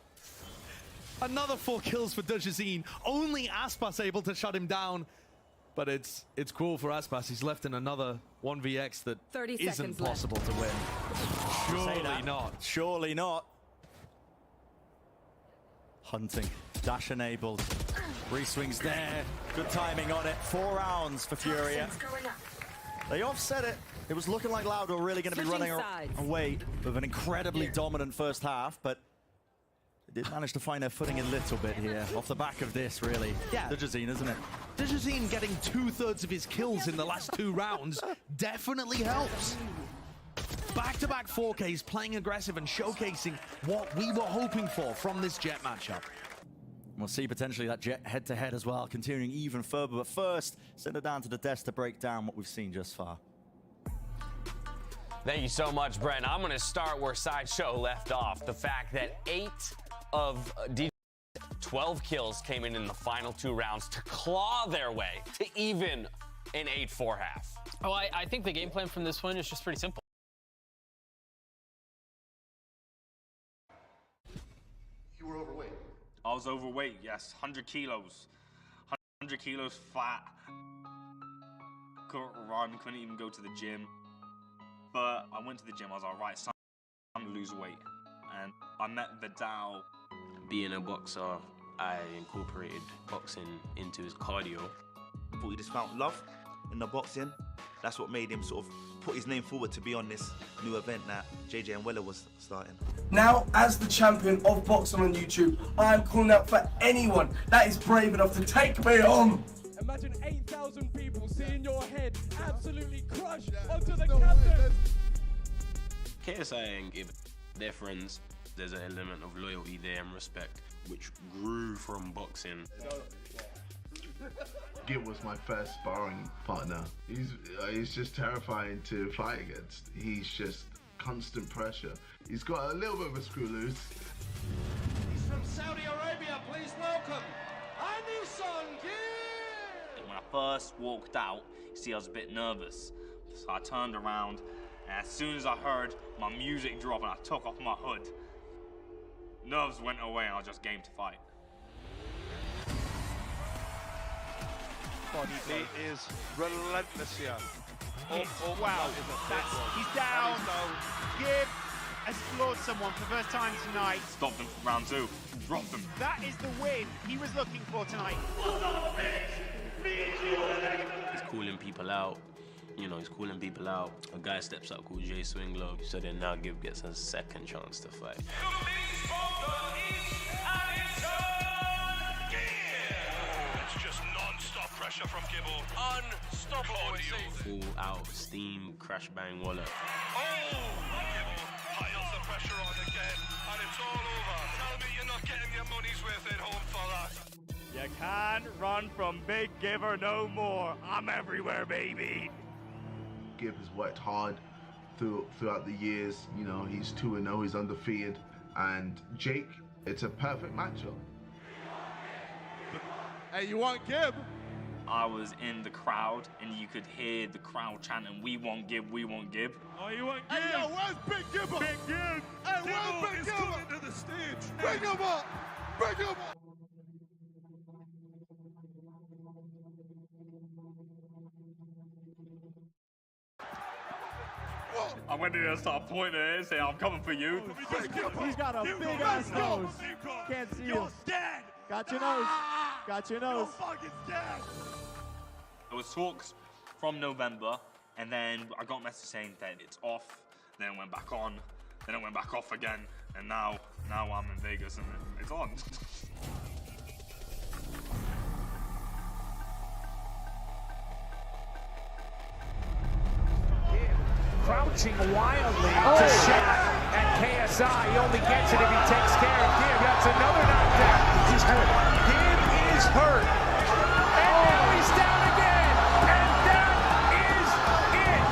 Another 4 kills for Dajazine. Only Aspas able to shut him down. But it's cruel for Aspas. He's left in another 1vx that isn't possible to win. Surely not. Surely not. Hunting. Dash enabled. Re-swings there. Good timing on it. 4 rounds for Furia. They offset it. It was looking like Loud were really going to be running away with an incredibly dominant first half, but did manage to find their footing a little bit here, off the back of this, really. Yeah. Digizine, isn't it? Digizine getting 2/3 of his kills in the last 2 rounds definitely helps. Back-to-back 4Ks, playing aggressive and showcasing what we were hoping for from this Jet matchup. We'll see potentially that Jet head-to-head as well, continuing even further. But first, send it down to the desk to break down what we've seen just far. Thank you so much, Brent. I'm going to start where Sideshow left off. The fact that 8 of DJ's 12 kills came in the final 2 rounds to claw their way to even an 8-4 half. Oh, I think the game plan from this one is just pretty simple. You were overweight. I was overweight, yes. 100 kilos. 100 kilos fat. Couldn't run, couldn't even go to the gym. But I went to the gym, I was like, right, it's time to lose weight. And I met Vidal. Being a boxer, I incorporated boxing into his cardio. I thought he just found love in the boxing. That's what made him sort of put his name forward to be on this new event that JJ and Weller was starting. Now, as the champion of boxing on YouTube, I am calling out for anyone that is brave enough to take me on. Imagine 8,000 people seeing your head absolutely crushed onto the canvas. KSI and Gib, they're friends. There's an element of loyalty there and respect, which grew from boxing. Gib was my first sparring partner. He's just terrifying to fight against. He's just constant pressure. He's got a little bit of a screw loose. He's from Saudi Arabia, please welcome Anison Gib. When I first walked out, you see, I was a bit nervous. So I turned around, and as soon as I heard my music drop and I took off my hood, nerves went away and I was just game to fight. He is relentless here. Oh wow, he's down. Gib has floored someone for the first time tonight. Stopped them from round 2, dropped them. That is the win he was looking for tonight. He's calling people out. You know, he's calling people out. A guy steps up called Jay Swinglove, so then now Gib gets a second chance to fight. It's just non-stop pressure from Gibble. Unstoppable. Full out steam, crash bang wallet. Oh! Gibble piles the pressure on again, and it's all over. Tell me you're not getting your money's worth at home for that. You can't run from Big Giver no more. I'm everywhere, baby. Gib has worked hard throughout the years. You know, he's 2-0, he's undefeated. And Jake, it's a perfect matchup. Hey, you want Gib? I was in the crowd, and you could hear the crowd chanting, "We want Gib, we want Gib." Oh, you want Gib? Hey, yo, where's Big Gibber? Big Gib! Hey, where's Big Gibber? Coming to the stage. Bring him up! Bring him up! I went in there and started pointing at it, saying, "I'm coming for you." He's got a big ass nose. Can't see you. Dead. Got your nose. Got your nose. You're fucking dead. There was talks from November, and then I got a message saying that it's off. Then it went back on. Then it went back off again, and now I'm in Vegas and it's on. Crouching wildly to shot at KSI. He only gets it if he takes care of Gib. That's another knockdown. He's hurt. Gib is hurt. And now he's down again. And that is it.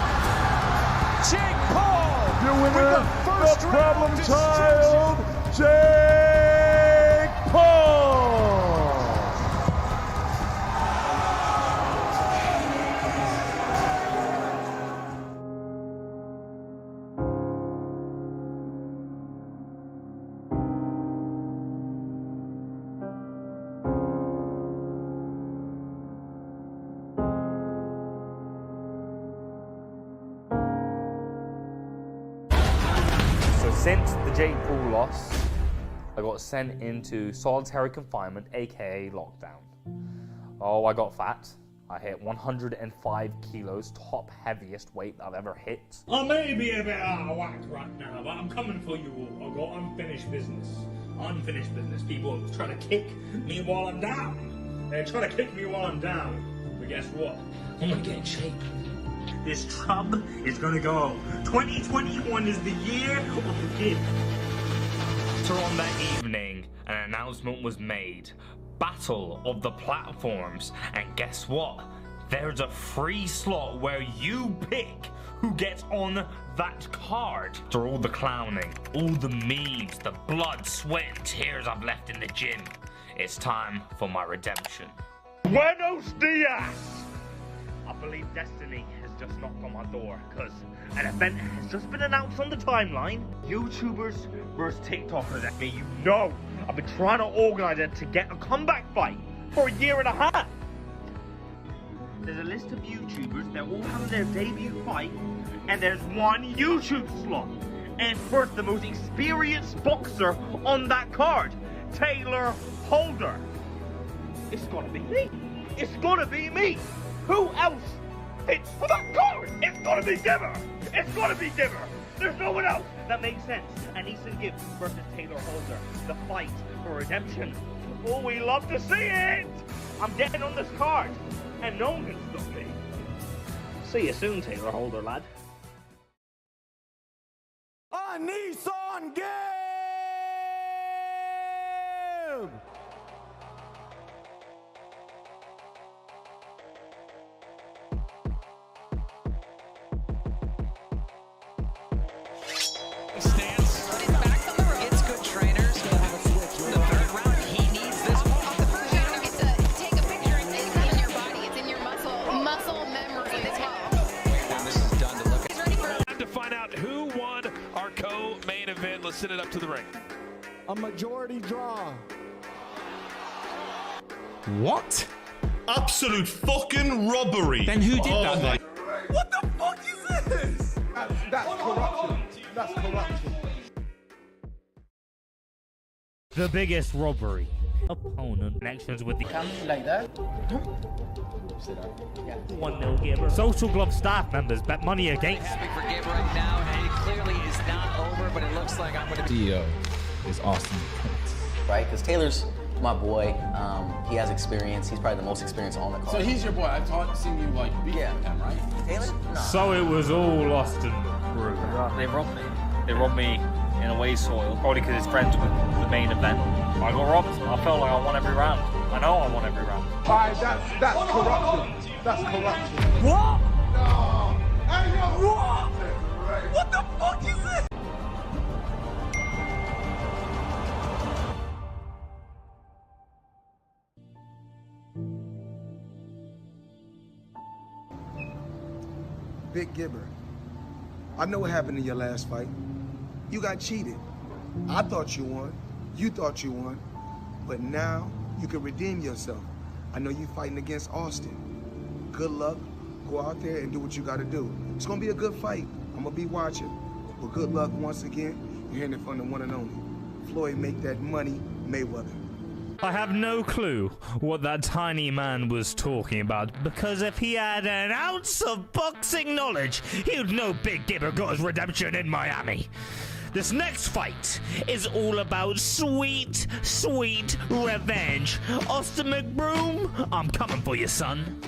Jake Paul. Your winner, with the problem child, Jake Paul. Since the Jake Paul loss, I got sent into solitary confinement, aka lockdown. Oh, I got fat. I hit 105 kilos, top heaviest weight I've ever hit. I may be a bit out of whack right now, but I'm coming for you all. I've got unfinished business. Unfinished business. People try to kick me while I'm down. They're trying to kick me while I'm down. But guess what? I'm gonna get in shape. This tub is gonna go. 2021 is the year of the kid. Later on that evening, an announcement was made. Battle of the platforms, and guess what? There's a free slot where you pick who gets on that card. After all the clowning, all the memes, the blood, sweat, and tears I've left in the gym, it's time for my redemption. Buenos dias! I believe destiny has just knocked on my door, because an event has just been announced on the timeline. YouTubers versus TikTokers. I mean, you know, I've been trying to organize it to get a comeback fight for a year and a half. There's a list of YouTubers that all have their debut fight, and there's one YouTube slot. And first, the most experienced boxer on that card, Taylor Holder. It's gotta be me. It's gotta be me. Who else fits for that card? It's gotta be Gibber. It's gotta be Gibber. There's no one else that makes sense. And Acer Gibbs versus Taylor Holder. The fight for redemption. Oh, we love to see it. I'm getting on this card, and no one can stop me. See you soon, Taylor Holder, lad. A Nissan Gibb! Let's send it up to the ring. A majority draw. What? Absolute fucking robbery. Then who did that? My... What the fuck is this? That's corruption. That's corruption. The biggest robbery. Opponent connections with the like that. 1-0 Gibber. Social Glove staff members bet money against. Happy for Gibber right now, and it clearly is not over, but it looks like I'm going to be. CEO is Austin. Right, because Taylor's my boy. He has experience. He's probably the most experienced on the card. So he's your boy. I've seen you like beat him, right? Taylor? No. So it was all Austin Brew. They robbed me. They robbed me in away soil, probably because it's friends with the main event. I got robbed. I felt like I won every round. I know I won every round. Alright, that's corruption. That's corruption. What? No. What? What the fuck is this? Big Gibber, I know what happened in your last fight. You got cheated. I thought you won. You thought you won. But now you can redeem yourself. I know you fighting against Austin. Good luck. Go out there and do what you got to do. It's going to be a good fight. I'm going to be watching. But good luck once again. You're hearing it from the one and only. Floyd, make that money, Mayweather. I have no clue what that tiny man was talking about, because if he had an ounce of boxing knowledge, he'd know Big Gibber got his redemption in Miami. This next fight is all about sweet, sweet revenge. Austin McBroom, I'm coming for you, son.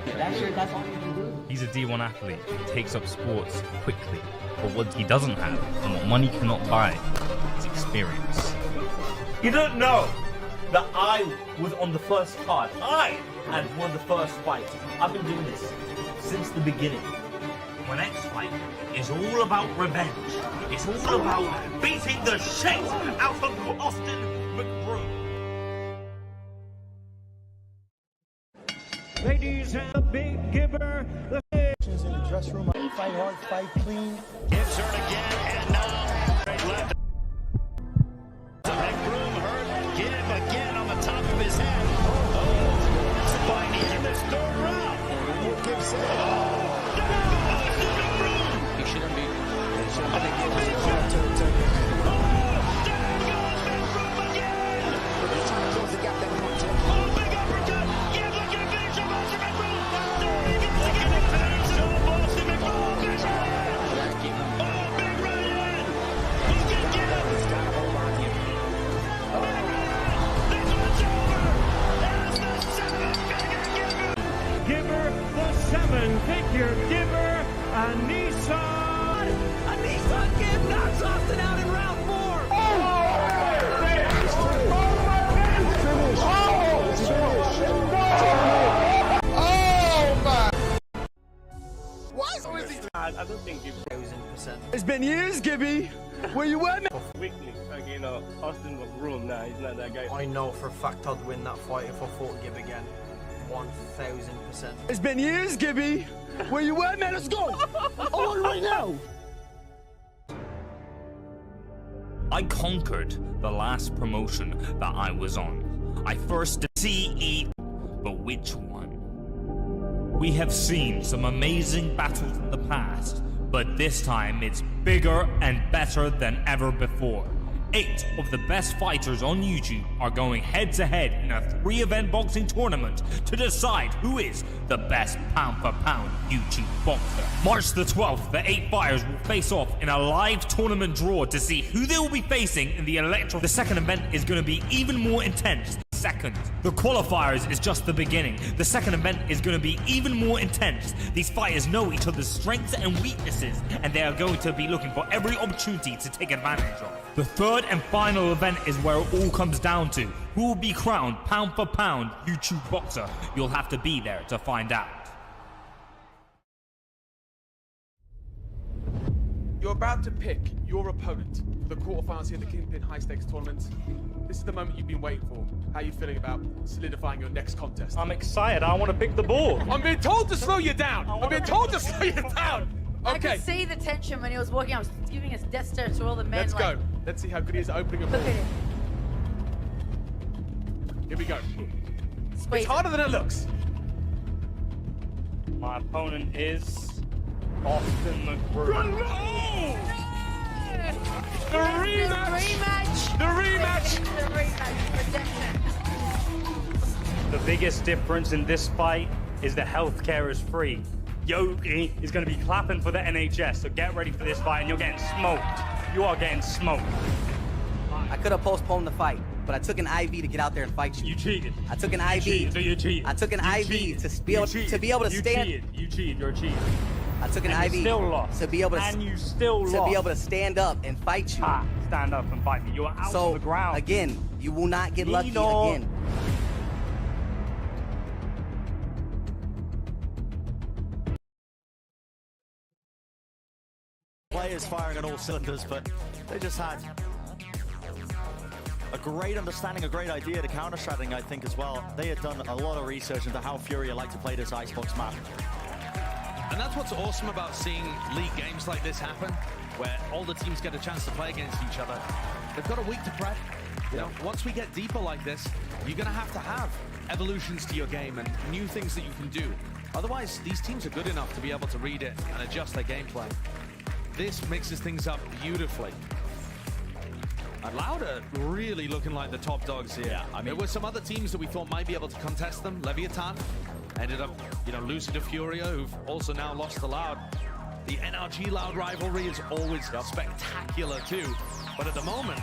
That's all you can do. He's a D1 athlete. He takes up sports quickly. But what he doesn't have, and what money cannot buy, is experience. You don't know that I was on the first card. I had won the first fight. I've been doing this since the beginning. My next fight is all about revenge. It's all about beating the shit out of Austin McBroom. Ladies and the Big Gibber. In the dressing room, fight hard, fight clean. Gives her again, and now left. McBroom hurt. Gibb again on the top of his head. Oh, it's finding in this third round. What Gibb said. He shouldn't be. Big uppercut. It's been years, Gibby. Where you at, man? Quickly, again, Austin was groom. Nah, he's not that guy. I know for a fact I'd win that fight if I fought Gib again. 1000%. It's been years, Gibby. Where you at, man? Let's go. I want it right now. I conquered the last promotion that I was on. I first did CE, but which one? We have seen some amazing battles in the past, but this time it's bigger and better than ever before. 8 of the best fighters on YouTube are going head-to-head in a 3-event boxing tournament to decide who is the best pound-for-pound YouTube boxer. March the 12th, the 8 fighters will face off in a live tournament draw to see who they will be facing in the electro. The second event is going to be even more intense. Second, the qualifiers is just the beginning. The second event is going to be even more intense. These fighters know each other's strengths and weaknesses, and they are going to be looking for every opportunity to take advantage of. The third and final event is where it all comes down to. Who will be crowned pound for pound YouTube boxer? You'll have to be there to find out. You're about to pick your opponent for the quarterfinals here at the Kingpin High Stakes Tournament. This is the moment you've been waiting for. How are you feeling about solidifying your next contest? I'm excited. I want to pick the ball. I'm being told to slow you down. I'm being told to slow you down. I Okay, could see the tension when he was walking. I was giving us death stare to all the men. let's like, go. Let's see how good he is at opening a ball. Look at him. Here we go. Squeeze. It's harder than it looks. My opponent is Austin McGrew. The rematch! The rematch! The rematch. Redemption. The biggest difference in this fight is the healthcare is free. Yogi is going to be clapping for the NHS, so get ready for this fight, and you're getting smoked. You are getting smoked. I could have postponed the fight, but I took an IV to get out there and fight you. You cheated. I took an You IV. cheated. So you cheated. I took an You IV cheated. to be able to stand. You cheated. You're a cheater. I took an And IV you still lost. to be able to And you still to lost. be able to stand up and fight you. Stand up and fight me. You're out So on the ground. again, you will not get lucky Nino. again. Players firing on all cylinders, but they just had a great understanding, a great idea to counter-strategy, I think, as well. They had done a lot of research into how Furia like to play this Icebox map. And that's what's awesome about seeing league games like this happen, where all the teams get a chance to play against each other. They've got a week to prep. You know, once we get deeper like this, you're going to have evolutions to your game and new things that you can do. Otherwise, these teams are good enough to be able to read it and adjust their gameplay. This mixes things up beautifully. And Loud are really looking like the top dogs here. Yeah, I mean, there were some other teams that we thought might be able to contest them. Leviathan ended up, losing to Furia, who've also now lost to Loud. The NRG Loud rivalry is always spectacular too. But at the moment,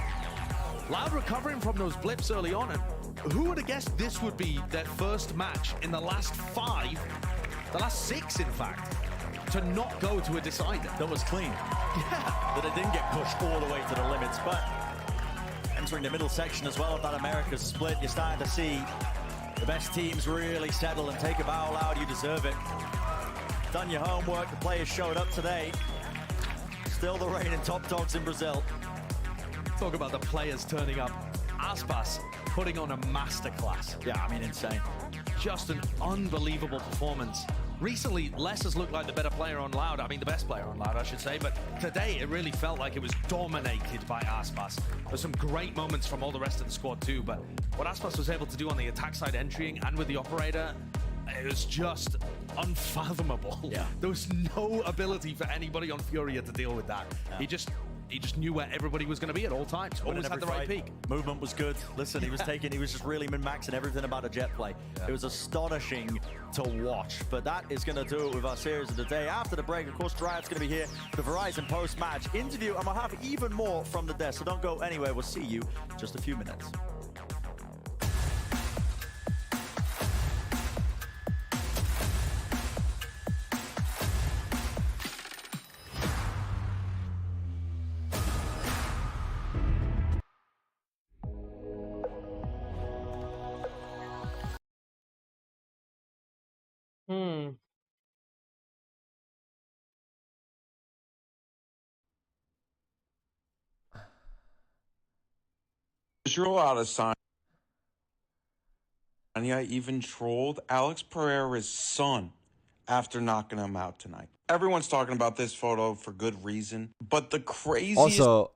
Loud recovering from those blips early on. And who would have guessed this would be their first match in the last 5, the last 6 in fact, to not go to a decider. That was clean. Yeah. That it didn't get pushed all the way to the limits, but entering the middle section as well of that America's split, you're starting to see the best teams really settle and take a bow. Loud, you deserve it. Done your homework, the players showed up today. Still the reigning top dogs in Brazil. Talk about the players turning up. Aspas putting on a masterclass. Yeah, I mean, insane. Just an unbelievable performance. Recently, Les has looked like the better player on Loud. I mean, the best player on Loud, I should say. But today, it really felt like it was dominated by Aspas. There's some great moments from all the rest of the squad too. But what Aspas was able to do on the attack side entering and with the operator, it was just unfathomable. Yeah. There was no ability for anybody on Furia to deal with that. No. He just knew where everybody was going to be at all times. Always had the right peak. Movement was good. Listen, he was just really min-maxing everything about the jet play. Yeah. It was astonishing to watch. But that is going to do it with our series of the day. After the break, of course, Riot's going to be here for the Verizon post-match interview, and we'll have even more from the desk. So don't go anywhere. We'll see you in just a few minutes. Israel Adesanya even trolled Alex Pereira's son after knocking him out tonight. Everyone's talking about this photo for good reason, but the craziest... Also,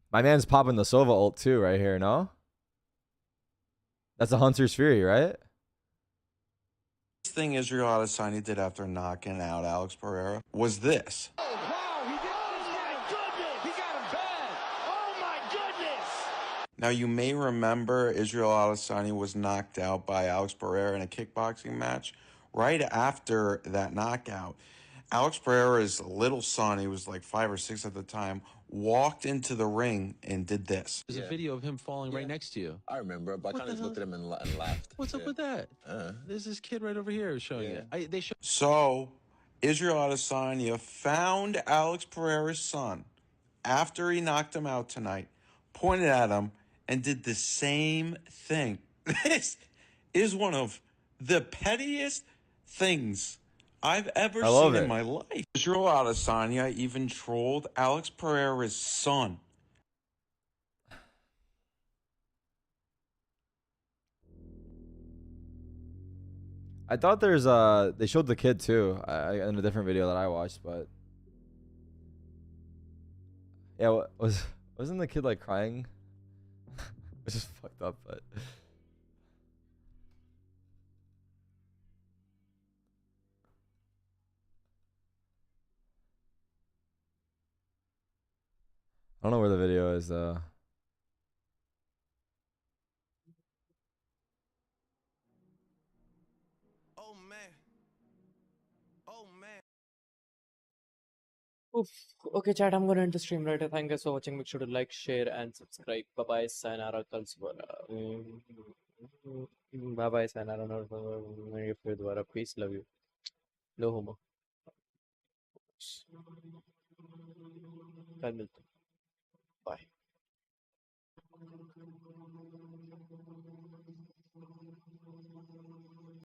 my man's popping the Sova ult too right here, no? That's a Hunter's Fury, right? thing Israel Adesanya did after knocking out Alex Pereira was this. Oh, wow, he did this. Oh, my goodness. He got him bad. Oh, my goodness. Now, you may remember Israel Adesanya was knocked out by Alex Pereira in a kickboxing match. Right after that knockout, Alex Pereira's little son, he was like 5 or 6 at the time, walked into the ring and did this. There's a video of him falling right next to you. I remember, but I kind of just looked at him and laughed. What's up with that? There's this kid right over here showing it. They show. So, Israel Adesanya found Alex Pereira's son after he knocked him out tonight, pointed at him, and did the same thing. This is one of the pettiest things I've ever seen in my life. Israel Adesanya even trolled Alex Pereira's son. I thought there's they showed the kid too in a different video that I watched, but yeah, wasn't the kid like crying? It's just fucked up, but I don't know where the video is though. Oof. Okay, chat, I'm gonna end the stream right. Thank you guys for watching. Make sure to like, share, and subscribe. Bye bye, sayonara, kal subhara. Bye bye, sayonara, peace, love you. No homo. कल मिलते हैं. Bye.